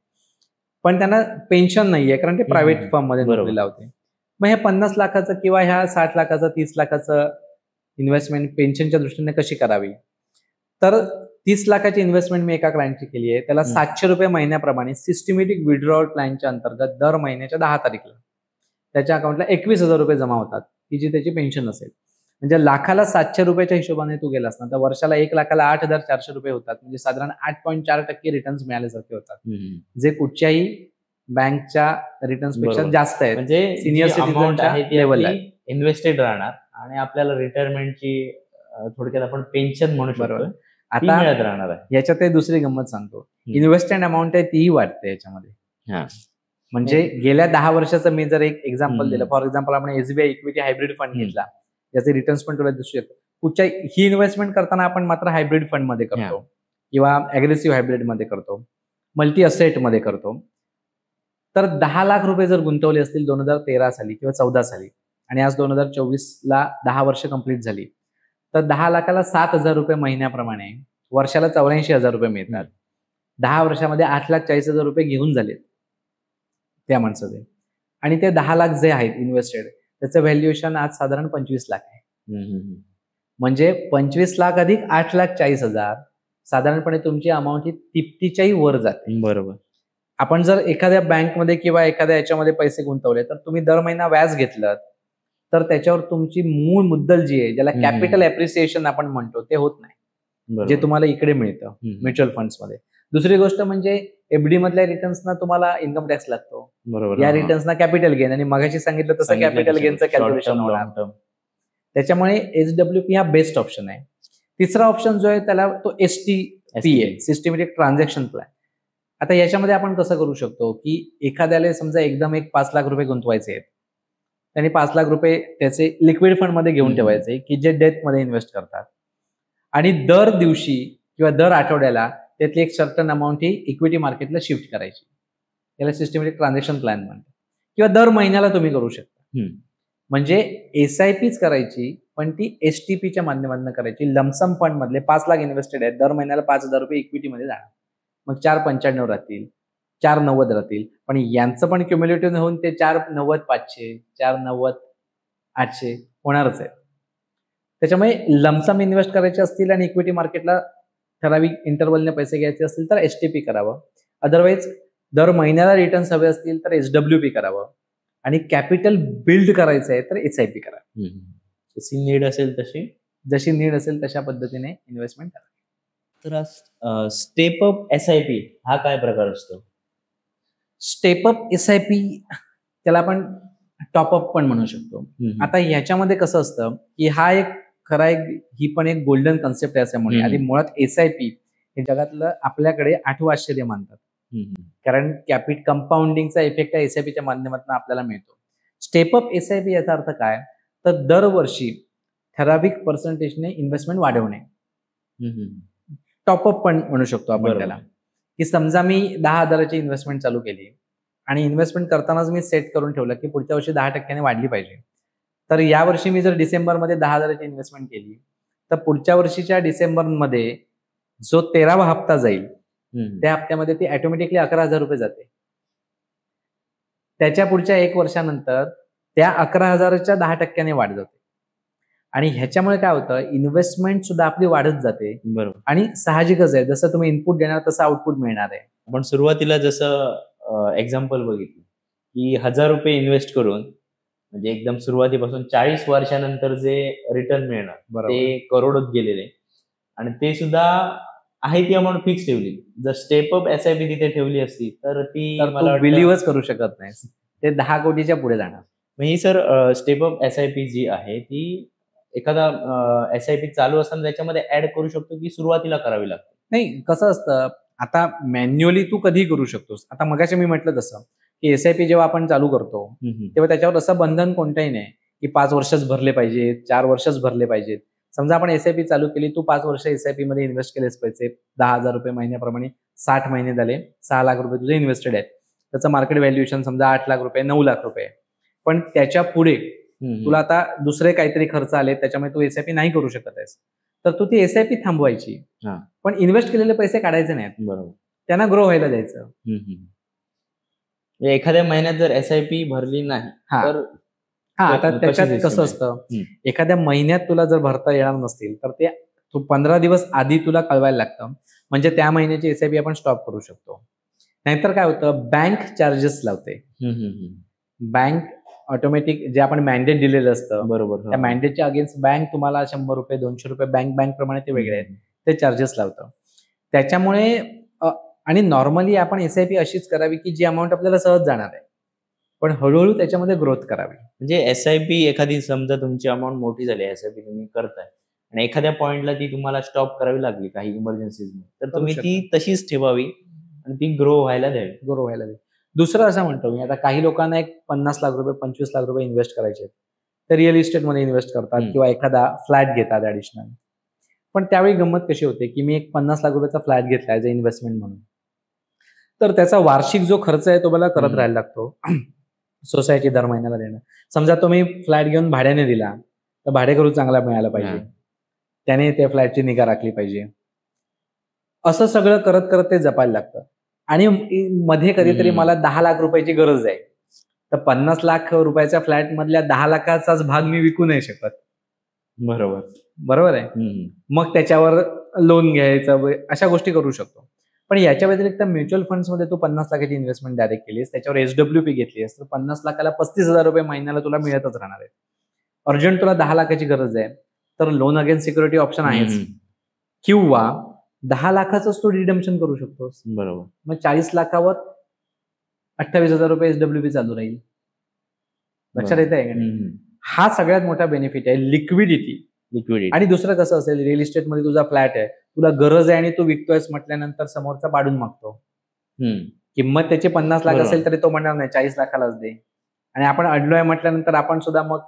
Speaker 1: पण त्यांना पेन्शन नाहीये, कारण ते प्रायव्हेट फर्म मध्ये
Speaker 2: बरोबर.
Speaker 1: नोकरीला होते. मग हे 50 लाखाचं किंवा ह्या 60 लाखाचं 30 लाखाचं इन्व्हेस्टमेंट पेन्शनच्या दृष्टीने कशी करावी, तर 30 लाखाची इन्व्हेस्टमेंट मी एका क्लायंटची केली आहे. त्याला 700 रुपये महिन्याप्रमाणे सिस्टमॅटिक विड्रॉवल प्लॅनच्या अंतर्गत दर महिन्याच्या 10 तारीखला त्याच्या अकाउंटला 21,000 रुपये जमा होतात, की जी त्याची पेन्शन असेल. म्हणजे लाखाला 700 रुपयाच्या हिशोबाने तू गेलास ना, तर वर्षाला 1 लाखाला 8,400 रुपये होतात. म्हणजे साधारण 8.4% रिटर्न्स मिळाल्यासारखे होतात, जे कुठच्याही बँकच्या रिटर्न्स पेक्षा
Speaker 2: बरोबर.
Speaker 1: जास्त आहेत.
Speaker 2: म्हणजे
Speaker 1: सिनियर सिटीजनच्या लेवलला
Speaker 2: इन्व्हेस्टेड राहणार आणि आपल्याला रिटायरमेंटची थोडक्यात आपण पेन्शन म्हणू शकतो,
Speaker 1: बरोबर.
Speaker 2: ती
Speaker 1: आता
Speaker 2: मिळत राहणार आहे.
Speaker 1: याच्यात एक दुसरी गंमत सांगतो. इन्व्हेस्टेड अमाऊंट आहे तीही वाटते याच्यामध्ये.
Speaker 2: हा.
Speaker 1: म्हणजे गेल्या 10 वर्षाचं मी जर एक एक्झाम्पल दिलं, फॉर एक्झाम्पल आपण एसबीआय इक्विटी हायब्रिड फंड घेतला, याचे रिटर्न्स पण तुला दिसू शकतात. कुठच्या ही इन्व्हेस्टमेंट करताना आपण मात्र हायब्रिड फंड मध्ये करतो किंवा अग्रेसिव्ह हायब्रिड मध्ये करतो, मल्टी असेट मध्ये करतो. तर 10 लाख रुपये जर गुंतवले असतील 2013 साली किंवा 14 साली आणि आज 2024ला 10 वर्ष कंप्लीट झाली, तर 10 लाखाला 7,000 रुपये महिन्याप्रमाणे वर्षाला 84,000 रुपये मिळतात. 10 वर्षामध्ये 8,40,000 रुपये घेऊन झालेत त्या माणसाचे. आणि ते 10 लाख जे आहेत इन्व्हेस्टेड, त्याचं व्हॅल्युएशन आज साधारण 25 लाख आहे. म्हणजे 25 लाख अधिक 8,40,000 साधारणपणे तुमची अमाऊंट ही तिप्पटीच्याही वर जाते.
Speaker 2: बरोबर.
Speaker 1: आपण जर एखाद्या बँकमध्ये किंवा एखाद्या याच्यामध्ये पैसे गुंतवले, तर तुम्ही दर महिना व्याज घेतलं तर त्याच्यावर तुमची मूळ मुद्दल जी आहे, ज्याला कॅपिटल ॲप्रिसिएशन आपण म्हणतो, ते होत नाही, जे तुम्हाला इकडे मिळतं म्युच्युअल फंड्समध्ये. दुसरी गोष्ट म्हणजे एफडी मधल्या रिटर्न्सना तुम्हाला इन्कम टॅक्स लागतो.
Speaker 2: बरोबर.
Speaker 1: या रिटर्न्सना कॅपिटल गेन, आणि मगाशी सांगितलं तसं कॅपिटल गेनचं कॅल्क्युलेशन होणार. त्याच्यामुळे एसडब्ल्यूपी हा बेस्ट ऑप्शन आहे. तिसरा ऑप्शन जो आहे त्याला तो एसटीपी आहे, सिस्टमॅटिक ट्रान्झॅक्शन प्लॅन. आता याच्यामध्ये आपण कसं करू शकतो, की एखाद्याला समजा एकदम एक 5 लाख रुपये गुंतवायचे आहेत, त्यांनी 5 लाख रुपये त्याचे लिक्विड फंड मध्ये घेऊन ठेवायचे, की जे डेथ मध्ये इन्व्हेस्ट करतात, आणि दर दिवशी किंवा दर आठवड्याला त्यातली एक सर्टन अमाऊंट ही इक्विटी मार्केटला शिफ्ट करायची. त्याला सिस्टमॅटिक ट्रान्झॅक्शन प्लॅन म्हणतात. किंवा दर महिन्याला तुम्ही करू शकता. म्हणजे एसआयपीच करायची, पण ती एसटीपीच्या माध्यमातून करायची. लमसम फंड मधले 5 लाख इन्व्हेस्टेड आहेत, दर महिन्याला 5,000 रुपये इक्विटीमध्ये जाणार. मग 495 राहतील, 490 राहतील, पण यांचं पण क्युम्युलेटिव्ह होऊन ते 490 500, 490 800 होणारच आहे. त्याच्यामुळे लमसम इन्व्हेस्ट करायचे असतील आणि इक्विटी मार्केटला ठराविक इंटरव्हलने पैसे घ्यायचे असतील तर एसटीपी करावं. अदरवाईज दर महिन्याला रिटर्न्स हवे असतील तर एसडब्ल्यूपी करावं, आणि कॅपिटल बिल्ड करायचं आहे तर एसआयपी करावं.
Speaker 2: जशी नीड असेल तशी,
Speaker 1: जशी नीड असेल तशा पद्धतीने इन्व्हेस्टमेंट करा.
Speaker 2: तर स्टेप अप एसआयपी हा काय प्रकार असतो?
Speaker 1: स्टेप अप एसआयपी त्याला आपण टॉपअप पण म्हणू शकतो. आता ह्याच्यामध्ये कसं असतं, की हा एक खरा एक ही पण एक गोल्डन कन्सेप्ट आहे असल्यामुळे आधी मुळात एसआयपी हे जगातलं आपल्याकडे 8वं आश्चर्य मानतात, कारण कॅपिट कंपाऊंडिंगचा इफेक्ट एसआयपीच्या माध्यमातून आपल्याला मिळतो. स्टेपअप एसआयपी याचा अर्थ काय, तर दरवर्षी ठराविक पर्सेंटेजने इन्व्हेस्टमेंट वाढवणे. टॉपअप पण म्हणू शकतो आपण त्याला, की समजा मी 10,000ची इन्व्हेस्टमेंट चालू केली आणि इन्व्हेस्टमेंट करतानाच मी सेट करून ठेवलं की पुढच्या वर्षी 10% वाढली पाहिजे. तर या वर्षी मी जर डिसेंबरमध्ये 10,000ची इन्व्हेस्टमेंट केली, तर पुढच्या वर्षीच्या डिसेंबरमध्ये जो 13वा हप्ता जाईल त्या हप्त्यामध्ये ती ऑटोमॅटिकली 11,000 रुपये जाते. त्याच्या पुढच्या 1 वर्षानंतर त्या 11,000च्या 10%ने वाढ जाते. आणि ह्याच्यामुळे काय होतं, इन्व्हेस्टमेंट सुद्धा आपली वाढत जाते.
Speaker 2: बरोबर.
Speaker 1: आणि साहजिकच आहे, जसं तुम्ही इनपुट देणार तसं आउटपुट मिळणार आहे.
Speaker 2: आपण सुरुवातीला जसं एक्झाम्पल बघितलं की 1,000 रुपये इन्व्हेस्ट करून म्हणजे एकदम सुरुवातीपासून 40 वर्षानंतर जे रिटर्न मिळणार ते करोडोत गेलेले, आणि ते सुद्धा आहे ती अमाऊंट फिक्स ठेवली. जर स्टेपअप एसआयपी तिथे ठेवली असती तर ती मला
Speaker 1: बिलीव्हच करू शकत नाही, ते 10 कोटीच्या पुढे जाणार.
Speaker 2: मग ही सर स्टेपअप एसआयपी जी आहे ती एखादा एसआयपी चालू असताना त्याच्यामध्ये ऍड करू शकतो की सुरुवातीला करावी लागते?
Speaker 1: नाही, कसं असतं, आता मॅन्युअली तू कधी करू शकतोस. आता मगाशी मी म्हटलं तसं की एसआयपी जेव्हा आपण चालू करतो तेव्हा त्याच्यावर असं बंधन कोणतंही नाही की 5 वर्षच भरले पाहिजेत, 4 वर्षच भरले पाहिजेत. समजा आपण एसआयपी चालू केली, तू 5 वर्ष एसआयपी मध्ये इन्व्हेस्ट केलेच पैसे 10,000 रुपये महिन्याप्रमाणे, 60 महिने झाले, 6 लाख रुपये तुझे इन्व्हेस्टेड आहेत. त्याचं मार्केट व्हॅल्युएशन समजा 8 लाख रुपये, 9 लाख रुपये. पण त्याच्या पुढे तुला आता दुसरे काहीतरी खर्च आले, त्याच्यामुळे तू एसआयपी नाही करू शकत आहेस, तर तू ती एसआयपी थांबवायची, पण इन्व्हेस्ट केलेले पैसे काढायचे नाहीत.
Speaker 2: बरोबर.
Speaker 1: त्यांना ग्रो व्हायला द्यायचं.
Speaker 2: म्हणजे एखाद्या महिन्यात जर SIP भरली नाही
Speaker 1: हा
Speaker 2: तर
Speaker 1: आता
Speaker 2: कशी
Speaker 1: त्याच्यात
Speaker 2: system
Speaker 1: कसं
Speaker 2: आहे?
Speaker 1: असतं,
Speaker 2: हम्म.
Speaker 1: एखाद्या महिन्यात तुला जर भरता येणार नसतील तर ते तू 15 दिवस आधी तुला कळवायला लागतं, म्हणजे त्या महिन्याची SIP आपण स्टॉप करू शकतो. नाहीतर काय होतं, बँक चार्जेस लावते. बँक ऑटोमॅटिक जे आपण मॅन्डेट दिलेलं असतं
Speaker 2: बरोबर.
Speaker 1: त्या मॅन्डेटच्या अगेन्स्ट बँक तुम्हाला 100 रुपये 200 रुपये बँक प्रमाणे ते वेगळे आहेत, ते चार्जेस लावतं. त्याच्यामुळे आणि नॉर्मली आपण SIP अशीच करावी की जी अमाऊंट आपल्याला सहज जाणार आहे, पण हळूहळू त्याच्यामध्ये ग्रोथ करावी.
Speaker 2: म्हणजे SIP एखादी समजा तुमची अमाऊंट मोठी झाली, SIP तुम्ही करताय आणि एखाद्या पॉइंटला ती तुम्हाला स्टॉप करावी लागली काही इमर्जन्सीज, तर तुम्ही ती तशीच ठेवावी आणि ती ग्रो व्हायला द्यावी.
Speaker 1: दुसरं असं म्हणतो मी, आता काही लोकांना एक 50 लाख रुपये 25 लाख रुपये इन्व्हेस्ट करायचे, तर रिअल इस्टेटमध्ये इन्व्हेस्ट करतात किंवा एखादा फ्लॅट घेतात ऍडिशनल. पण त्यावेळी गंमत कशी होते की मी एक 50 लाख रुपयाचा फ्लॅट घेतला ऍज अ इन्व्हेस्टमेंट म्हणून, तर त्याचा वार्षिक जो खर्च आहे तो मला करत राहायला लागतो. सोसायटी दर महिन्याला देणं. समजा तुम्ही फ्लॅट घेऊन भाड्याने दिला तर भाडेकरू चांगला मिळाला पाहिजे, त्याने त्या फ्लॅटची निगा राखली पाहिजे. असं सगळं करत करत ते जपायला लागतं. आणि मध्ये कधीतरी मला 10 लाख रुपयाची गरज आहे, तर 50 लाख रुपयाच्या फ्लॅट मधल्या 10 लाखाचाच भाग मी विकू नाही शकत. बरोबर आहे. मग त्याच्यावर लोन घ्यायचं, अशा गोष्टी करू शकतो. पण याच्या व्यतिरिक्त म्युच्युअल फंड्समध्ये तू 50 लाखाची इन्व्हेस्टमेंट डायरेक्ट केलीस, त्याच्यावर SWP घेतलीस, तर 50 लाखाला 35,000 रुपये महिन्याला तुला मिळतच राहणार आहे. अर्जंट तुला 10 लाखाची गरज आहे तर लोन अगेन्स्ट सिक्युरिटी ऑप्शन आहेच, किंवा 10 लाखाचंच तू रिडम्पशन करू शकतोस.
Speaker 2: बरोबर.
Speaker 1: मग 40 लाखावर 28,000 रुपये SWP चालू राहील. लक्षात येत आहे का? हा सगळ्यात मोठा बेनिफिट आहे, लिक्विडिटी. आणि दुसरं कसं असेल, रिअल इस्टेटमध्ये तुझा फ्लॅट आहे, तुला गरज आहे आणि तू विकतोयस म्हटल्यानंतर समोरचा पाडून मागतो. किंमत त्याची 50 लाख असेल तरी तो म्हणणार नाही 40 लाखालाच दे, आणि आपण अडलोय म्हटल्यानंतर आपण सुद्धा मग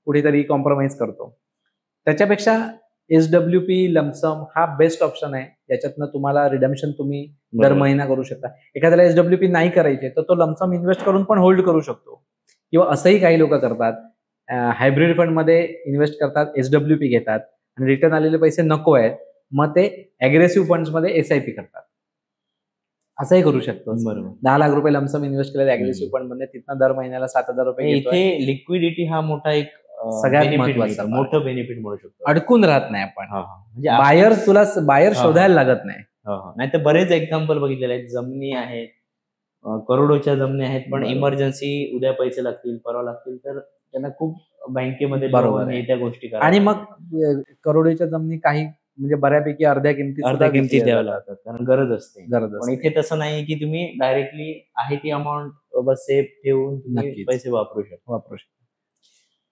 Speaker 1: कुठेतरी कॉम्प्रोमाइज करतो. त्याच्यापेक्षा SWP लमसम हा बेस्ट ऑप्शन आहे, याच्यातनं तुम्हाला रिडम्पशन तुम्ही दर महिना करू शकता. एखाद्याला SWP नाही करायचे तर तो लमसम इन्व्हेस्ट करून पण होल्ड करू शकतो, किंवा असंही काही लोक करतात, हायब्रिड फंड मध्ये इन्व्हेस्ट करतात, SWP घेतात आणि रिटर्न आलेले पैसे नको आहेत, मग ते अग्रेसिव्ह फंड्स मध्ये SIP करतात. असंही करू शकतो.
Speaker 2: बरोबर.
Speaker 1: 10 लाख रुपये लमसम इन्व्हेस्ट केले अग्रेसिव्ह फंड मध्ये, तिथनं दर महिन्याला 7,000 रुपये घेतोय.
Speaker 2: इथे लिक्विडिटी हा मोठा एक
Speaker 1: सगळ्यात महत्त्वाचा
Speaker 2: मोठं बेनिफिट म्हणू शकतो.
Speaker 1: अडकून राहत नाही आपण,
Speaker 2: म्हणजे
Speaker 1: बायर शोधायला लागत नाही.
Speaker 2: नाही तर बरेच एक्झाम्पल बघितलेले आहेत, जमिनी आहेत, करोडोच्या जमिनी आहेत, पण इमर्जन्सी उद्या पैसे लागतील परवा लागतील तर त्यांना खूप बँकेमध्ये त्या गोष्टी करा.
Speaker 1: आणि मग करोडोच्या जमिनी काही म्हणजे बऱ्यापैकी अर्ध्या किमतीत
Speaker 2: द्याव्या लागतात, कारण गरज असते. पण इथे तसं नाही की तुम्ही डायरेक्टली आहे ती अमाऊंट बस सेफ ठेवून तुम्ही पैसे वापरू शकता.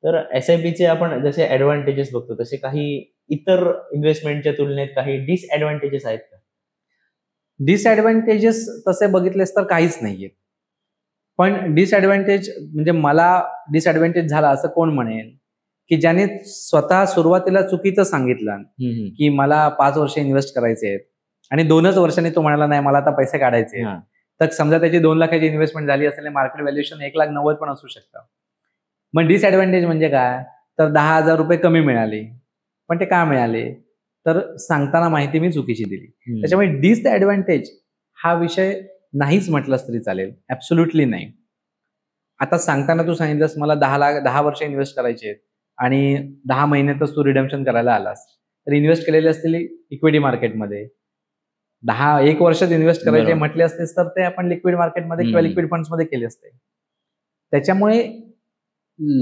Speaker 2: तर SIPचे आपण जसे ऍडव्हान्टेजेस बघतो, तसे काही इतर इन्व्हेस्टमेंटच्या तुलनेत काही डिसएडव्हान्टेजेस आहेत का?
Speaker 1: डिसएडव्हान्टेजेस तसे बघितलेस तर काहीच नाहीये. पण डिसएडव्हान्टेज म्हणजे मला डिसएडव्हान्टेज झाला असं कोण म्हणेल की ज्याने स्वतः सुरुवातीला चुकीचं सांगितलं की मला 5 वर्ष इन्व्हेस्ट करायचे आहेत आणि 2च वर्षांनी तो म्हणाला नाही मला आता पैसे काढायचे, तर समजा त्याची 2 लाखाची इन्व्हेस्टमेंट झाली असेल, मार्केट व्हॅल्युएशन 1,90,000 पण असू शकतं. मग डिसएडव्हान्टेज म्हणजे काय, तर 10,000 रुपये कमी मिळाले, पण ते का मिळाले तर सांगताना माहिती मी चुकीची दिली. त्याच्यामुळे डिसएडव्हान्टेज हा विषय नाहीच म्हटलंस तरी चालेल, ऍब्सोल्युटली नाही. आता सांगताना तू सांगितलंस मला 10 वर्ष इन्व्हेस्ट करायचे आहेत आणि 10 महिन्यातच तू रिडम्पशन करायला आलास, तर इन्व्हेस्ट केलेले असतील इक्विटी मार्केटमध्ये, 1 वर्षात इन्व्हेस्ट करायचे म्हटले असतेस तर ते आपण लिक्विड मार्केटमध्ये किंवा लिक्विड फंड्समध्ये केले असते. त्याच्यामुळे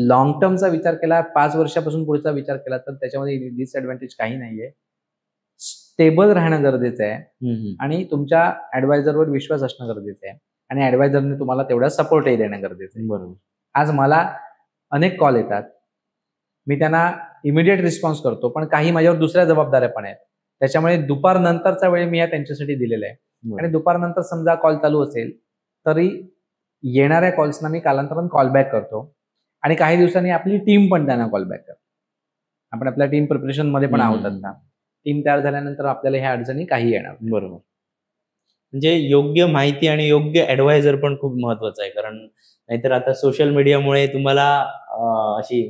Speaker 1: लॉंग टर्मचा विचार केला, 5 वर्षापासून पुढचा विचार केला तर त्याच्यामध्ये डिसएडव्हान्टेज काही नाहीये. स्टेबल राहणं गरजेचं आहे आणि तुमच्या ऍडवायझरवर विश्वास असणं गरजेचं आहे, आणि ऍडवायझरने तुम्हाला तेवढा सपोर्टही देणं गरजेचं आहे.
Speaker 2: बरोबर.
Speaker 1: आज मला अनेक कॉल येतात, मी त्यांना इमिडिएट रिस्पॉन्स करतो, पण काही माझ्यावर दुसऱ्या जबाबदाऱ्या पण आहेत. त्याच्यामुळे दुपारनंतरचा वेळ मी त्यांच्यासाठी दिलेला आहे, आणि दुपारनंतर समजा कॉल चालू असेल तरी येणाऱ्या कॉल्सना मी कालांतराने कॉलबॅक करतो, आणि काही दिवसांनी आपली टीम पण त्यांना कॉलबॅक करतो. आपण आपल्या टीम प्रिपरेशन मध्ये पण आहोत ना, टीम तयार झाल्यानंतर आपल्याला ह्या अडचणी काही येणार.
Speaker 2: बरोबर. म्हणजे योग्य माहिती आणि योग्य ऍडवायझर पण खूप महत्वाचं आहे, कारण नाहीतर आता सोशल मीडियामुळे तुम्हाला अशी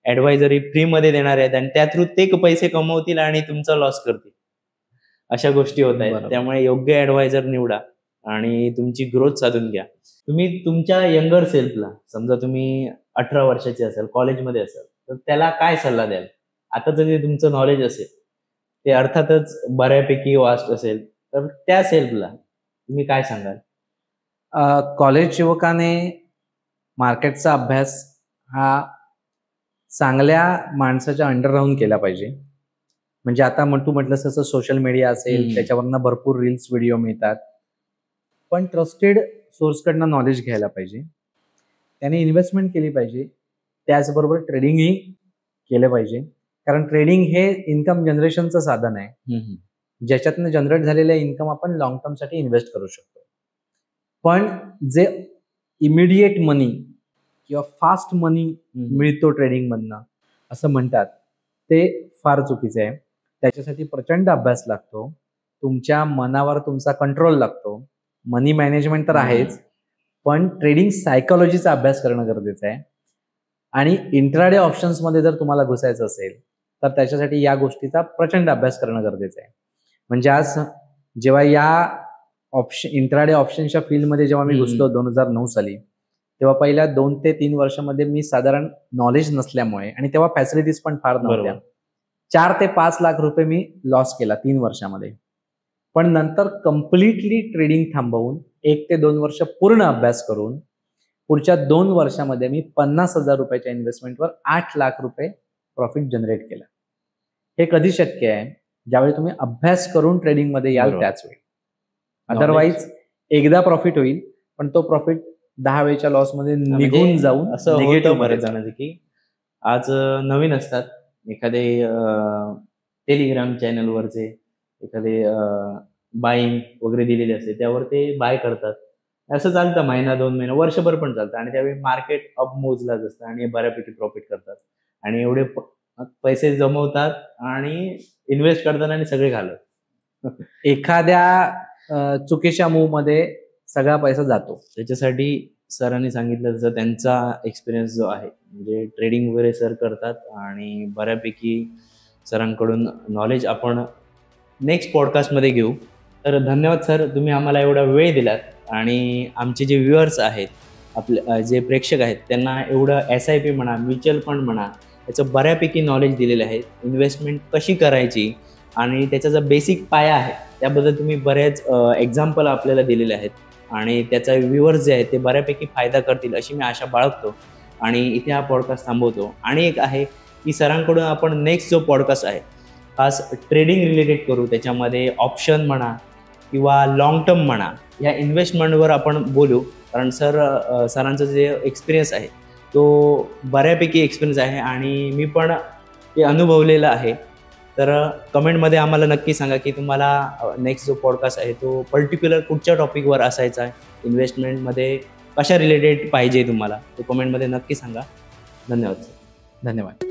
Speaker 2: ऍडवायझरी फ्री मध्ये देणार आहेत आणि त्या थ्रू ते पैसे कमवतील आणि तुमचा लॉस करतील, अशा गोष्टी होत आहेत. त्यामुळे योग्य ऍडवायझर निवडा आणि तुमची ग्रोथ साधून घ्या. तुम्ही तुमच्या यंगर सेल्फला, समजा तुम्ही 18 वर्षाचे असाल, कॉलेजमध्ये असाल, तर त्याला काय सल्ला द्याल? आता जर तुमचं नॉलेज असेल ते अर्थातच बऱ्यापैकी वास्ट असेल, तर त्या सेल्फला तुम्ही काय सांगाल?
Speaker 1: कॉलेज युवकाने मार्केटचा अभ्यास हा चांगल्या माणसाच्या अंडर राहून केला पाहिजे. म्हणजे आता तू म्हटलंस तसं सोशल मीडिया असेल, त्याच्यावरनं भरपूर रील्स व्हिडिओ मिळतात, पण ट्रस्टेड सोर्सकडनं नॉलेज घ्यायला पाहिजे. त्याने इन्व्हेस्टमेंट केली पाहिजे, त्याचबरोबर ट्रेडिंगही केलं पाहिजे. कारण ट्रेडिंग हे इन्कम जनरेशनचं साधन आहे, ज्याच्यातनं जनरेट झालेलं इन्कम आपण लॉंग टर्मसाठी इन्व्हेस्ट करू शकतो. पण जे इमिडिएट मनी किंवा फास्ट मनी मिळतो ट्रेडिंगमधनं असं म्हणतात, ते फार चुकीचं आहे. त्याच्यासाठी प्रचंड अभ्यास लागतो, तुमच्या मनावर तुमचा कंट्रोल लागतो. मनी मॅनेजमेंट तर आहेच, पण ट्रेडिंग सायकोलॉजीचा अभ्यास करणं गरजेचं आहे. आणि इंट्राडे ऑप्शन्समध्ये जर तुम्हाला घुसायचं असेल तर त्याच्यासाठी या गोष्टीचा प्रचंड अभ्यास करणं गरजेचं आहे. म्हणजे आज जेव्हा या इंट्राडे ऑप्शनच्या फील्डमध्ये जेव्हा मी घुसलो 2009 साली, तेव्हा पहिल्या 2 ते 3 वर्षामध्ये मी साधारण नॉलेज नसल्यामुळे, आणि तेव्हा फॅसिलिटीज पण फार नव्हत्या, 4 ते 5 लाख रुपये मी लॉस केला 3 वर्षामध्ये. पण नंतर कम्प्लिटली ट्रेडिंग थांबवून 1 ते 2 वर्ष पूर्ण अभ्यास करून पुढच्या 2 वर्षामध्ये मी 50,000 रुपयाच्या इन्व्हेस्टमेंटवर 8 लाख रुपये प्रॉफिट जनरेट केला. हे कधी शक्य आहे? ज्यावेळी तुम्ही अभ्यास करून ट्रेडिंगमध्ये याल त्याच वेळी. अदरवाईज एकदा प्रॉफिट होईल, पण तो प्रॉफिट 10 वेळच्या लॉसमध्ये निघून जाऊन
Speaker 2: असं होतं बरेच जणांचं की आज नवीन असतात, एखादे टेलिग्राम चॅनलवरचे एखादे बाईंग वगैरे दिलेले असते, त्यावर ते बाय करतात. असं चालतं महिना 2 महिना, वर्षभर पण चालतं, आणि त्यावेळी मार्केट अप मोजलाच असतं आणि बऱ्यापैकी प्रॉफिट करतात आणि एवढे पैसे जमवतात आणि इन्व्हेस्ट करतात आणि सगळे घालत.
Speaker 1: एखाद्या चुकीच्या मूव्ह मध्ये सगळा पैसा जातो.
Speaker 2: त्याच्यासाठी सरांनी सांगितलं तसं त्यांचा एक्सपिरियन्स जो आहे, म्हणजे ट्रेडिंग वगैरे सर करतात आणि बऱ्यापैकी सरांकडून नॉलेज आपण नेक्स्ट पॉडकास्टमध्ये घेऊ. तर धन्यवाद सर, तुम्ही आम्हाला एवढा वेळ दिलात आणि आमचे जे व्ह्युअर्स आहेत, आपले जे प्रेक्षक आहेत, त्यांना एवढं SIP म्हणा, म्युच्युअल फंड म्हणा, याचं बऱ्यापैकी नॉलेज दिलेलं आहे. इन्व्हेस्टमेंट कशी करायची आणि त्याचा जो बेसिक पाया आहे त्याबद्दल तुम्ही बरेच एक्झाम्पल आपल्याला दिलेले आहेत आणि त्याचा व्ह्युअर्स जे आहेत ते बऱ्यापैकी फायदा करतील अशी मी आशा बाळगतो आणि इथे हा पॉडकास्ट थांबवतो. आणि एक आहे की सरांकडून आपण नेक्स्ट जो पॉडकास्ट आहे खास ट्रेडिंग रिलेटेड करू, त्याच्यामध्ये ऑप्शन म्हणा किंवा लॉंग टर्म म्हणा, या इन्व्हेस्टमेंटवर आपण बोलू. कारण सरांचं जे एक्सपिरियन्स आहे तो बऱ्यापैकी एक्सपिरियन्स आहे आणि मी पण ते अनुभवलेलं आहे. तर कमेंटमध्ये आम्हाला नक्की सांगा की तुम्हाला नेक्स्ट जो पॉडकास्ट आहे तो पर्टिक्युलर कुठच्या टॉपिकवर असायचा आहे, इन्व्हेस्टमेंटमध्ये कशा रिलेटेड पाहिजे तुम्हाला, तो कमेंटमध्ये नक्की सांगा. धन्यवाद सर.
Speaker 1: धन्यवाद.